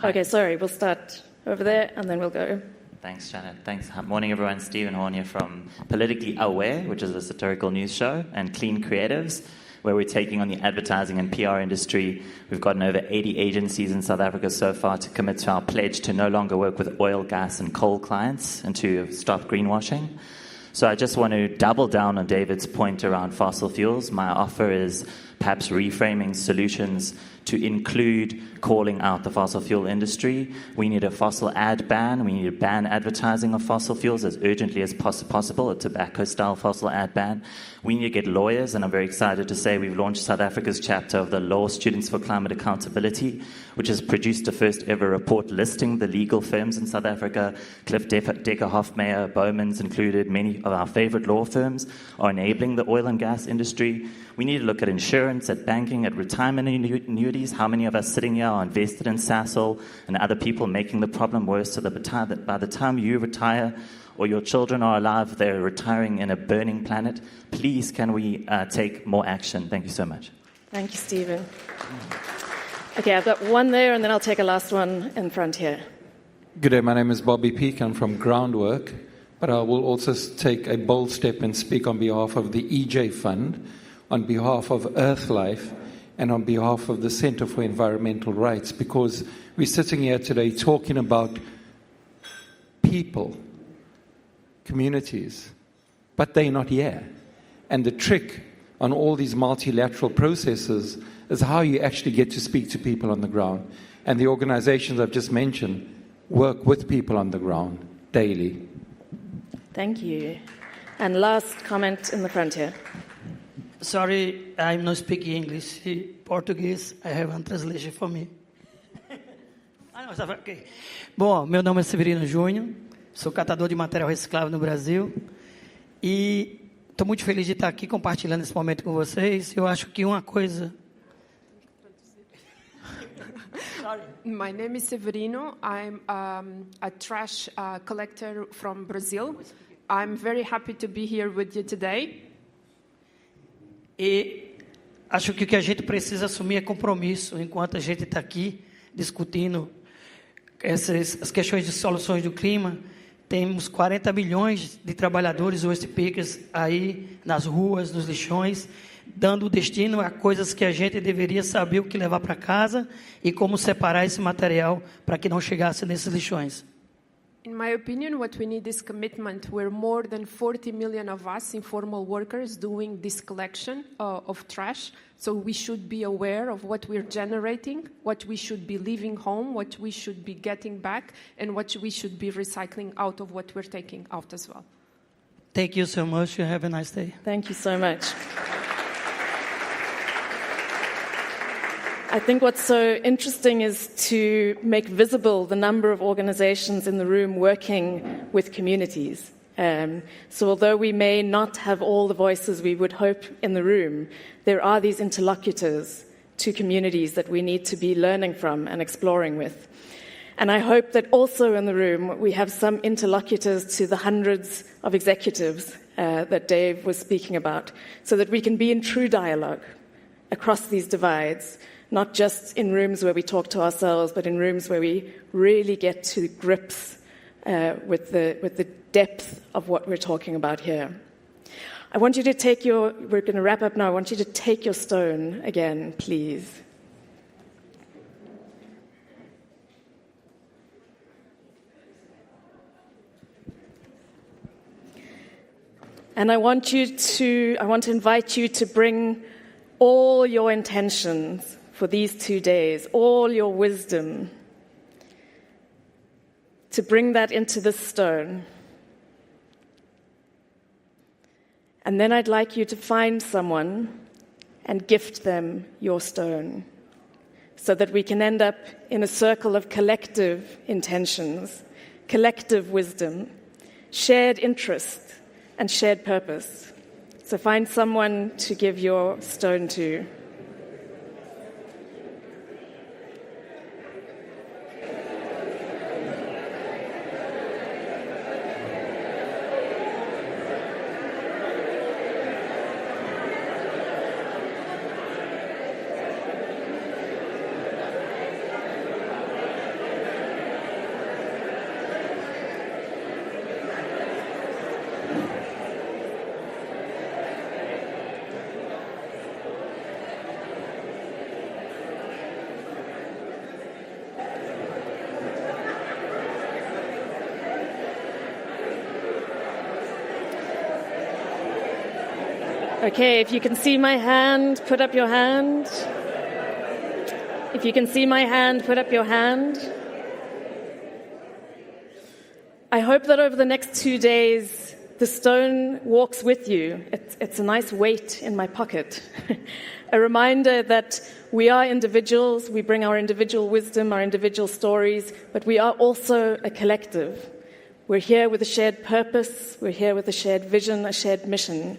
Okay, sorry, we'll start over there and then we'll go. Thanks, Janet. Thanks. Morning, everyone. Stephen Horn here from Politically Aware, which is a satirical news show, and Clean Creatives, where we're taking on the advertising and PR industry. We've gotten over 80 agencies in South Africa so far to commit to our pledge to no longer work with oil, gas, and coal clients and to stop greenwashing. So I just want to double down on David's point around fossil fuels. My offer is perhaps reframing solutions to include calling out the fossil fuel industry. We need a fossil ad ban. We need to ban advertising of fossil fuels as urgently as possible, a tobacco-style fossil ad ban. We need to get lawyers, and I'm very excited to say we've launched South Africa's chapter of the Law Students for Climate Accountability, which has produced the first ever report listing the legal firms in South Africa. Cliff Decker, Hofmeyr, Bowman's included, many of our favorite law firms are enabling the oil and gas industry. We need to look at insurance, at banking, at retirement annuities. How many of us sitting here are invested in Sasol and other people making the problem worse so that by the time you retire or your children are alive, they're retiring in a burning planet? Please, can we take more action? Thank you so much. Thank you, Stephen. Okay, I've got one there, and then I'll take a last one in front here. Good day, my name is Bobby Peake. I'm from Groundwork, but I will also take a bold step and speak on behalf of the EJ Fund, on behalf of Earthlife, and on behalf of the Center for Environmental Rights, because we're sitting here today talking about people, communities, but they're not here. And the trick on all these multilateral processes is how you actually get to speak to people on the ground. And the organizations I've just mentioned work with people on the ground daily. Thank you. And last comment in the front here. Sorry, I'm not speaking English. Portuguese, I have one translation for me. Okay. Bom, meu nome é Severino Júnior, sou catador de material reciclável no Brasil e estou muito feliz de estar aqui compartilhando esse momento com vocês. Eu acho que uma coisa... My name is Severino. I'm a trash collector from Brazil. I'm very happy to be here with you today. E acho que o que a gente precisa assumir é compromisso, enquanto a gente está aqui discutindo as questões de soluções do clima. Temos 40 milhões de trabalhadores waste pickers aí nas ruas, nos lixões, dando destino a coisas que a gente deveria saber o que levar para casa e como separar esse material para que não chegasse nesses lixões. In my opinion, what we need is commitment. We're more than 40 million of us, informal workers, doing this collection of trash. So we should be aware of what we're generating, what we should be leaving home, what we should be getting back, and what we should be recycling out of what we're taking out as well. Thank you so much. You have a nice day. Thank you so much. I think what's so interesting is to make visible the number of organizations in the room working with communities. So although we may not have all the voices we would hope in the room, there are these interlocutors to communities that we need to be learning from and exploring with. And I hope that also in the room we have some interlocutors to the hundreds of executives that Dave was speaking about, so that we can be in true dialogue across these divides, not just in rooms where we talk to ourselves, but in rooms where we really get to grips with the depth of what we're talking about here. I want you to take we're going to wrap up now, I want you to take your stone again, please. And I want to invite you to bring all your intentions for these 2 days, all your wisdom, to bring that into this stone. And then I'd like you to find someone and gift them your stone, so that we can end up in a circle of collective intentions, collective wisdom, shared interest, and shared purpose. So find someone to give your stone to. Okay, if you can see my hand, put up your hand. If you can see my hand, put up your hand. I hope that over the next 2 days, the stone walks with you. It's a nice weight in my pocket. A reminder that we are individuals, we bring our individual wisdom, our individual stories, but we are also a collective. We're here with a shared purpose, we're here with a shared vision, a shared mission.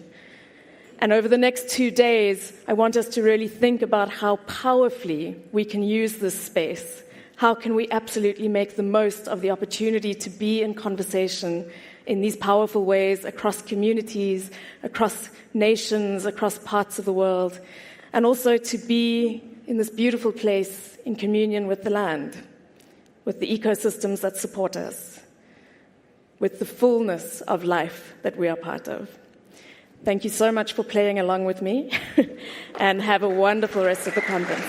And over the next 2 days, I want us to really think about how powerfully we can use this space. How can we absolutely make the most of the opportunity to be in conversation in these powerful ways across communities, across nations, across parts of the world, and also to be in this beautiful place in communion with the land, with the ecosystems that support us, with the fullness of life that we are part of. Thank you so much for playing along with me, and have a wonderful rest of the conference.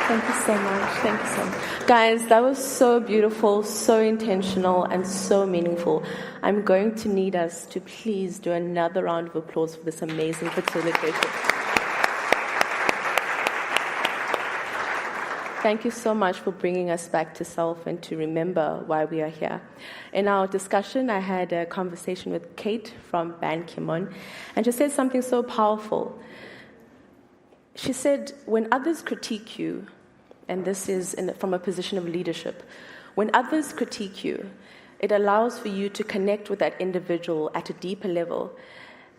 Thank you so much. Thank you so much. Guys, that was so beautiful, so intentional, and so meaningful. I'm going to need us to please do another round of applause for this amazing facilitator. Thank you so much for bringing us back to self and to remember why we are here. In our discussion, I had a conversation with Kate from Ban Ki-moon, and she said something so powerful. She said, when others critique you, and this is from a position of leadership, when others critique you, it allows for you to connect with that individual at a deeper level,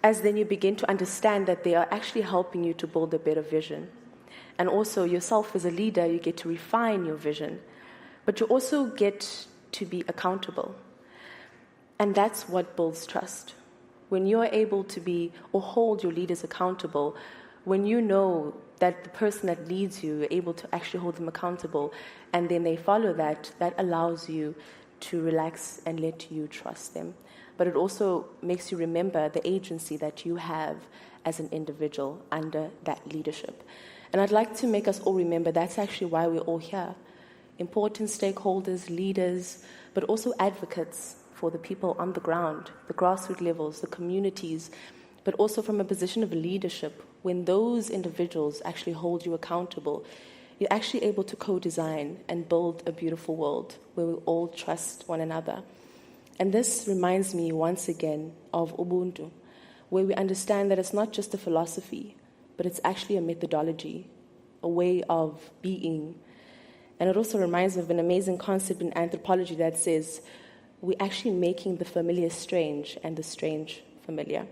as then you begin to understand that they are actually helping you to build a better vision. And also yourself as a leader, you get to refine your vision, but you also get to be accountable. And that's what builds trust. When you're able to be or hold your leaders accountable, when you know that the person that leads you, you're able to actually hold them accountable, and then they follow that, that allows you to relax and let you trust them. But it also makes you remember the agency that you have as an individual under that leadership. And I'd like to make us all remember that's actually why we're all here. Important stakeholders, leaders, but also advocates for the people on the ground, the grassroots levels, the communities, but also from a position of leadership. When those individuals actually hold you accountable, you're actually able to co-design and build a beautiful world where we all trust one another. And this reminds me once again of Ubuntu. where we understand that it's not just a philosophy, but it's actually a methodology, a way of being. And it also reminds me of an amazing concept in anthropology that says we're actually making the familiar strange and the strange familiar.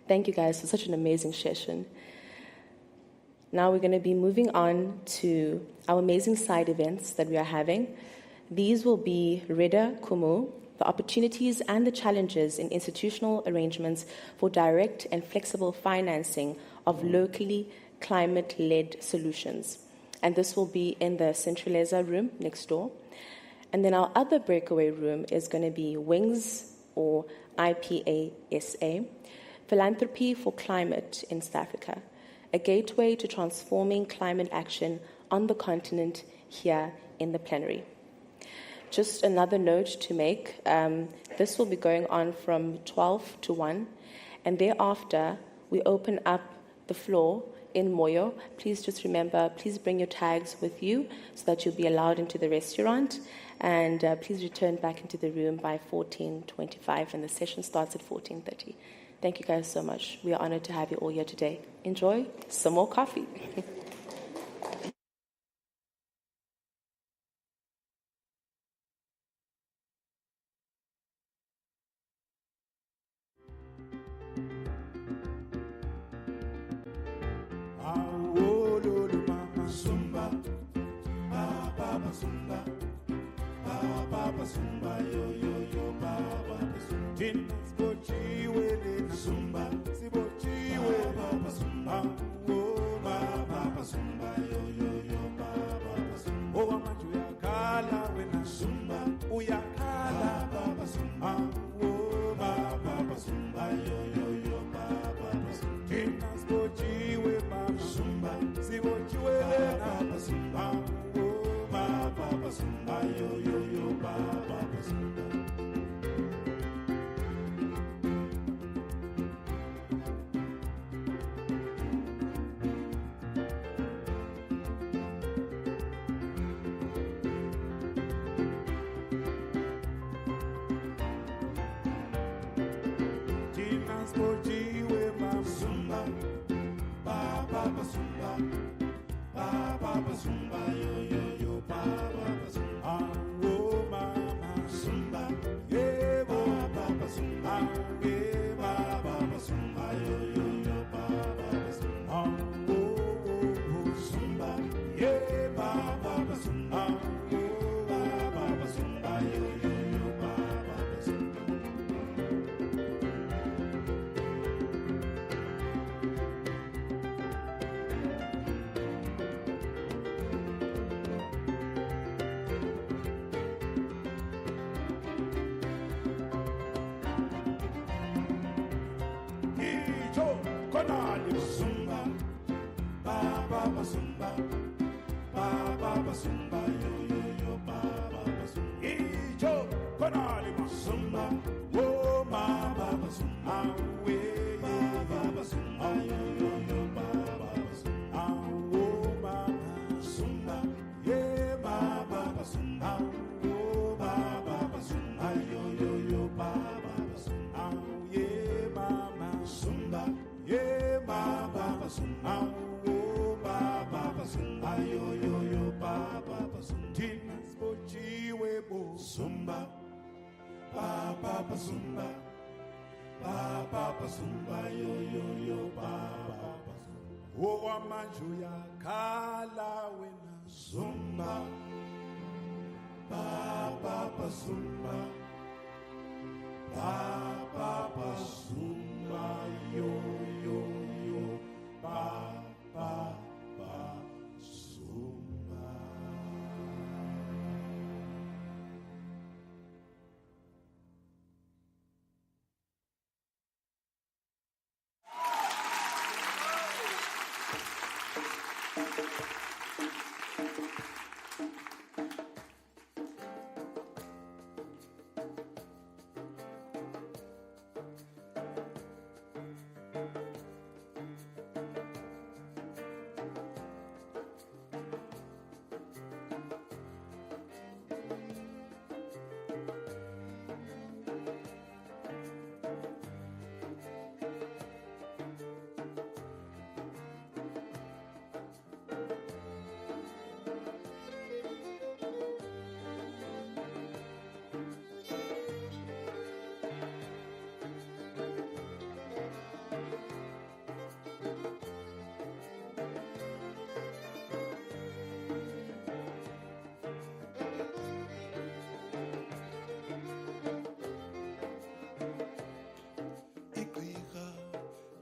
Thank you guys for such an amazing session. Now we're going to be moving on to our amazing side events that we are having. These will be Reda Kumu, the opportunities and the challenges in institutional arrangements for direct and flexible financing of locally climate-led solutions. And this will be in the Centraleza room next door. And then our other breakaway room is going to be WINGS, or IPASA, Philanthropy for Climate in South Africa, a gateway to transforming climate action on the continent here in the plenary. Just another note to make, this will be going on from 12 to 1, and thereafter we open up the floor in Moyo. Please just remember, please bring your tags with you so that you'll be allowed into the restaurant, and please return back into the room by 14:25, and the session starts at 14:30. Thank you guys so much. We are honored to have you all here today. Enjoy some more coffee.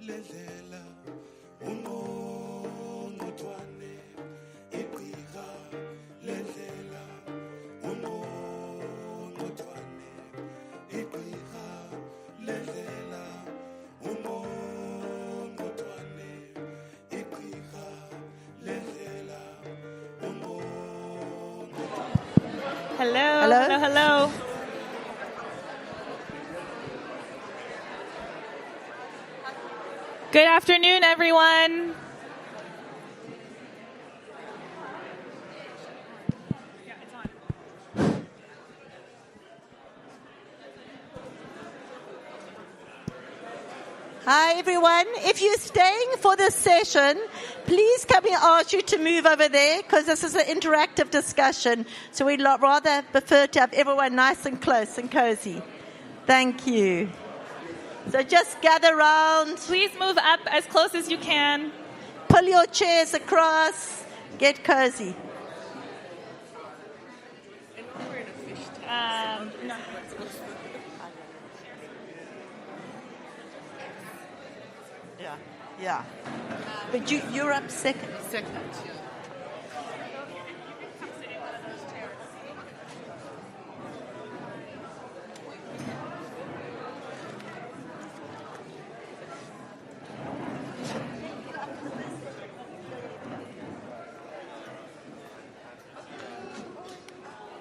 ledlela ungqongqothwane igqirha ledlela ungqongqothwane igqirha ledlela ungqongqothwane igqirha ledlela ungqongqothwane. Hello. Hello. Hello. Hello. Good afternoon, everyone. Hi, everyone. If you're staying for this session, please can we ask you to move over there because this is an interactive discussion. So we'd rather prefer to have everyone nice and close and cozy. Thank you. So just gather around. Please move up as close as you can. Pull your chairs across. Get cozy. No. Yeah. But you're up second. Second.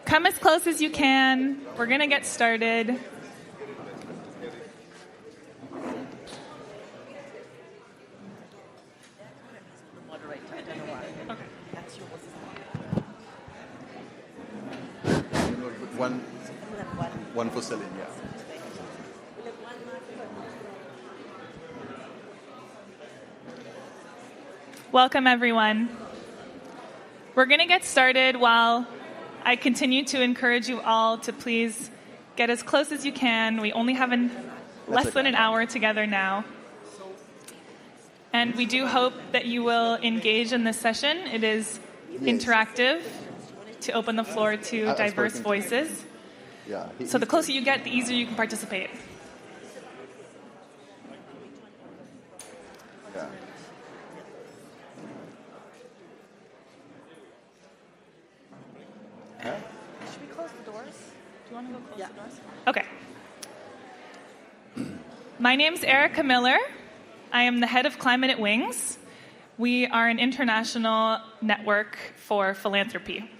Come as close as you can. We're going to get started. One for Celine, yeah. Welcome, everyone. We're going to get started while I continue to encourage you all to please get as close as you can. We only have less than an hour together now. And we do hope that you will engage in this session. It is interactive to open the floor to diverse voices. Yeah, so the closer you get, the easier you can participate. Yeah. Should we close the doors? Do you want to go close the doors? Okay. My name's Erica Miller. I am the head of Climate at Wings. We are an international network for philanthropy.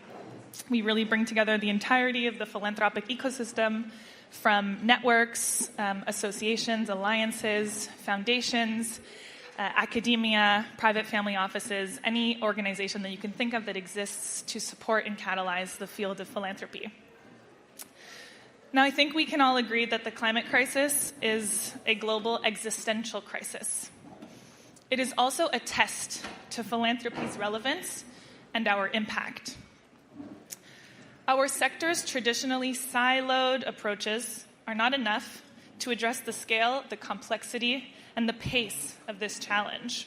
We really bring together the entirety of the philanthropic ecosystem from networks, associations, alliances, foundations, academia, private family offices, any organization that you can think of that exists to support and catalyze the field of philanthropy. Now, I think we can all agree that the climate crisis is a global existential crisis. It is also a test to philanthropy's relevance and our impact. Our sector's traditionally siloed approaches are not enough to address the scale, the complexity, and the pace of this challenge.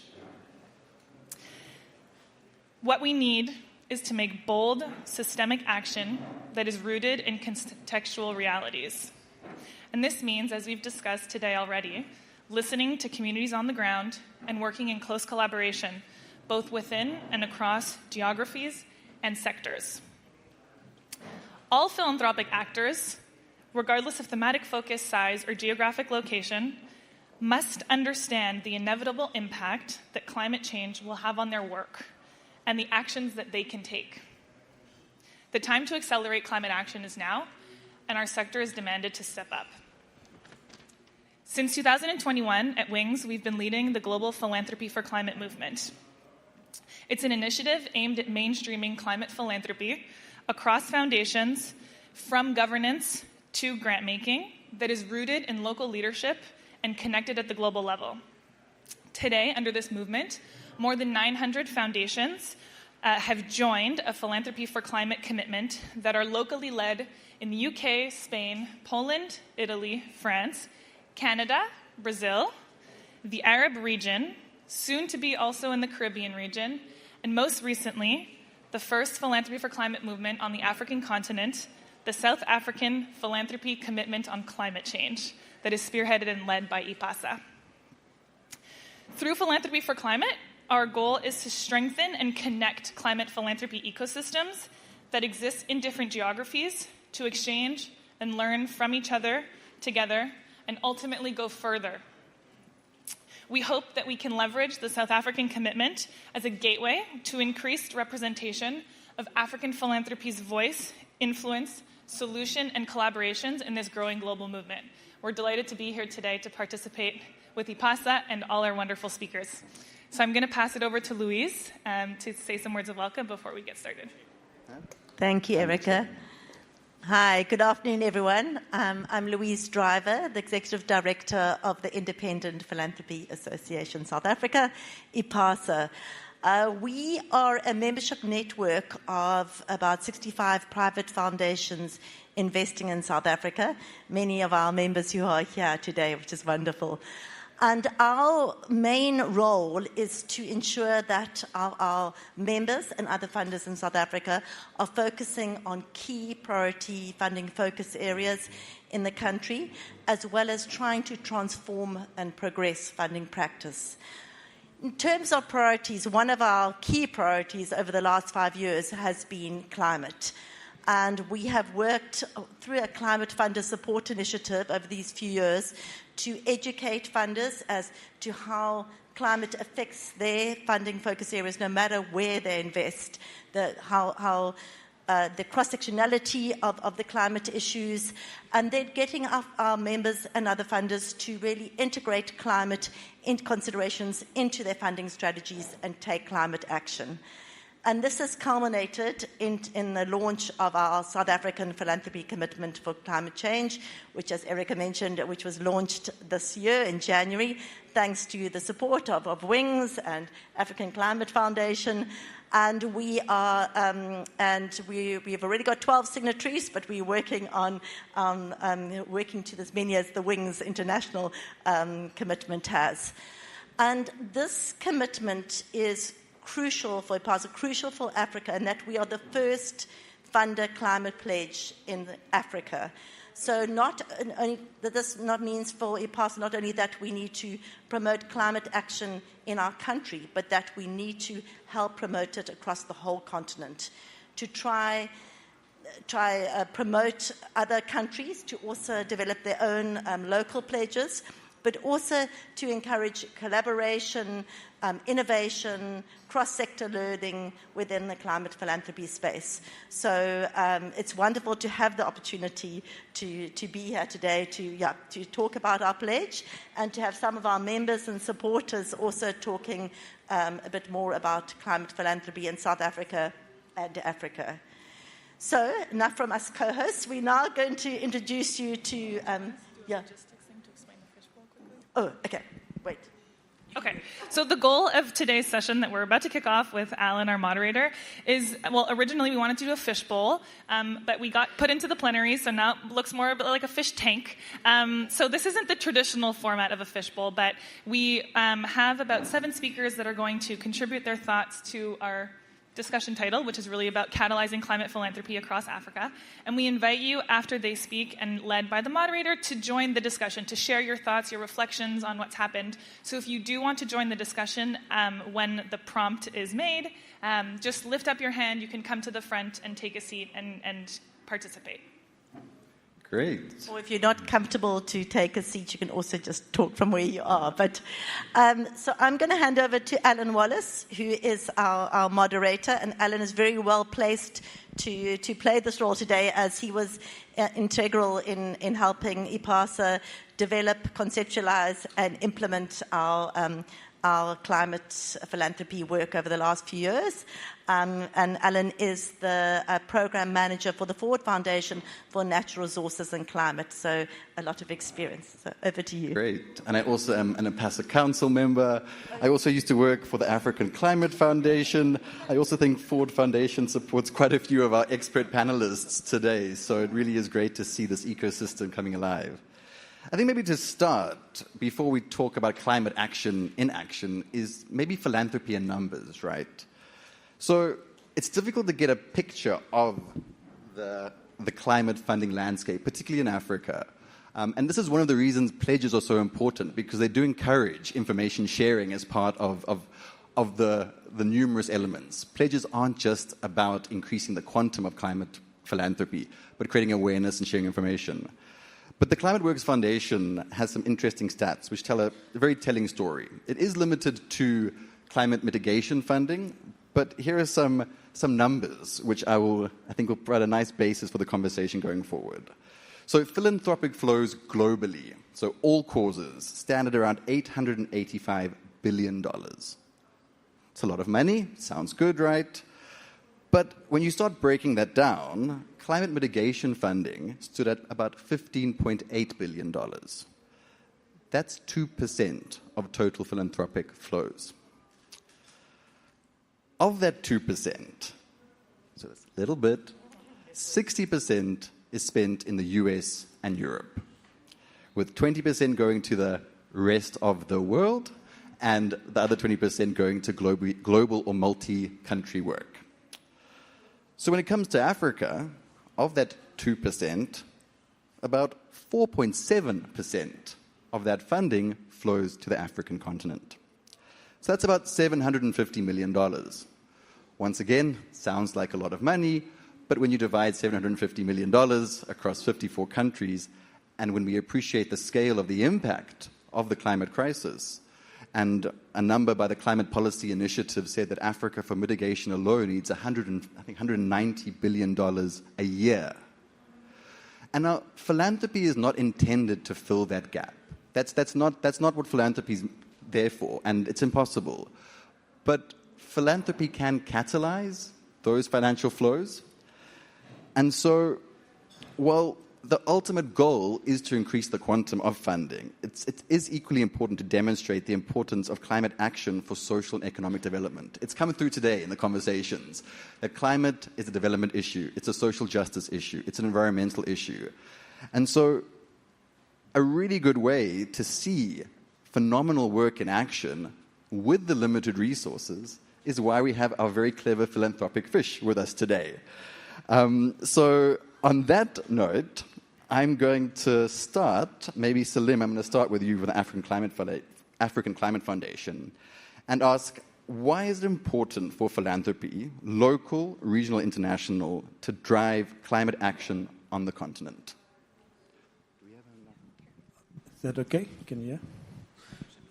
What we need is to make bold, systemic action that is rooted in contextual realities. And this means, as we've discussed today already, listening to communities on the ground and working in close collaboration, both within and across geographies and sectors. All philanthropic actors, regardless of thematic focus, size, or geographic location, must understand the inevitable impact that climate change will have on their work and the actions that they can take. The time to accelerate climate action is now, and our sector is demanded to step up. Since 2021, at Wings, we've been leading the Global Philanthropy for Climate movement. It's an initiative aimed at mainstreaming climate philanthropy across foundations, from governance to grant making, that is rooted in local leadership and connected at the global level. Today, under this movement, more than 900 foundations have joined a Philanthropy for Climate commitment that are locally led in the UK, Spain, Poland, Italy, France, Canada, Brazil, the Arab region, soon to be also in the Caribbean region, and most recently, the first Philanthropy for Climate movement on the African continent, the South African Philanthropy Commitment on Climate Change, that is spearheaded and led by IPASA. Through Philanthropy for Climate, our goal is to strengthen and connect climate philanthropy ecosystems that exist in different geographies to exchange and learn from each other together and ultimately go further. We hope that we can leverage the South African commitment as a gateway to increased representation of African philanthropy's voice, influence, solution, and collaborations in this growing global movement. We're delighted to be here today to participate with IPASA and all our wonderful speakers. So I'm going to pass it over to Louise to say some words of welcome before we get started. Thank you, Erica. Hi, good afternoon, everyone. I'm Louise Driver, the Executive Director of the Independent Philanthropy Association South Africa, IPASA. We are a membership network of about 65 private foundations investing in South Africa, many of our members who are here today, which is wonderful. And our main role is to ensure that our members and other funders in South Africa are focusing on key priority funding focus areas in the country, as well as trying to transform and progress funding practice. In terms of priorities, one of our key priorities over the last 5 years has been climate. And we have worked through a climate funder support initiative over these few years to educate funders as to how climate affects their funding focus areas, no matter where they invest, how the cross-sectionality of the climate issues, and then getting our members and other funders to really integrate climate considerations into their funding strategies and take climate action. And this has culminated in the launch of our South African Philanthropy Commitment for Climate Change, which, as Erica mentioned, which was launched this year in January, thanks to the support of WINGS and African Climate Foundation. And we've already got 12 signatories, but we're working on working to as many as the WINGS international commitment has. And this commitment is crucial for IPASA, crucial for Africa, and that we are the first funder climate pledge in Africa. So this means for IPASA not only that we need to promote climate action in our country, but that we need to help promote it across the whole continent, to try promote other countries to also develop their own local pledges, but also to encourage collaboration, innovation, cross-sector learning within the climate philanthropy space. So it's wonderful to have the opportunity to be here today to talk about our pledge and to have some of our members and supporters also talking a bit more about climate philanthropy in South Africa and Africa. So enough from us co-hosts. We're now going to introduce you to... Oh, okay. Wait. Okay, so the goal of today's session that we're about to kick off with Alan, our moderator, is, well, originally we wanted to do a fishbowl, but we got put into the plenary, so now it looks more like a fish tank. So this isn't the traditional format of a fishbowl, but we have about 7 speakers that are going to contribute their thoughts to our discussion title, which is really about catalyzing climate philanthropy across Africa. And we invite you, after they speak and led by the moderator, to join the discussion, to share your thoughts, your reflections on what's happened. So if you do want to join the discussion when the prompt is made, just lift up your hand. You can come to the front and take a seat and participate. Great. Or if you're not comfortable to take a seat, you can also just talk from where you are. But so I'm going to hand over to Alan Wallace, who is our moderator. And Alan is very well placed to play this role today, as he was integral in helping IPASA develop, conceptualize, and implement our climate philanthropy work over the last few years. And Alan is the program manager for the Ford Foundation for Natural Resources and Climate, so a lot of experience. So over to you. Great. And I also am an IPASA council member. I also used to work for the African Climate Foundation. I also think Ford Foundation supports quite a few of our expert panelists today, so it really is great to see this ecosystem coming alive. I think maybe to start, before we talk about climate action in action, is maybe philanthropy in numbers, right? So it's difficult to get a picture of the climate funding landscape, particularly in Africa. And this is one of the reasons pledges are so important, because they do encourage information sharing as part of the numerous elements. Pledges aren't just about increasing the quantum of climate philanthropy, but creating awareness and sharing information. But the Climate Works Foundation has some interesting stats which tell a very telling story. It is limited to climate mitigation funding, but here are some numbers which I think will provide a nice basis for the conversation going forward. So philanthropic flows globally, so all causes, stand at around $885 billion. It's a lot of money, sounds good, right? But when you start breaking that down, climate mitigation funding stood at about $15.8 billion. That's 2% of total philanthropic flows. Of that 2%, so that's a little bit, 60% is spent in the US and Europe, with 20% going to the rest of the world and the other 20% going to global or multi-country work. So when it comes to Africa, of that 2%, about 4.7% of that funding flows to the African continent. So that's about $750 million. Once again, sounds like a lot of money, but when you divide $750 million across 54 countries, and when we appreciate the scale of the impact of the climate crisis, and a number by the Climate Policy Initiative said that Africa, for mitigation alone, needs $190 billion a year. And now, philanthropy is not intended to fill that gap. That's not what philanthropy is there for, and it's impossible. But philanthropy can catalyze those financial flows. And so, while the ultimate goal is to increase the quantum of funding, it is equally important to demonstrate the importance of climate action for social and economic development. It's come through today in the conversations that climate is a development issue, it's a social justice issue, it's an environmental issue. And so a really good way to see phenomenal work in action with the limited resources is why we have our very clever philanthropic fish with us today. So on that note, I'm going to start, maybe Salim, I'm going to start with you with the African Climate Foundation, and ask, why is it important for philanthropy, local, regional, international, to drive climate action on the continent? Is that okay? Can you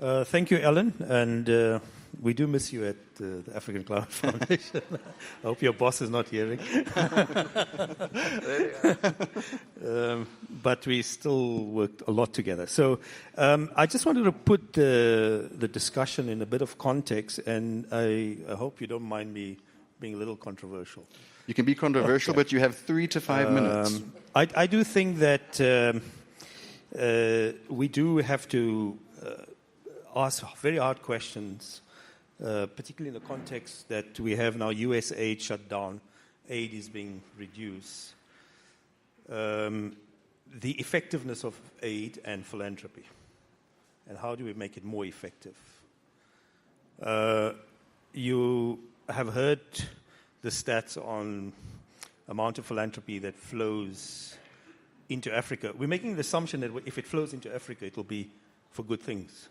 hear? Thank you, Ellen, and we do miss you at the African Climate Foundation. I hope your boss is not hearing. But we still worked a lot together. So I just wanted to put the discussion in a bit of context, and I hope you don't mind me being a little controversial. You can be controversial, okay, but you have 3 to 5 minutes. I do think that we do have to ask very hard questions, particularly in the context that we have now US aid shut down, aid is being reduced. The effectiveness of aid and philanthropy, and how do we make it more effective? You have heard the stats on amount of philanthropy that flows into Africa. We're making the assumption that if it flows into Africa, it will be for good things.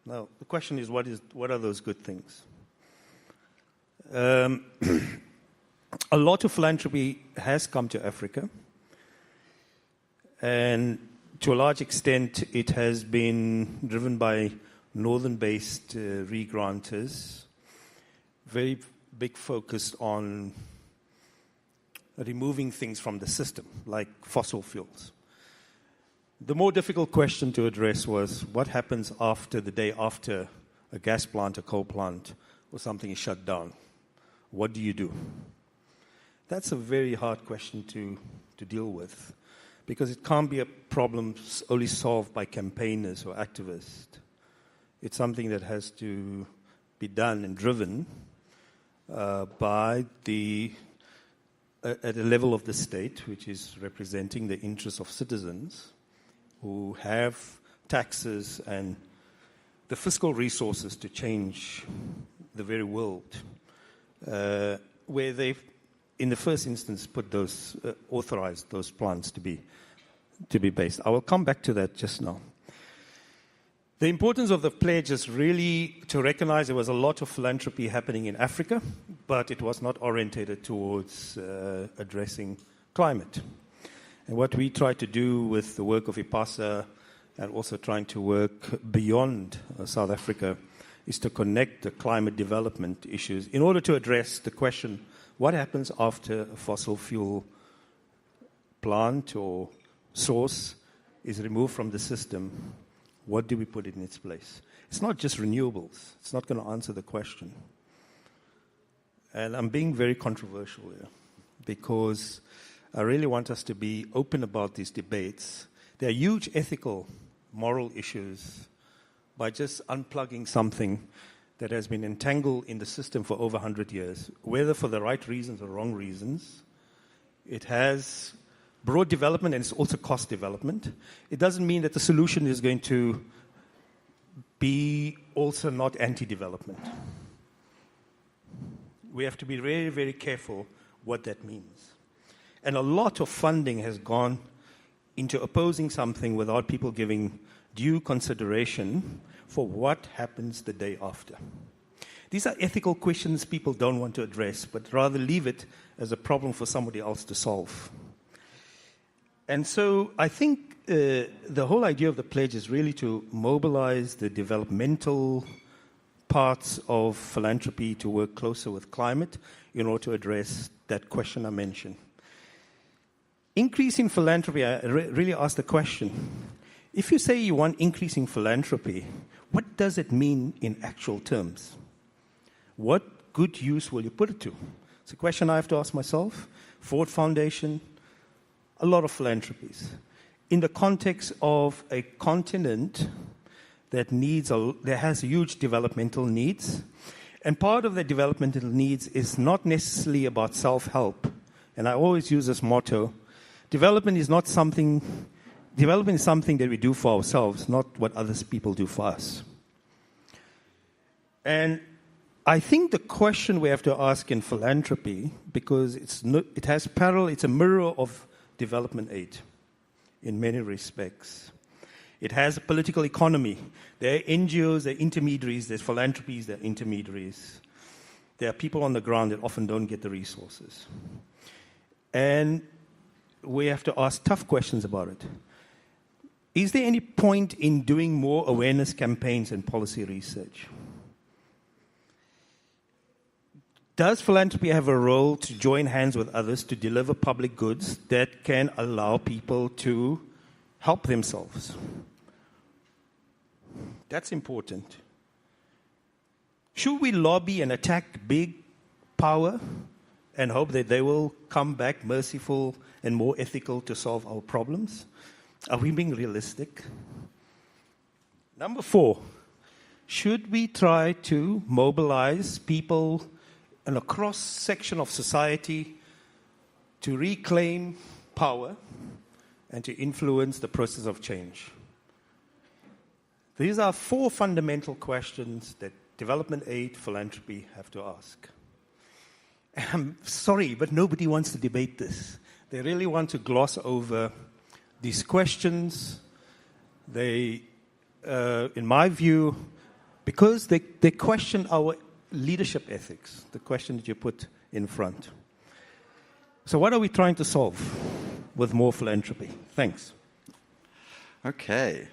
Now, the question is, what are those good things? A lot of philanthropy has come to Africa, and to a large extent, it has been driven by northern-based re-granters, very big focus on removing things from the system, like fossil fuels. The more difficult question to address was, what happens after the day after a gas plant, a coal plant, or something is shut down? What do you do? That's a very hard question to deal with, because it can't be a problem only solved by campaigners or activists. It's something that has to be done and driven by at the level of the state, which is representing the interests of citizens who have taxes and the fiscal resources to change the very world, where they've, in the first instance, put authorized those plants to be. to be based. I will come back to that just now. The importance of the pledge is really to recognize there was a lot of philanthropy happening in Africa, but it was not orientated towards addressing climate. And what we try to do with the work of IPASA and also trying to work beyond South Africa is to connect the climate development issues in order to address the question, what happens after a fossil fuel plant or source is removed from the system? What do we put in its place? It's not just renewables. It's not going to answer the question. And I'm being very controversial here because I really want us to be open about these debates. There are huge ethical, moral issues by just unplugging something that has been entangled in the system for over 100 years, whether for the right reasons or wrong reasons. It has broad development and it's also cost development. It doesn't mean that the solution is going to be also not anti-development. We have to be very, very careful what that means. And a lot of funding has gone into opposing something without people giving due consideration for what happens the day after. These are ethical questions people don't want to address, but rather leave it as a problem for somebody else to solve. And so I think the whole idea of the pledge is really to mobilize the developmental parts of philanthropy to work closer with climate in order to address that question I mentioned. Increasing philanthropy, I really ask the question, if you say you want increasing philanthropy, what does it mean in actual terms? What good use will you put it to? It's a question I have to ask myself. Ford Foundation, a lot of philanthropies. In the context of a continent that has huge developmental needs, and part of the developmental needs is not necessarily about self-help. And I always use this motto, development is something that we do for ourselves, not what other people do for us. And I think the question we have to ask in philanthropy, because it's a mirror of development aid in many respects. It has a political economy. There are NGOs, there are intermediaries, there's philanthropies, there are intermediaries. There are people on the ground that often don't get the resources. And we have to ask tough questions about it. Is there any point in doing more awareness campaigns and policy research? Does philanthropy have a role to join hands with others to deliver public goods that can allow people to help themselves? That's important. Should we lobby and attack big power and hope that they will come back merciful and more ethical to solve our problems? Are we being realistic? Number 4, should we try to mobilize people in a cross-section of society to reclaim power and to influence the process of change? These are 4 fundamental questions that development aid, philanthropy have to ask. And I'm sorry, but nobody wants to debate this. They really want to gloss over these questions. They, in my view, because they question our leadership ethics, the question that you put in front. So what are we trying to solve with more philanthropy? Thanks. Okay.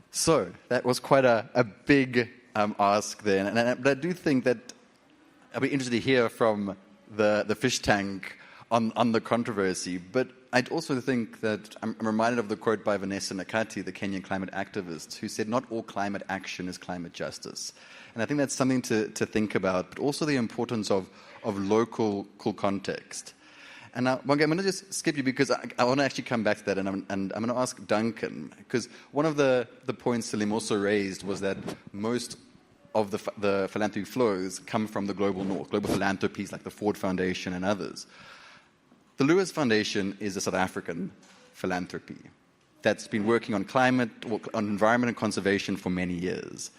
So that was quite a big ask there. And I do think that I'll be interested to hear from the fish tank on the controversy. But I'd also think that I'm reminded of the quote by Vanessa Nakati, the Kenyan climate activist, who said, not all climate action is climate justice. And I think that's something to think about, but also the importance of local context. And now, I'm going to just skip you because I want to actually come back to that, and I'm going to ask Duncan, because one of the points Salim also raised was that most of the philanthropy flows come from the global north, global philanthropies like the Ford Foundation and others. The Lewis Foundation is a South African philanthropy that's been working on climate, on environment and conservation for many years.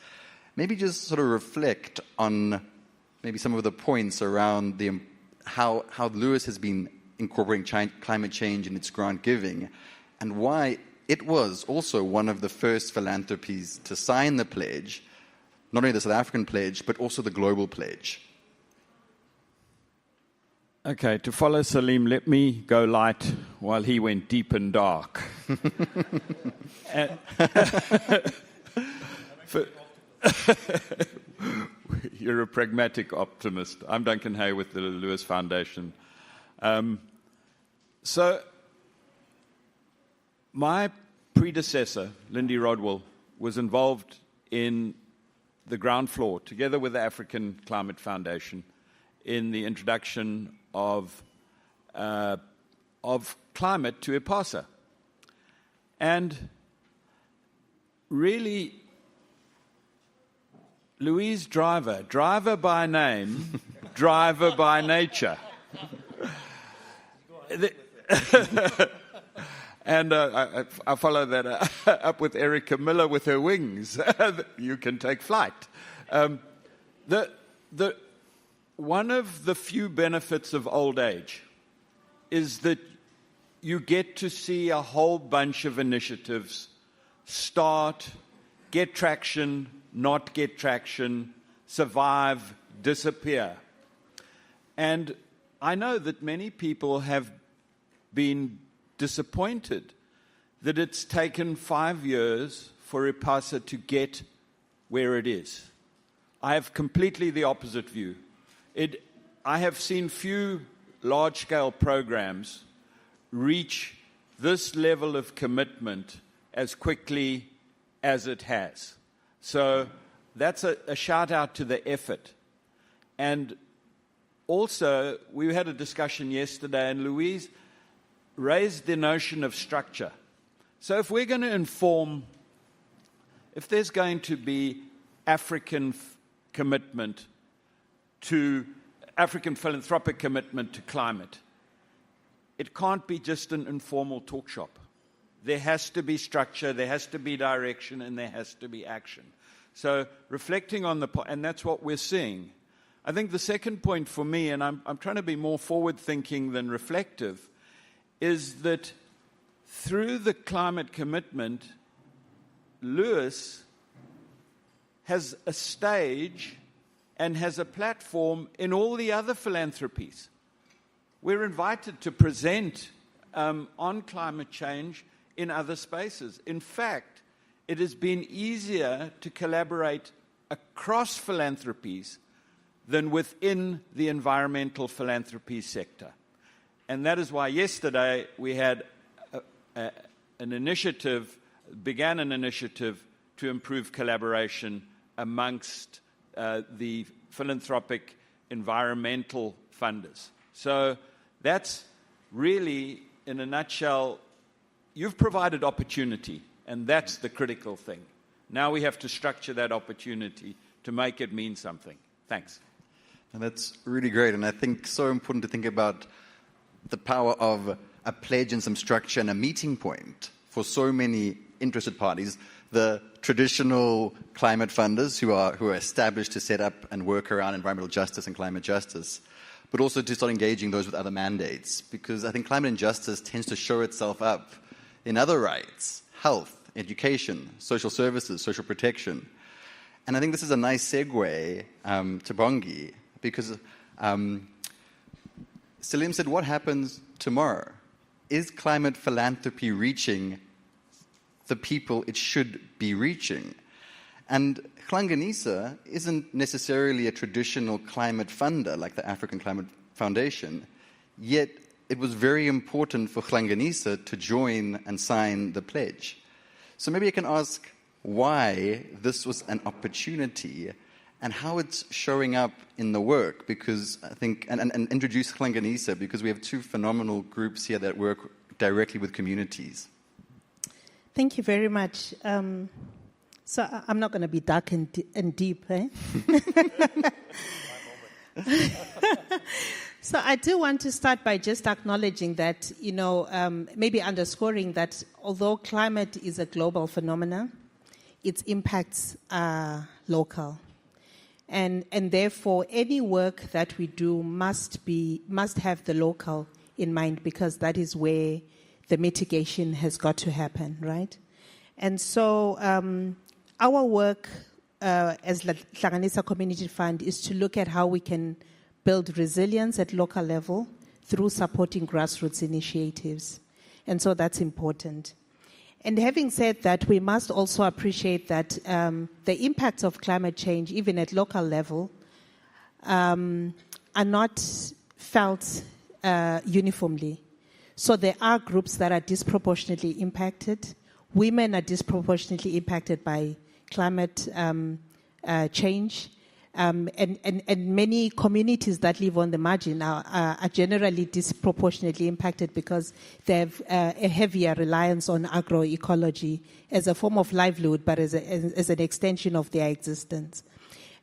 Maybe just sort of reflect on maybe some of the points around how Lewis has been incorporating climate change in its grant giving, and why it was also one of the first philanthropies to sign the pledge, not only the South African pledge, but also the global pledge. Okay, to follow Salim, let me go light while he went deep and dark. You're a pragmatic optimist. I'm Duncan Hay with the Lewis Foundation. So my predecessor, Lindy Rodwell, was involved in the ground floor, together with the African Climate Foundation, in the introduction of climate to IPASA. And really, Louise driver by name, driver by nature. And I follow that up with Erica Miller with her wings. You can take flight. One of the few benefits of old age is that you get to see a whole bunch of initiatives start, get traction, not get traction, survive, disappear. And I know that many people have been disappointed that it's taken 5 years for IPASA to get where it is. I have completely the opposite view. I have seen few large-scale programs reach this level of commitment as quickly as it has. So that's a shout-out to the effort. And also, we had a discussion yesterday, and Louise raised the notion of structure. So if we're going to inform, if there's going to be African commitment to African philanthropic commitment to climate, it can't be just an informal talk shop. There has to be structure, there has to be direction, and there has to be action. So reflecting on and that's what we're seeing. I think the second point for me, and I'm trying to be more forward-thinking than reflective, is that through the climate commitment, Lewis has a stage and has a platform in all the other philanthropies. We're invited to present on climate change in other spaces. In fact, it has been easier to collaborate across philanthropies than within the environmental philanthropy sector. And that is why yesterday we had an initiative to improve collaboration amongst the philanthropic environmental funders. So that's really, in a nutshell, you've provided opportunity, and that's the critical thing. Now we have to structure that opportunity to make it mean something. Thanks. And that's really great, and I think so important to think about the power of a pledge and some structure and a meeting point for so many interested parties. The traditional climate funders who are established to set up and work around environmental justice and climate justice, but also to start engaging those with other mandates, because I think climate injustice tends to show itself up in other rights, health, education, social services, social protection. And I think this is a nice segue to Bongi, because Salim said, what happens tomorrow? Is climate philanthropy reaching the people it should be reaching? And Hlanganisa isn't necessarily a traditional climate funder like the African Climate Foundation, yet it was very important for Hlanganisa to join and sign the pledge. So maybe I can ask why this was an opportunity and how it's showing up in the work, because I think, and introduce Hlanganisa, because we have two phenomenal groups here that work directly with communities. Thank you very much. So I'm not going to be dark and deep, eh? So I do want to start by just acknowledging that, maybe underscoring that although climate is a global phenomenon, its impacts are local. And therefore, any work that we do must have the local in mind, because that is where the mitigation has got to happen, right? And so our work as Hlanganisa Community Fund is to look at how we can build resilience at local level through supporting grassroots initiatives. And so that's important. And having said that, we must also appreciate that the impacts of climate change, even at local level, are not felt uniformly. So there are groups that are disproportionately impacted. Women are disproportionately impacted by climate change. And many communities that live on the margin are generally disproportionately impacted because they have a heavier reliance on agroecology as a form of livelihood, but as an extension of their existence.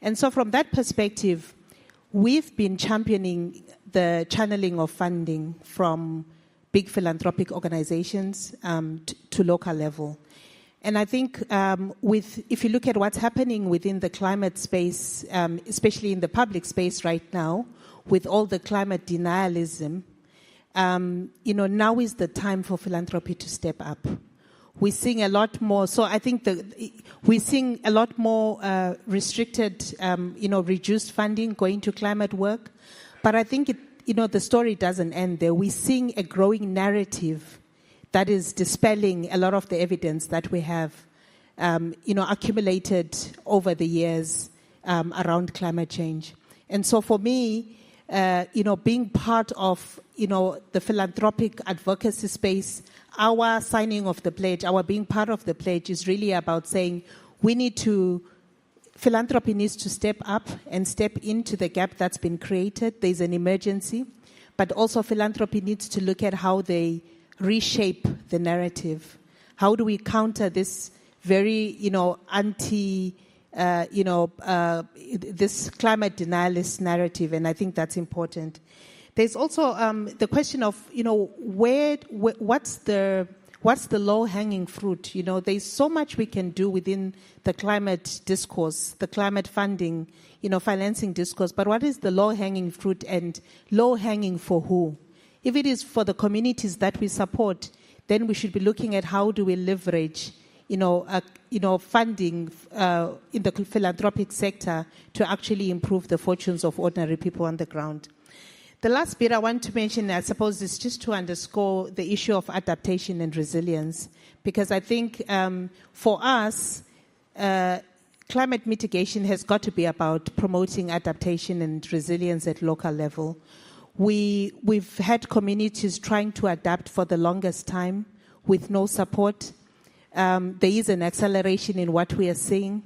And so from that perspective, we've been championing the channeling of funding from big philanthropic organizations to local level. And I think if you look at what's happening within the climate space, especially in the public space right now, with all the climate denialism, now is the time for philanthropy to step up. We're seeing a lot more. So I think we're seeing a lot more restricted, reduced funding going to climate work. But I think the story doesn't end there. We're seeing a growing narrative that is dispelling a lot of the evidence that we have, accumulated over the years around climate change. And so for me, being part of, the philanthropic advocacy space, our signing of the pledge, our being part of the pledge is really about saying philanthropy needs to step up and step into the gap that's been created. There's an emergency, but also philanthropy needs to look at how they reshape the narrative. How do we counter this very, this climate denialist narrative? And I think that's important. There's also the question of, what's the low-hanging fruit? There's so much we can do within the climate discourse, the climate funding, financing discourse. But what is the low-hanging fruit, and low-hanging for who? If it is for the communities that we support, then we should be looking at how do we leverage, funding in the philanthropic sector to actually improve the fortunes of ordinary people on the ground. The last bit I want to mention, I suppose, is just to underscore the issue of adaptation and resilience, because I think for us, climate mitigation has got to be about promoting adaptation and resilience at local level. We've had communities trying to adapt for the longest time with no support. There is an acceleration in what we are seeing,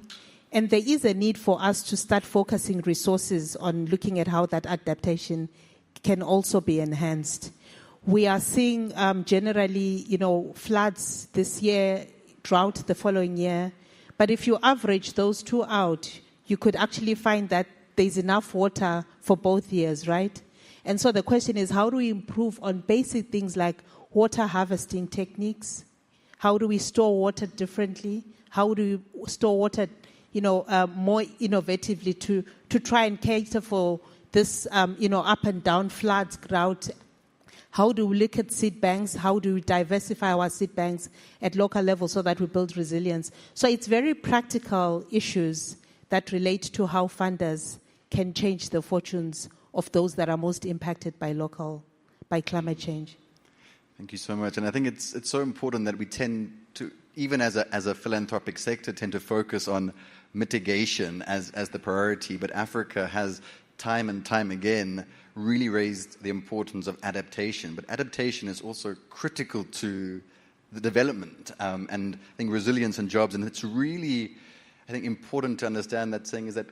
and there is a need for us to start focusing resources on looking at how that adaptation can also be enhanced. We are seeing generally, floods this year, drought the following year. But if you average those two out, you could actually find that there's enough water for both years, right? And so the question is, how do we improve on basic things like water harvesting techniques? How do we store water differently? How do we store water, more innovatively to try and cater for this, up and down floods, drought? How do we look at seed banks? How do we diversify our seed banks at local level so that we build resilience? So it's very practical issues that relate to how funders can change the fortunes of those that are most impacted by climate change. Thank you so much. And I think it's so important that we tend to, even as a philanthropic sector, tend to focus on mitigation as the priority. But Africa has time and time again really raised the importance of adaptation. But adaptation is also critical to the development and I think resilience and jobs. And it's really, I think, important to understand that saying is that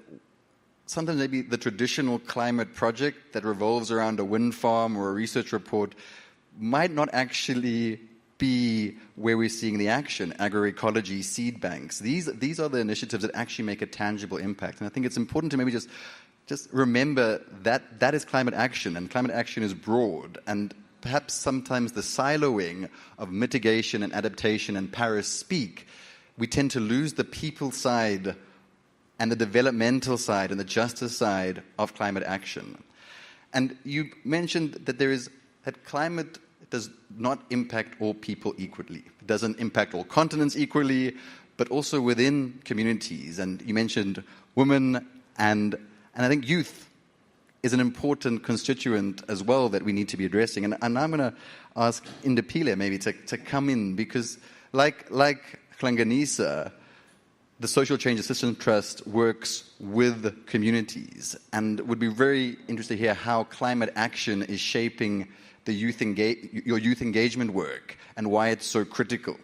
sometimes maybe the traditional climate project that revolves around a wind farm or a research report might not actually be where we're seeing the action, agroecology, seed banks. These are the initiatives that actually make a tangible impact. And I think it's important to maybe just remember that that is climate action, and climate action is broad. And perhaps sometimes the siloing of mitigation and adaptation and Paris speak, we tend to lose the people side and the developmental side and the justice side of climate action. And you mentioned that there is that climate does not impact all people equally. It doesn't impact all continents equally, but also within communities. And you mentioned women and I think youth is an important constituent as well that we need to be addressing. And I'm going to ask Indipile maybe to come in, because like Hlanganisa, the Social Change Assistance Trust works with communities, and would be very interested to hear how climate action is shaping the your youth engagement work and why it's so critical.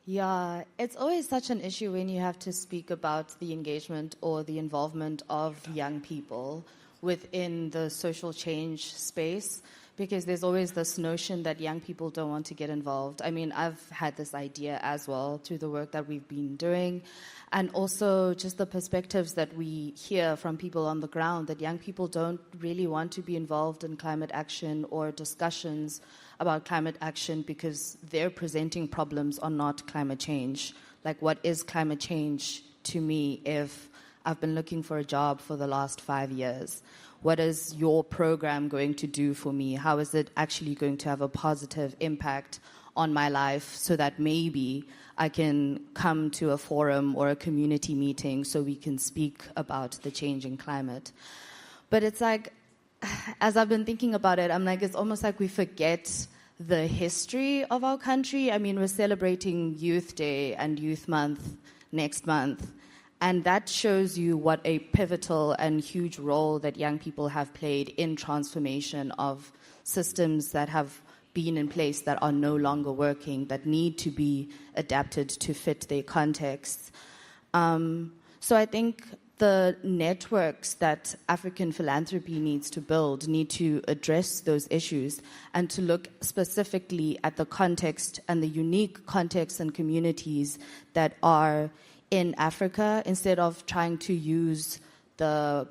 Yeah, it's always such an issue when you have to speak about the engagement or the involvement of young people within the social change space, because there's always this notion that young people don't want to get involved. I mean, I've had this idea as well through the work that we've been doing, and also just the perspectives that we hear from people on the ground, that young people don't really want to be involved in climate action or discussions about climate action because their presenting problems are not climate change. Like, what is climate change to me if I've been looking for a job for the last 5 years? What is your program going to do for me? How is it actually going to have a positive impact on my life so that maybe I can come to a forum or a community meeting so we can speak about the changing climate? But it's like, as I've been thinking about it, I'm like, it's almost like we forget the history of our country. I mean, we're celebrating Youth Day and Youth Month next month. And that shows you what a pivotal and huge role that young people have played in transformation of systems that have been in place that are no longer working, that need to be adapted to fit their contexts. So I think the networks that African philanthropy needs to build need to address those issues and to look specifically at the context and the unique contexts and communities that are in Africa, instead of trying to use the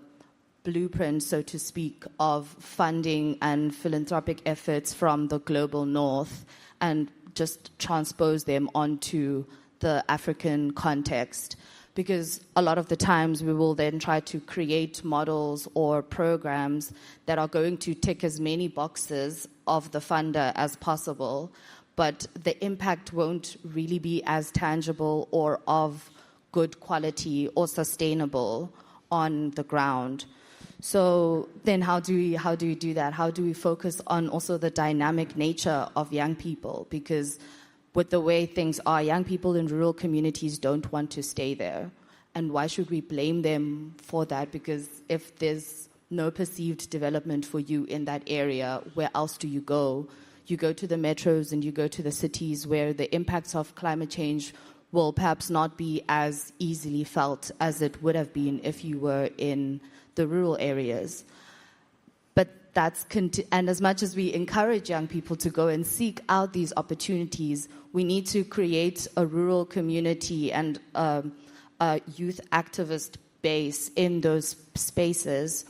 blueprint, so to speak, of funding and philanthropic efforts from the global north and just transpose them onto the African context. Because a lot of the times we will then try to create models or programs that are going to tick as many boxes of the funder as possible, but the impact won't really be as tangible or of good quality or sustainable on the ground. So then how do we do that? How do we focus on also the dynamic nature of young people? Because with the way things are, young people in rural communities don't want to stay there. And why should we blame them for that? Because if there's no perceived development for you in that area, where else do you go? You go to the metros and you go to the cities where the impacts of climate change will perhaps not be as easily felt as it would have been if you were in the rural areas. But and as much as we encourage young people to go and seek out these opportunities, we need to create a rural community and a youth activist base in those spaces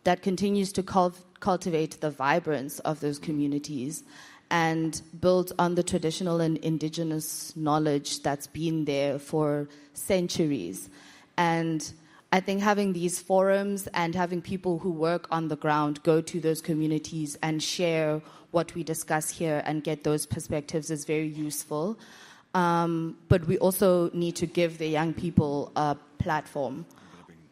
that continues to cultivate the vibrance of those communities and build on the traditional and indigenous knowledge that's been there for centuries. And I think having these forums and having people who work on the ground go to those communities and share what we discuss here and get those perspectives is very useful. But we also need to give the young people a platform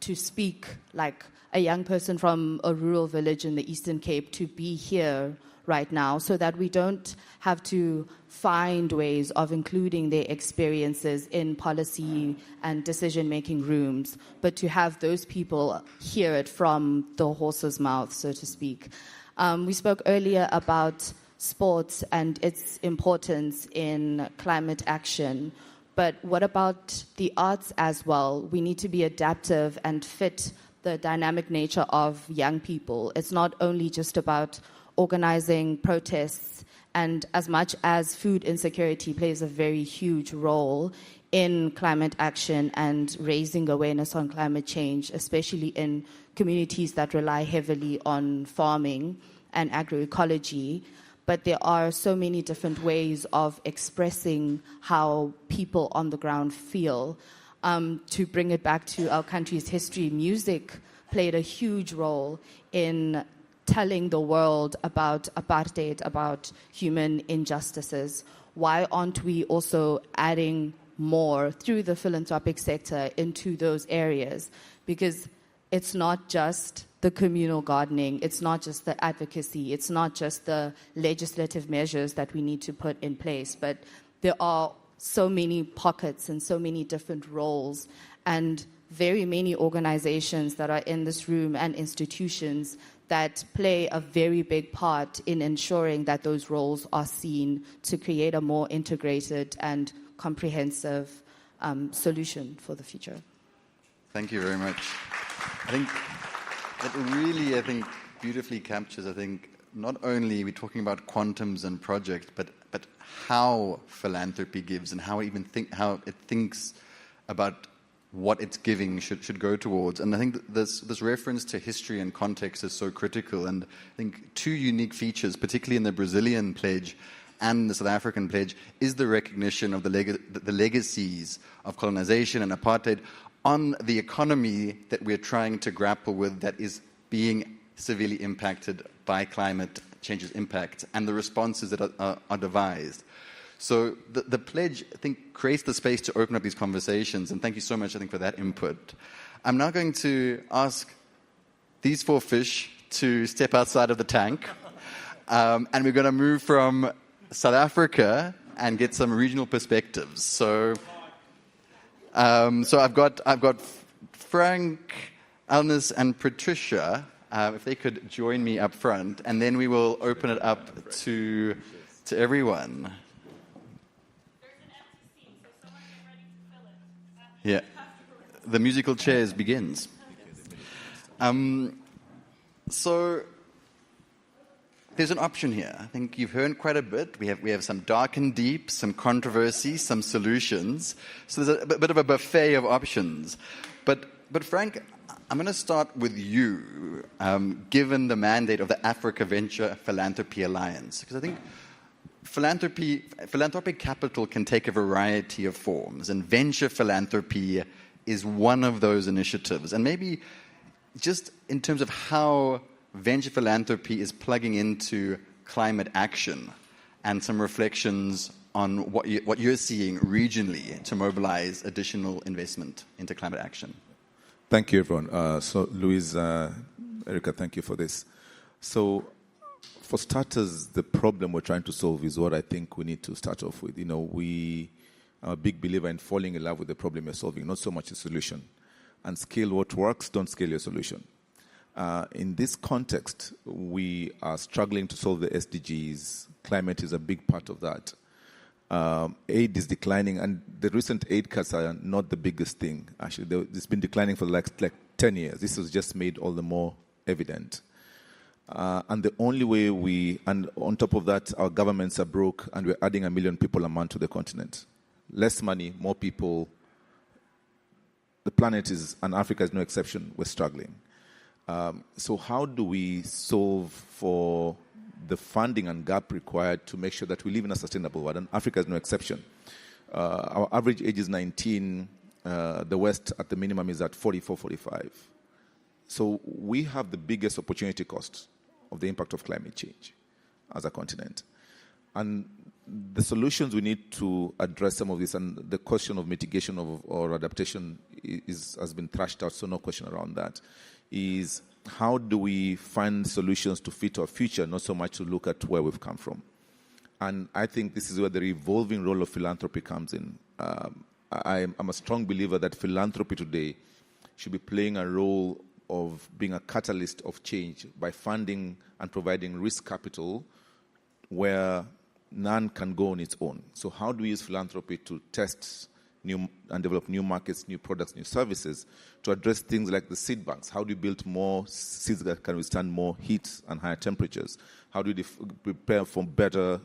to speak, like a young person from a rural village in the Eastern Cape to be here right now, so that we don't have to find ways of including their experiences in policy and decision-making rooms, but to have those people hear it from the horse's mouth, so to speak. We spoke earlier about sports and its importance in climate action, but what about the arts as well? We need to be adaptive and fit the dynamic nature of young people. It's not only just about organizing protests, and as much as food insecurity plays a very huge role in climate action and raising awareness on climate change, especially in communities that rely heavily on farming and agroecology, but there are so many different ways of expressing how people on the ground feel. To bring it back to our country's history, music played a huge role in telling the world about apartheid, about human injustices? Why aren't we also adding more through the philanthropic sector into those areas? Because it's not just the communal gardening, it's not just the advocacy, it's not just the legislative measures that we need to put in place, but there are so many pockets and so many different roles, and very many organizations that are in this room and institutions that play a very big part in ensuring that those roles are seen to create a more integrated and comprehensive solution for the future. Thank you very much. I think it really, beautifully captures, not only we're talking about quantums and projects, but how philanthropy gives and how it thinks about what it's giving should go towards. And I think this reference to history and context is so critical. And I think two unique features, particularly in the Brazilian pledge and the South African pledge, is the recognition of the legacies of colonization and apartheid on the economy that we're trying to grapple with, that is being severely impacted by climate change's impact, and the responses that are devised. So the pledge, creates the space to open up these conversations, and thank you so much, for that input. I'm now going to ask these four fish to step outside of the tank, and we're going to move from South Africa and get some regional perspectives. So I've got Frank, Alnis, and Patricia. If they could join me up front, and then we will open it up to everyone. Yeah, the musical chairs begins. So there's an option here. I think you've heard quite a bit. We have some dark and deep, some controversy, some solutions. So there's a bit of a buffet of options. But Frank, I'm going to start with you, given the mandate of the Africa Venture Philanthropy Alliance, because I think philanthropic capital can take a variety of forms, and venture philanthropy is one of those initiatives. And maybe just in terms of how venture philanthropy is plugging into climate action, and some reflections on what you're seeing regionally to mobilize additional investment into climate action. Thank you, everyone. So, Louise, Erica, thank you for this. So, for starters, the problem we're trying to solve is what I think we need to start off with. We are a big believer in falling in love with the problem you're solving, not so much the solution. And scale what works, don't scale your solution. In this context, we are struggling to solve the SDGs. Climate is a big part of that. Aid is declining, and the recent aid cuts are not the biggest thing. Actually, it's been declining for like 10 years. This was just made all the more evident. And the only way and on top of that, our governments are broke, and we're adding 1 million people a month to the continent. Less money, more people. The planet and Africa is no exception, we're struggling. So how do we solve for the funding and gap required to make sure that we live in a sustainable world? And Africa is no exception. Our average age is 19. The West, at the minimum, is at 44, 45. So we have the biggest opportunity cost of the impact of climate change as a continent. And the solutions we need to address some of this, and the question of mitigation or adaptation has been thrashed out, so no question around that, is how do we find solutions to fit our future, not so much to look at where we've come from. And I think this is where the evolving role of philanthropy comes in. I'm a strong believer that philanthropy today should be playing a role of being a catalyst of change by funding and providing risk capital where none can go on its own. So how do we use philanthropy to test new and develop new markets, new products, new services to address things like the seed banks? How do you build more seeds that can withstand more heat and higher temperatures? How do you prepare for better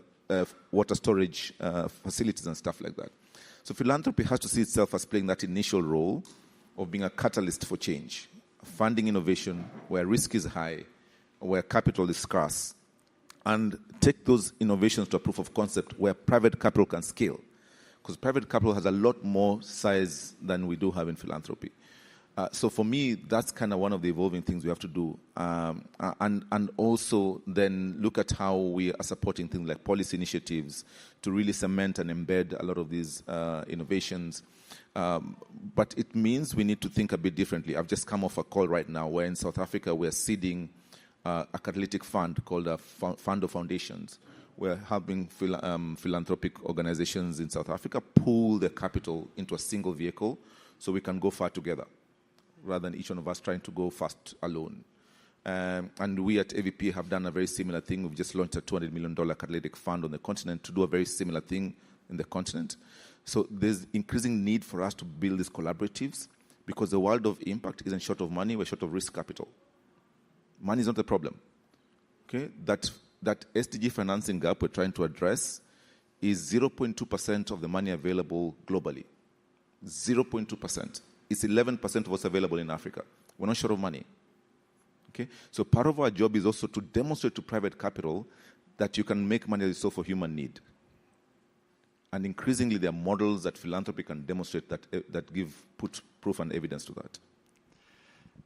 water storage facilities and stuff like that? So philanthropy has to see itself as playing that initial role of being a catalyst for change, funding innovation where risk is high, where capital is scarce, and take those innovations to a proof of concept where private capital can scale. Because private capital has a lot more size than we do have in philanthropy. So for me, that's kind of one of the evolving things we have to do. And also then look at how we are supporting things like policy initiatives to really cement and embed a lot of these innovations. But it means we need to think a bit differently. I've just come off a call right now where in South Africa we're seeding a catalytic fund called a Fund of Foundations. We're helping philanthropic organizations in South Africa pool their capital into a single vehicle so we can go far together, rather than each one of us trying to go fast alone. And we at AVP have done a very similar thing. We've just launched a $200 million catalytic fund on the continent to do a very similar thing in the continent. So there's increasing need for us to build these collaboratives because the world of impact isn't short of money, we're short of risk capital. Money is not the problem. Okay? That SDG financing gap we're trying to address is 0.2% of the money available globally. 0.2%. It's 11% of what's available in Africa. We're not short of money. Okay? So part of our job is also to demonstrate to private capital that you can make money that is so for human need. And increasingly, there are models that philanthropy can demonstrate that put proof and evidence to that.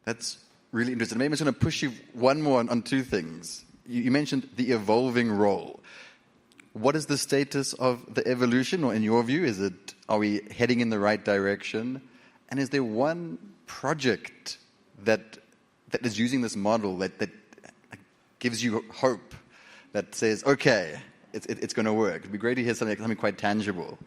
That's really interesting. Maybe I'm just going to push you one more on two things. You mentioned the evolving role. What is the status of the evolution, or in your view, are we heading in the right direction? And is there one project that is using this model that gives you hope, that says, okay, it's going to work? It'd be great to hear something quite tangible.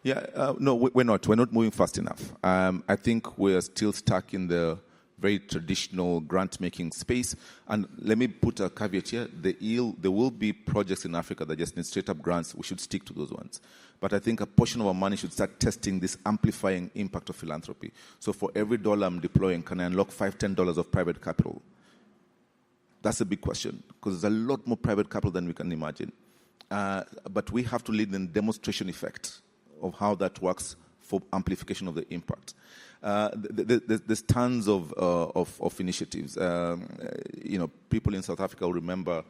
No, we're not. We're not moving fast enough. I think we're still stuck in the very traditional grant-making space. And let me put a caveat here. There will be projects in Africa that just need straight-up grants. We should stick to those ones. But I think a portion of our money should start testing this amplifying impact of philanthropy. So for every dollar I'm deploying, can I unlock $5, $10 of private capital? That's a big question, because there's a lot more private capital than we can imagine. But we have to lead in demonstration effect of how that works for amplification of the impact. There's tons of initiatives. People in South Africa will remember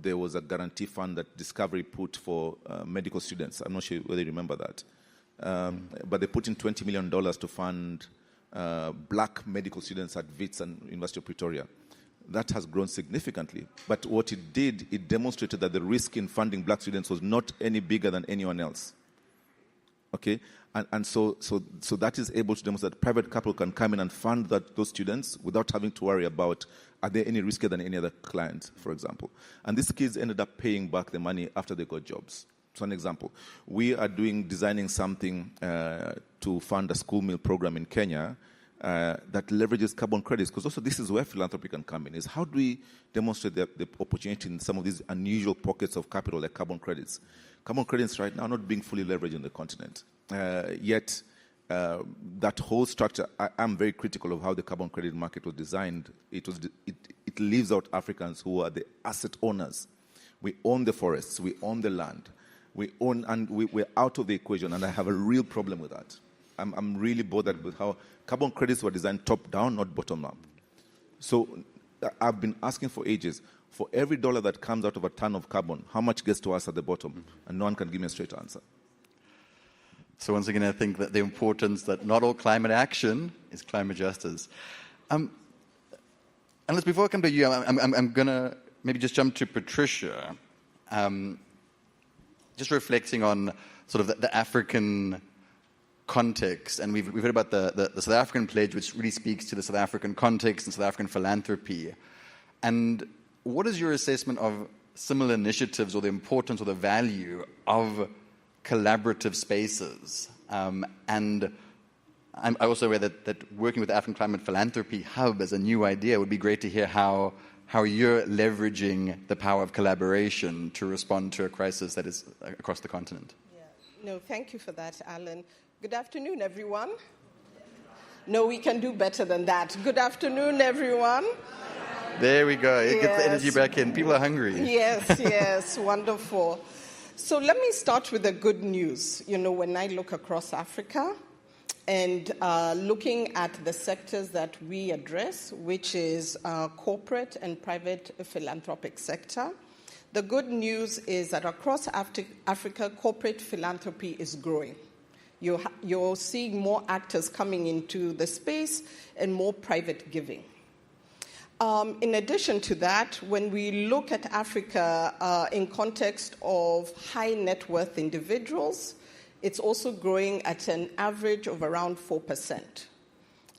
there was a guarantee fund that Discovery put for medical students. I'm not sure whether you remember that. But they put in $20 million to fund black medical students at WITS and University of Pretoria. That has grown significantly. But what it did, it demonstrated that the risk in funding black students was not any bigger than anyone else. Okay? And so that is able to demonstrate that private capital can come in and fund those students without having to worry about, are they any riskier than any other client, for example. And these kids ended up paying back the money after they got jobs. So an example, we are designing something to fund a school meal program in Kenya that leverages carbon credits, because also this is where philanthropy can come in, is how do we demonstrate the opportunity in some of these unusual pockets of capital like carbon credits. Carbon credits right now are not being fully leveraged in the continent. Yet that whole structure, I'm very critical of how the carbon credit market was designed. It leaves out Africans who are the asset owners. We own the forests, we own the land, we're out of the equation, and I have a real problem with that. I'm really bothered with how carbon credits were designed top-down, not bottom-up. So I've been asking for ages, for every dollar that comes out of a ton of carbon, how much gets to us at the bottom? And no one can give me a straight answer. So once again, I think that the importance that not all climate action is climate justice. Unless before I come to you, I'm going to maybe just jump to Patricia. Just reflecting on sort of the African context, and we've heard about the South African pledge, which really speaks to the South African context and South African philanthropy. And what is your assessment of similar initiatives, or the importance or the value of collaborative spaces? And I'm also aware that working with the African Climate Philanthropy Hub as a new idea would be great to hear how you're leveraging the power of collaboration to respond to a crisis that is across the continent. No, thank you for that, Alan. Good afternoon, everyone. No, we can do better than that. Good afternoon, everyone. There we go. It gets the energy back in. People are hungry. Yes, wonderful. So let me start with the good news. When I look across Africa and looking at the sectors that we address, which is corporate and private philanthropic sector, the good news is that across Africa, corporate philanthropy is growing. You're seeing more actors coming into the space and more private giving. In addition to that, when we look at Africa in context of high net worth individuals, it's also growing at an average of around 4%.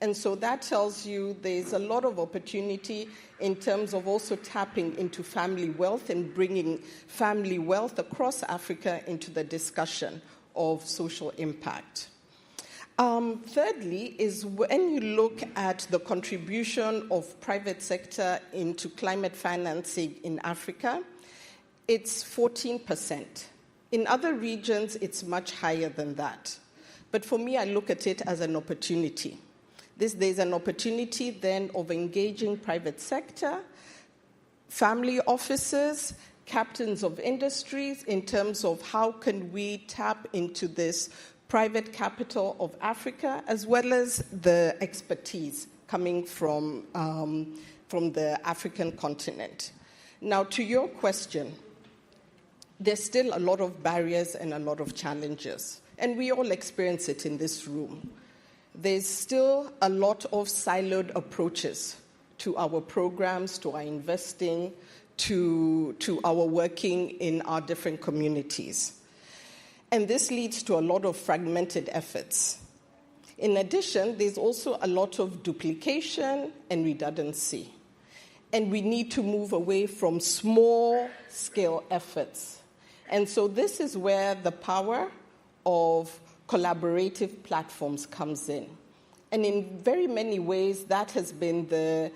And so that tells you there's a lot of opportunity in terms of also tapping into family wealth and bringing family wealth across Africa into the discussion of social impact. Thirdly is when you look at the contribution of private sector into climate financing in Africa, it's 14%. In other regions, it's much higher than that. But for me, I look at it as an opportunity. There's an opportunity then of engaging private sector, family offices, captains of industries in terms of how can we tap into this private capital of Africa, as well as the expertise coming from the African continent. Now, to your question, there's still a lot of barriers and a lot of challenges, and we all experience it in this room. There's still a lot of siloed approaches to our programs, to our investing, to our working in our different communities. And this leads to a lot of fragmented efforts. In addition, there's also a lot of duplication and redundancy. And we need to move away from small-scale efforts. And so this is where the power of collaborative platforms comes in. And in very many ways, that has been the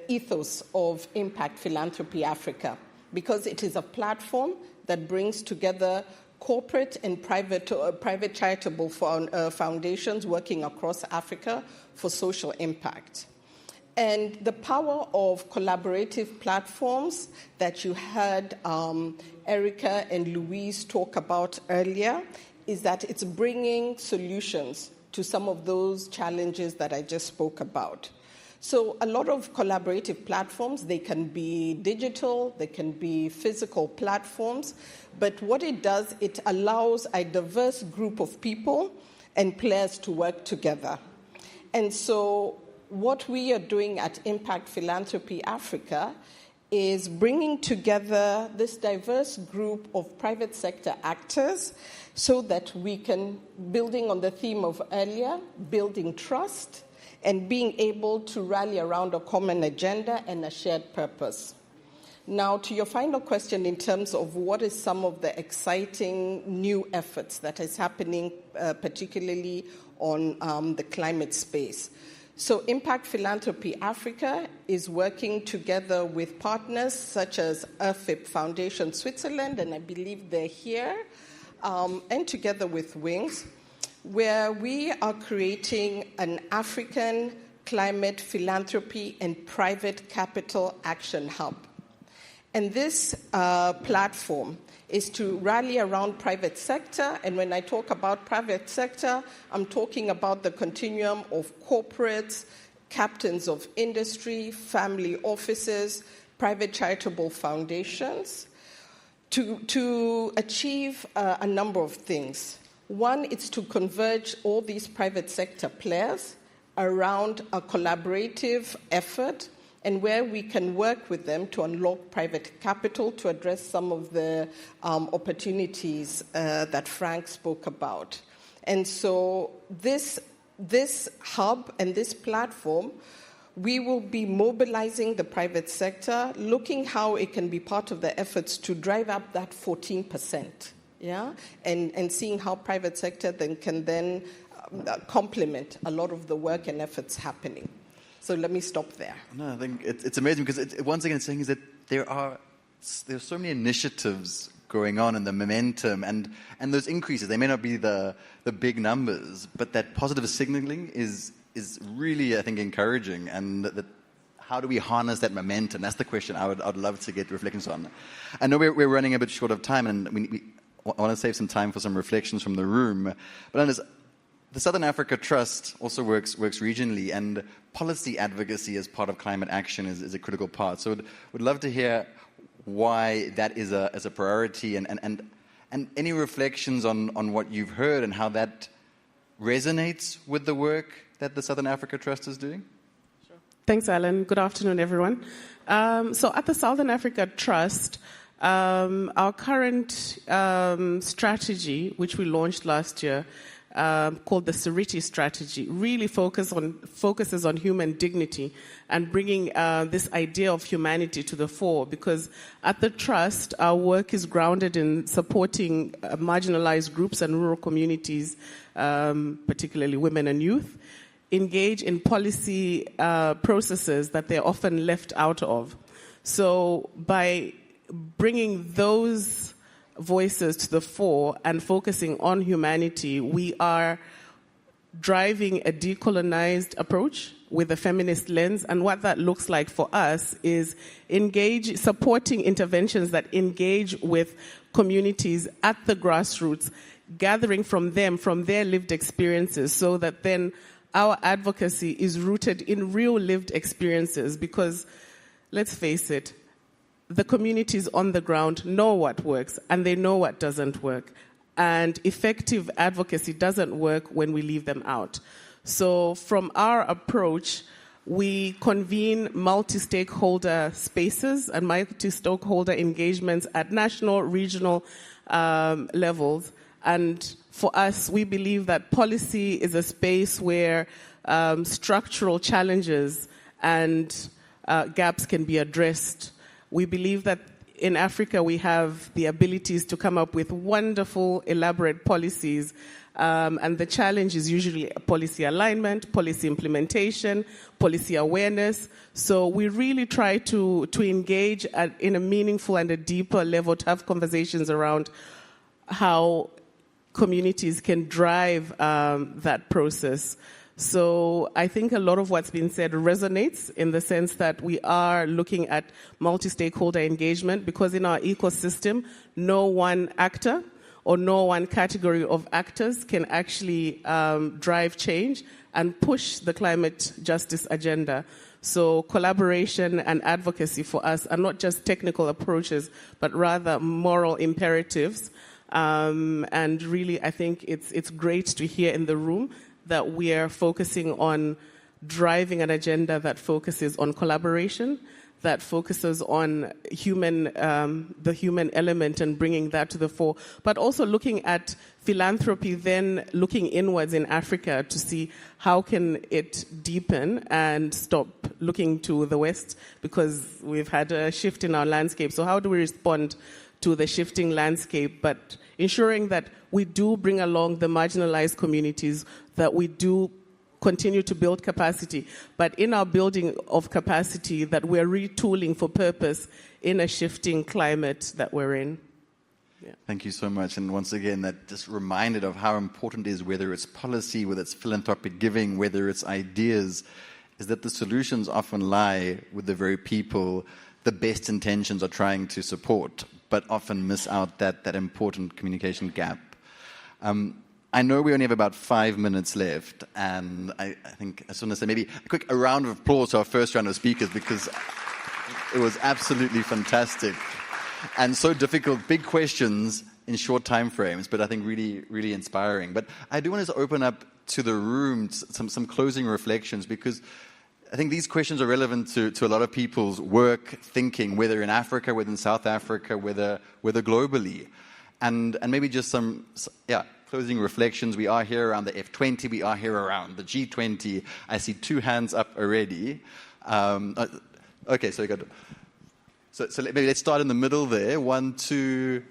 ethos of Impact Philanthropy Africa, because it is a platform that brings together corporate and private charitable foundations working across Africa for social impact. And the power of collaborative platforms that you heard Erica and Louise talk about earlier is that it's bringing solutions to some of those challenges that I just spoke about. So a lot of collaborative platforms, they can be digital, they can be physical platforms, but what it does, it allows a diverse group of people and players to work together. And so what we are doing at Impact Philanthropy Africa is bringing together this diverse group of private sector actors so that we can, building on the theme of earlier, building trust, and being able to rally around a common agenda and a shared purpose. Now, to your final question in terms of what is some of the exciting new efforts that is happening, particularly on the climate space. So Impact Philanthropy Africa is working together with partners such as F20 Foundation Switzerland, and I believe they're here, and together with Wings, where we are creating an African climate philanthropy and private capital action hub. And this platform is to rally around private sector, and when I talk about private sector, I'm talking about the continuum of corporates, captains of industry, family offices, private charitable foundations, to achieve a number of things. One, it's to converge all these private sector players around a collaborative effort and where we can work with them to unlock private capital to address some of the opportunities that Frank spoke about. And so this hub and this platform, we will be mobilizing the private sector, looking how it can be part of the efforts to drive up that 14%. Yeah, and seeing how private sector can complement a lot of the work and efforts happening. So let me stop there. No, I think it's amazing because once again, it's saying is that there's so many initiatives going on, and the momentum and those increases. They may not be the big numbers, but that positive signaling is really, I think, encouraging. And that how do we harness that momentum? That's the question I'd love to get reflections on. I know we're running a bit short of time, and I want to save some time for some reflections from the room. But the Southern Africa Trust also works regionally, and policy advocacy as part of climate action is a critical part. So would love to hear why that is a priority, and And any reflections on what you've heard and how that resonates with the work that the Southern Africa Trust is doing? Thanks, Alan. Good afternoon, everyone. So at the Southern Africa Trust, our current strategy, which we launched last year, called the Seriti strategy, really focuses on human dignity and bringing this idea of humanity to the fore. Because at the Trust, our work is grounded in supporting marginalized groups and rural communities, particularly women and youth, engage in policy processes that they're often left out of. So by bringing those voices to the fore and focusing on humanity, we are driving a decolonized approach with a feminist lens. And what that looks like for us is supporting interventions that engage with communities at the grassroots, gathering from them, from their lived experiences, so that then our advocacy is rooted in real lived experiences. Because let's face it, the communities on the ground know what works and they know what doesn't work. And effective advocacy doesn't work when we leave them out. So from our approach, we convene multi-stakeholder spaces and multi-stakeholder engagements at national, regional levels. And for us, we believe that policy is a space where structural challenges and gaps can be addressed. We believe that in Africa we have the abilities to come up with wonderful, elaborate policies, and the challenge is usually policy alignment, policy implementation, policy awareness. So we really try to engage in a meaningful and a deeper level, to have conversations around how communities can drive that process. So I think a lot of what's been said resonates in the sense that we are looking at multi-stakeholder engagement, because in our ecosystem, no one actor or no one category of actors can actually drive change and push the climate justice agenda. So collaboration and advocacy for us are not just technical approaches, but rather moral imperatives. And really, I think it's great to hear in the room that we are focusing on driving an agenda that focuses on collaboration, that focuses on the human element and bringing that to the fore, but also looking at philanthropy, then looking inwards in Africa to see how can it deepen and stop looking to the West, because we've had a shift in our landscape. So how do we respond to the shifting landscape, but ensuring that we do bring along the marginalized communities, that we do continue to build capacity, but in our building of capacity, that we're retooling for purpose in a shifting climate that we're in. Yeah. Thank you so much. And once again, that just reminded of how important it is, whether it's policy, whether it's philanthropic giving, whether it's ideas, is that the solutions often lie with the very people the best intentions are trying to support, but often miss out that important communication gap. I know we only have about 5 minutes left, and I think I just want to say maybe a round of applause to our first round of speakers, because it was absolutely fantastic and so difficult, big questions in short time frames, but I think really, really inspiring. But I do want us to open up to the room some closing reflections, because I think these questions are relevant to a lot of people's work, thinking, whether in Africa, whether in South Africa, whether globally. And maybe just some closing reflections. We are here around the F20, we are here around the G20. I see 2 hands up already. Okay, so maybe let's start in the middle there. 1, 2,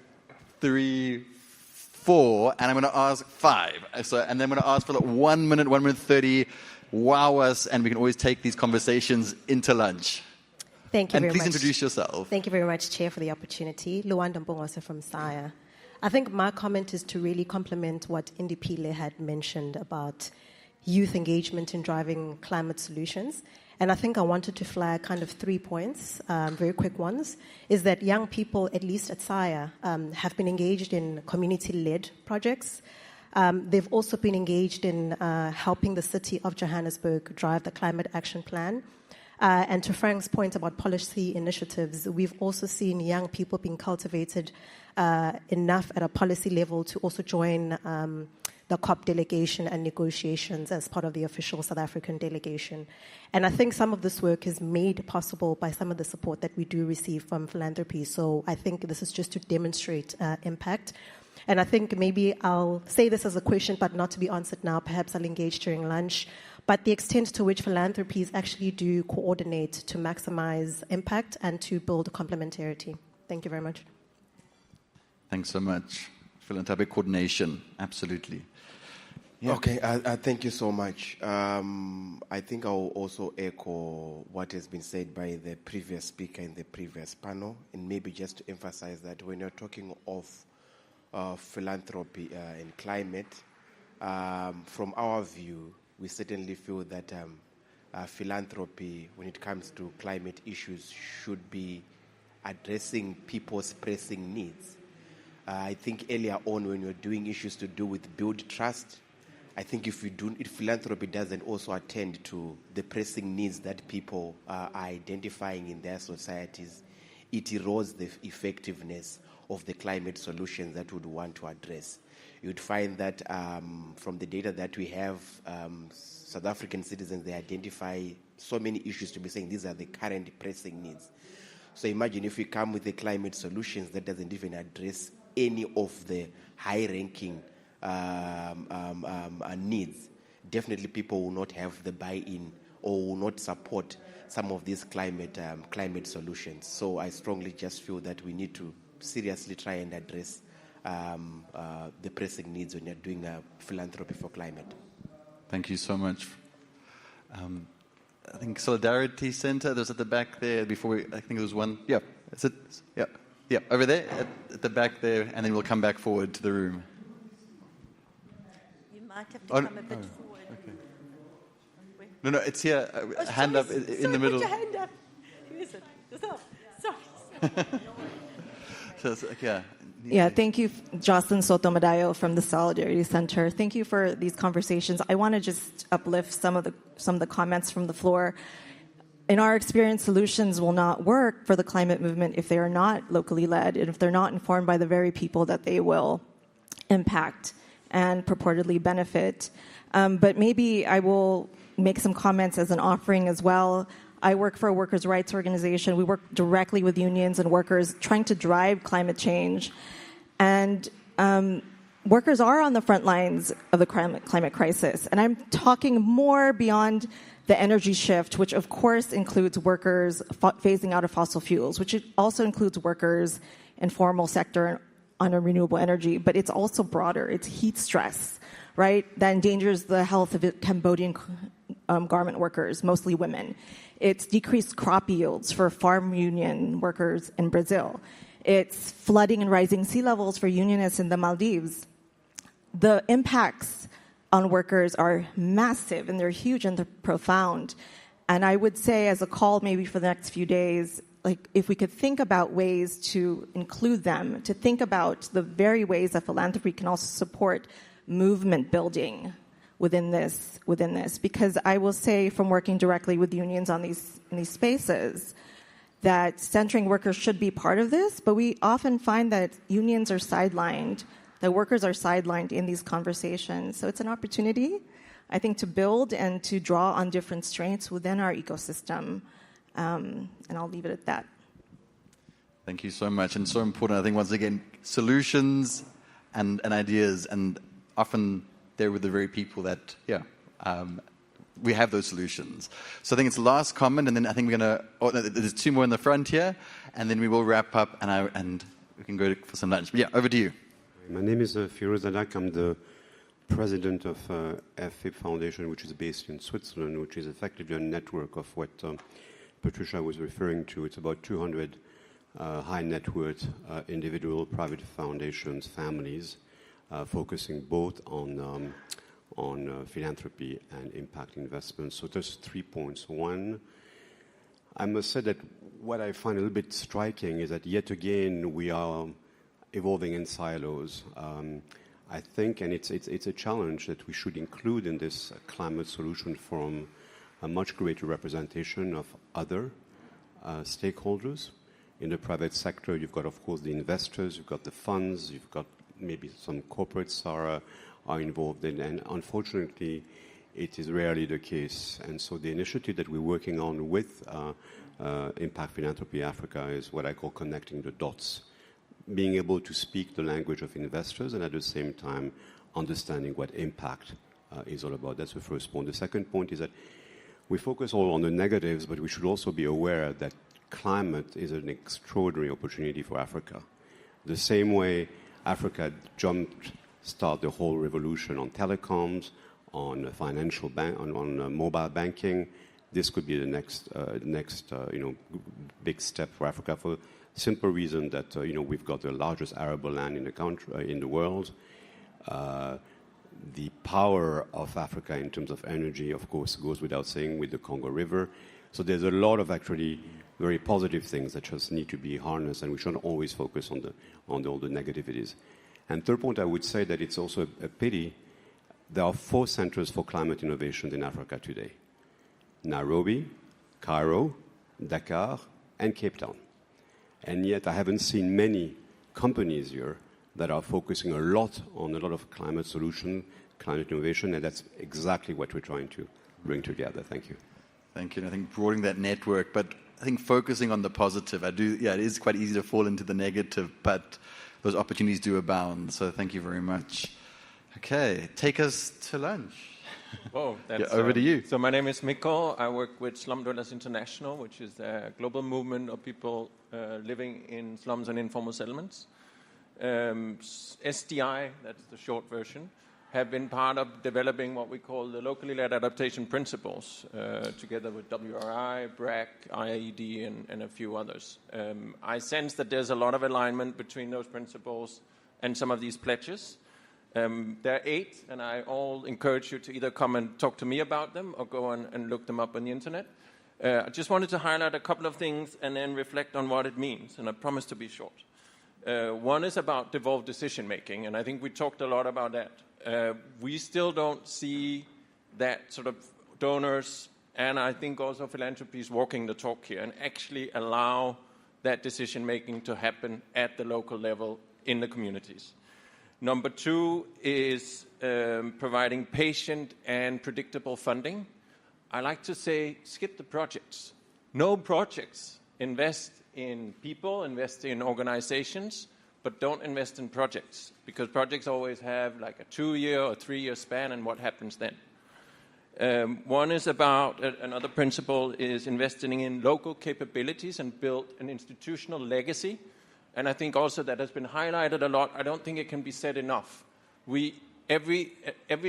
3, 4, and I'm going to ask 5. And then I'm going to ask for 1 minute, 1 minute 30. Wow us, and we can always take these conversations into lunch. Thank you very much. And please introduce yourself. Thank you very much, Chair, for the opportunity. Luanda Mbongosa from SAIA. I think my comment is to really complement what Indipile had mentioned about youth engagement in driving climate solutions. And I think I wanted to flag kind of 3 points, very quick ones, is that young people, at least at SAIA, have been engaged in community-led projects. They've also been engaged in helping the city of Johannesburg drive the climate action plan. And to Frank's point about policy initiatives, we've also seen young people being cultivated enough at a policy level to also join the COP delegation and negotiations as part of the official South African delegation. And I think some of this work is made possible by some of the support that we do receive from philanthropy. So I think this is just to demonstrate impact. And I think maybe I'll say this as a question, but not to be answered now. Perhaps I'll engage during lunch. But the extent to which philanthropies actually do coordinate to maximize impact and to build complementarity. Thank you very much. Thanks so much. Philanthropic coordination, absolutely. Yeah. Okay, thank you so much. I think I'll also echo what has been said by the previous speaker in the previous panel, and maybe just to emphasize that when you're talking of philanthropy and climate, from our view, we certainly feel that philanthropy, when it comes to climate issues, should be addressing people's pressing needs. I think earlier on, when you're doing issues to do with build trust, I think if philanthropy doesn't also attend to the pressing needs that people are identifying in their societies, it erodes the effectiveness of the climate solutions that we would want to address. You'd find that from the data that we have, South African citizens, they identify so many issues to be saying these are the current pressing needs. So imagine if we come with the climate solutions that doesn't even address any of the high-ranking needs, definitely people will not have the buy-in or will not support some of these climate solutions. So I strongly just feel that we need to seriously try and address the pressing needs when you're doing philanthropy for climate. Thank you so much. I think Solidarity Center, there's at the back there before I think there was one. Yeah, is it? Yeah, over there at the back there, and then we'll come back forward to the room. You might have to come a bit forward. Okay. No, it's here. Hand up in the middle. Put your hand up. Who is it? Yourself. Sorry. Yeah, thank you, Jocelyn Sotomayor from the Solidarity Center. Thank you for these conversations. I want to just uplift some of the comments from the floor. In our experience, solutions will not work for the climate movement if they are not locally led and if they're not informed by the very people that they will impact and purportedly benefit. But maybe I will make some comments as an offering as well. I work for a workers' rights organization. We work directly with unions and workers trying to drive climate change. And workers are on the front lines of the climate crisis. And I'm talking more beyond the energy shift, which of course includes workers phasing out of fossil fuels, which also includes workers in formal sector on renewable energy. But it's also broader. It's heat stress, right, that endangers the health of Cambodian garment workers, mostly women. It's decreased crop yields for farm union workers in Brazil. It's flooding and rising sea levels for unionists in the Maldives. The impacts on workers are massive, and they're huge and they're profound. And I would say, as a call maybe for the next few days, like if we could think about ways to include them, to think about the very ways that philanthropy can also support movement building within this, because I will say from working directly with unions in these spaces that centering workers should be part of this, but we often find that unions are sidelined, that workers are sidelined in these conversations. So it's an opportunity, I think, to build and to draw on different strengths within our ecosystem. And I'll leave it at that. Thank you so much. And so important, I think, once again, solutions and ideas, and often they're with the very people that, we have those solutions. So I think it's the last comment, and then I think we're going to, there's two more in the front here, and then we will wrap up, and we can go for some lunch. But yeah, over to you. My name is Firouz Adak. I'm the president of F20 Foundation, which is based in Switzerland, which is effectively a network of what Patricia was referring to. It's about 200 high net worth individual private foundations, families, focusing both on philanthropy and impact investments. So there's 3 points. One, I must say that what I find a little bit striking is that yet again we are evolving in silos. I think, and it's a challenge that we should include in this climate solution forum, a much greater representation of other stakeholders. In the private sector, you've got, of course, the investors, you've got the funds, you've got maybe some corporates are involved in, and unfortunately, it is rarely the case. And so the initiative that we're working on with Impact Philanthropy Africa is what I call connecting the dots, being able to speak the language of investors and at the same time understanding what impact is all about. That's the first point. The second point is that we focus all on the negatives, but we should also be aware that climate is an extraordinary opportunity for Africa. The same way Africa jumpstart the whole revolution on telecoms, on financial on mobile banking, this could be the next big step for Africa for the simple reason that we've got the largest arable land in the country in the world. The power of Africa in terms of energy, of course, goes without saying with the Congo River. So there's a lot of actually very positive things that just need to be harnessed, and we shouldn't always focus on all the negativities. And third point, I would say that it's also a pity. There are 4 centers for climate innovations in Africa today: Nairobi, Cairo, Dakar, and Cape Town. And yet I haven't seen many companies here that are focusing a lot on a lot of climate solution, climate innovation, and that's exactly what we're trying to bring together. Thank you. Thank you. And I think broadening that network, but I think focusing on the positive. It is quite easy to fall into the negative, but those opportunities do abound. So thank you very much. Okay, take us to lunch. Whoa, that's, over to you. So my name is Mikko. I work with Slum Dwellers International, which is a global movement of people living in slums and informal settlements. SDI, that's the short version, have been part of developing what we call the locally led adaptation principles, together with WRI, BRAC, IAED, and a few others. I sense that there's a lot of alignment between those principles and some of these pledges. There are 8, and I all encourage you to either come and talk to me about them or go on and look them up on the internet. I just wanted to highlight a couple of things and then reflect on what it means, and I promise to be short. One is about devolved decision-making, and I think we talked a lot about that. We still don't see that sort of donors, and I think also philanthropies walking the talk here and actually allow that decision-making to happen at the local level in the communities. Number 2 is providing patient and predictable funding. I like to say, skip the projects. No projects. Invest in people, invest in organizations, but don't invest in projects, because projects always have like a 2-year or 3-year span, and what happens then? One is about, another principle is investing in local capabilities and build an institutional legacy. And I think also that has been highlighted a lot. I don't think it can be said enough. Every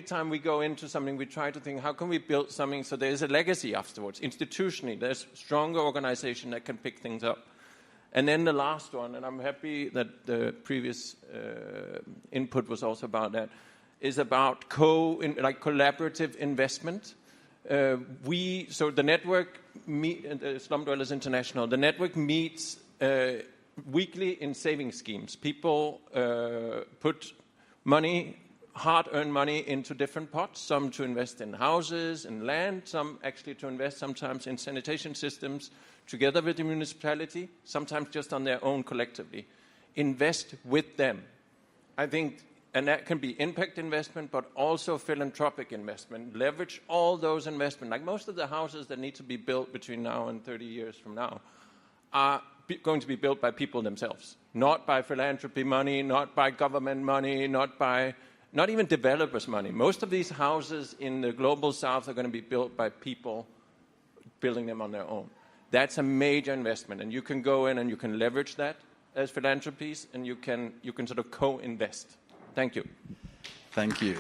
time we go into something, we try to think, how can we build something so there's a legacy afterwards? Institutionally, there's stronger organization that can pick things up. And then the last one, and I'm happy that the previous input was also about that, is about collaborative investment. So the network, Slum Dwellers International, the network meets weekly in saving schemes. People put money, hard-earned money, into different pots, some to invest in houses and land, some actually to invest sometimes in sanitation systems together with the municipality, sometimes just on their own collectively. Invest with them. I think, and that can be impact investment, but also philanthropic investment. Leverage all those investments. Like most of the houses that need to be built between now and 30 years from now are going to be built by people themselves, not by philanthropy money, not by government money, not even developers' money. Most of these houses in the global south are going to be built by people building them on their own. That's a major investment, and you can go in and you can leverage that as philanthropies, and you can sort of co-invest. Thank you. Thank you.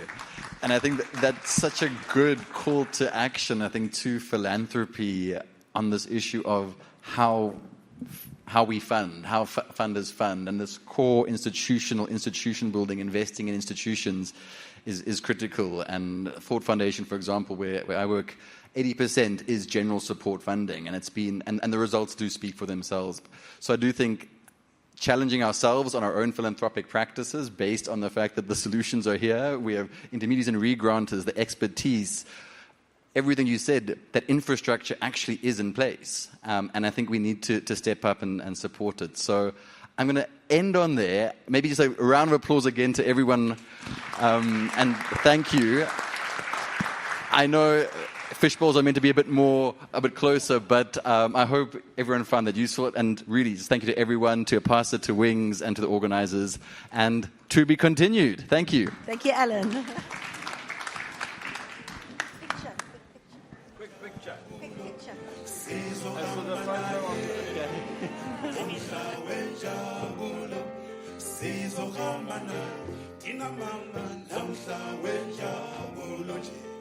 And I think that's such a good call to action, I think, to philanthropy on this issue of how we fund, how funders fund, and this core institution building, investing in institutions is critical. And Ford Foundation, for example, where I work, 80% is general support funding, and it's been and the results do speak for themselves. So I do think challenging ourselves on our own philanthropic practices based on the fact that the solutions are here. We have intermediaries and re-granters, the expertise. everything you said, that infrastructure actually is in place. And I think we need to step up and support it. So I'm going to end on there. Maybe just a round of applause again to everyone. And thank you. I know fishbowls are meant to be a bit closer, but I hope everyone found that useful. And really, just thank you to everyone, to Apasa, to Wings, and to the organizers. And to be continued. Thank you. Thank you, Alan. Sizohambana, inamanga, namhla wenjabulo nje.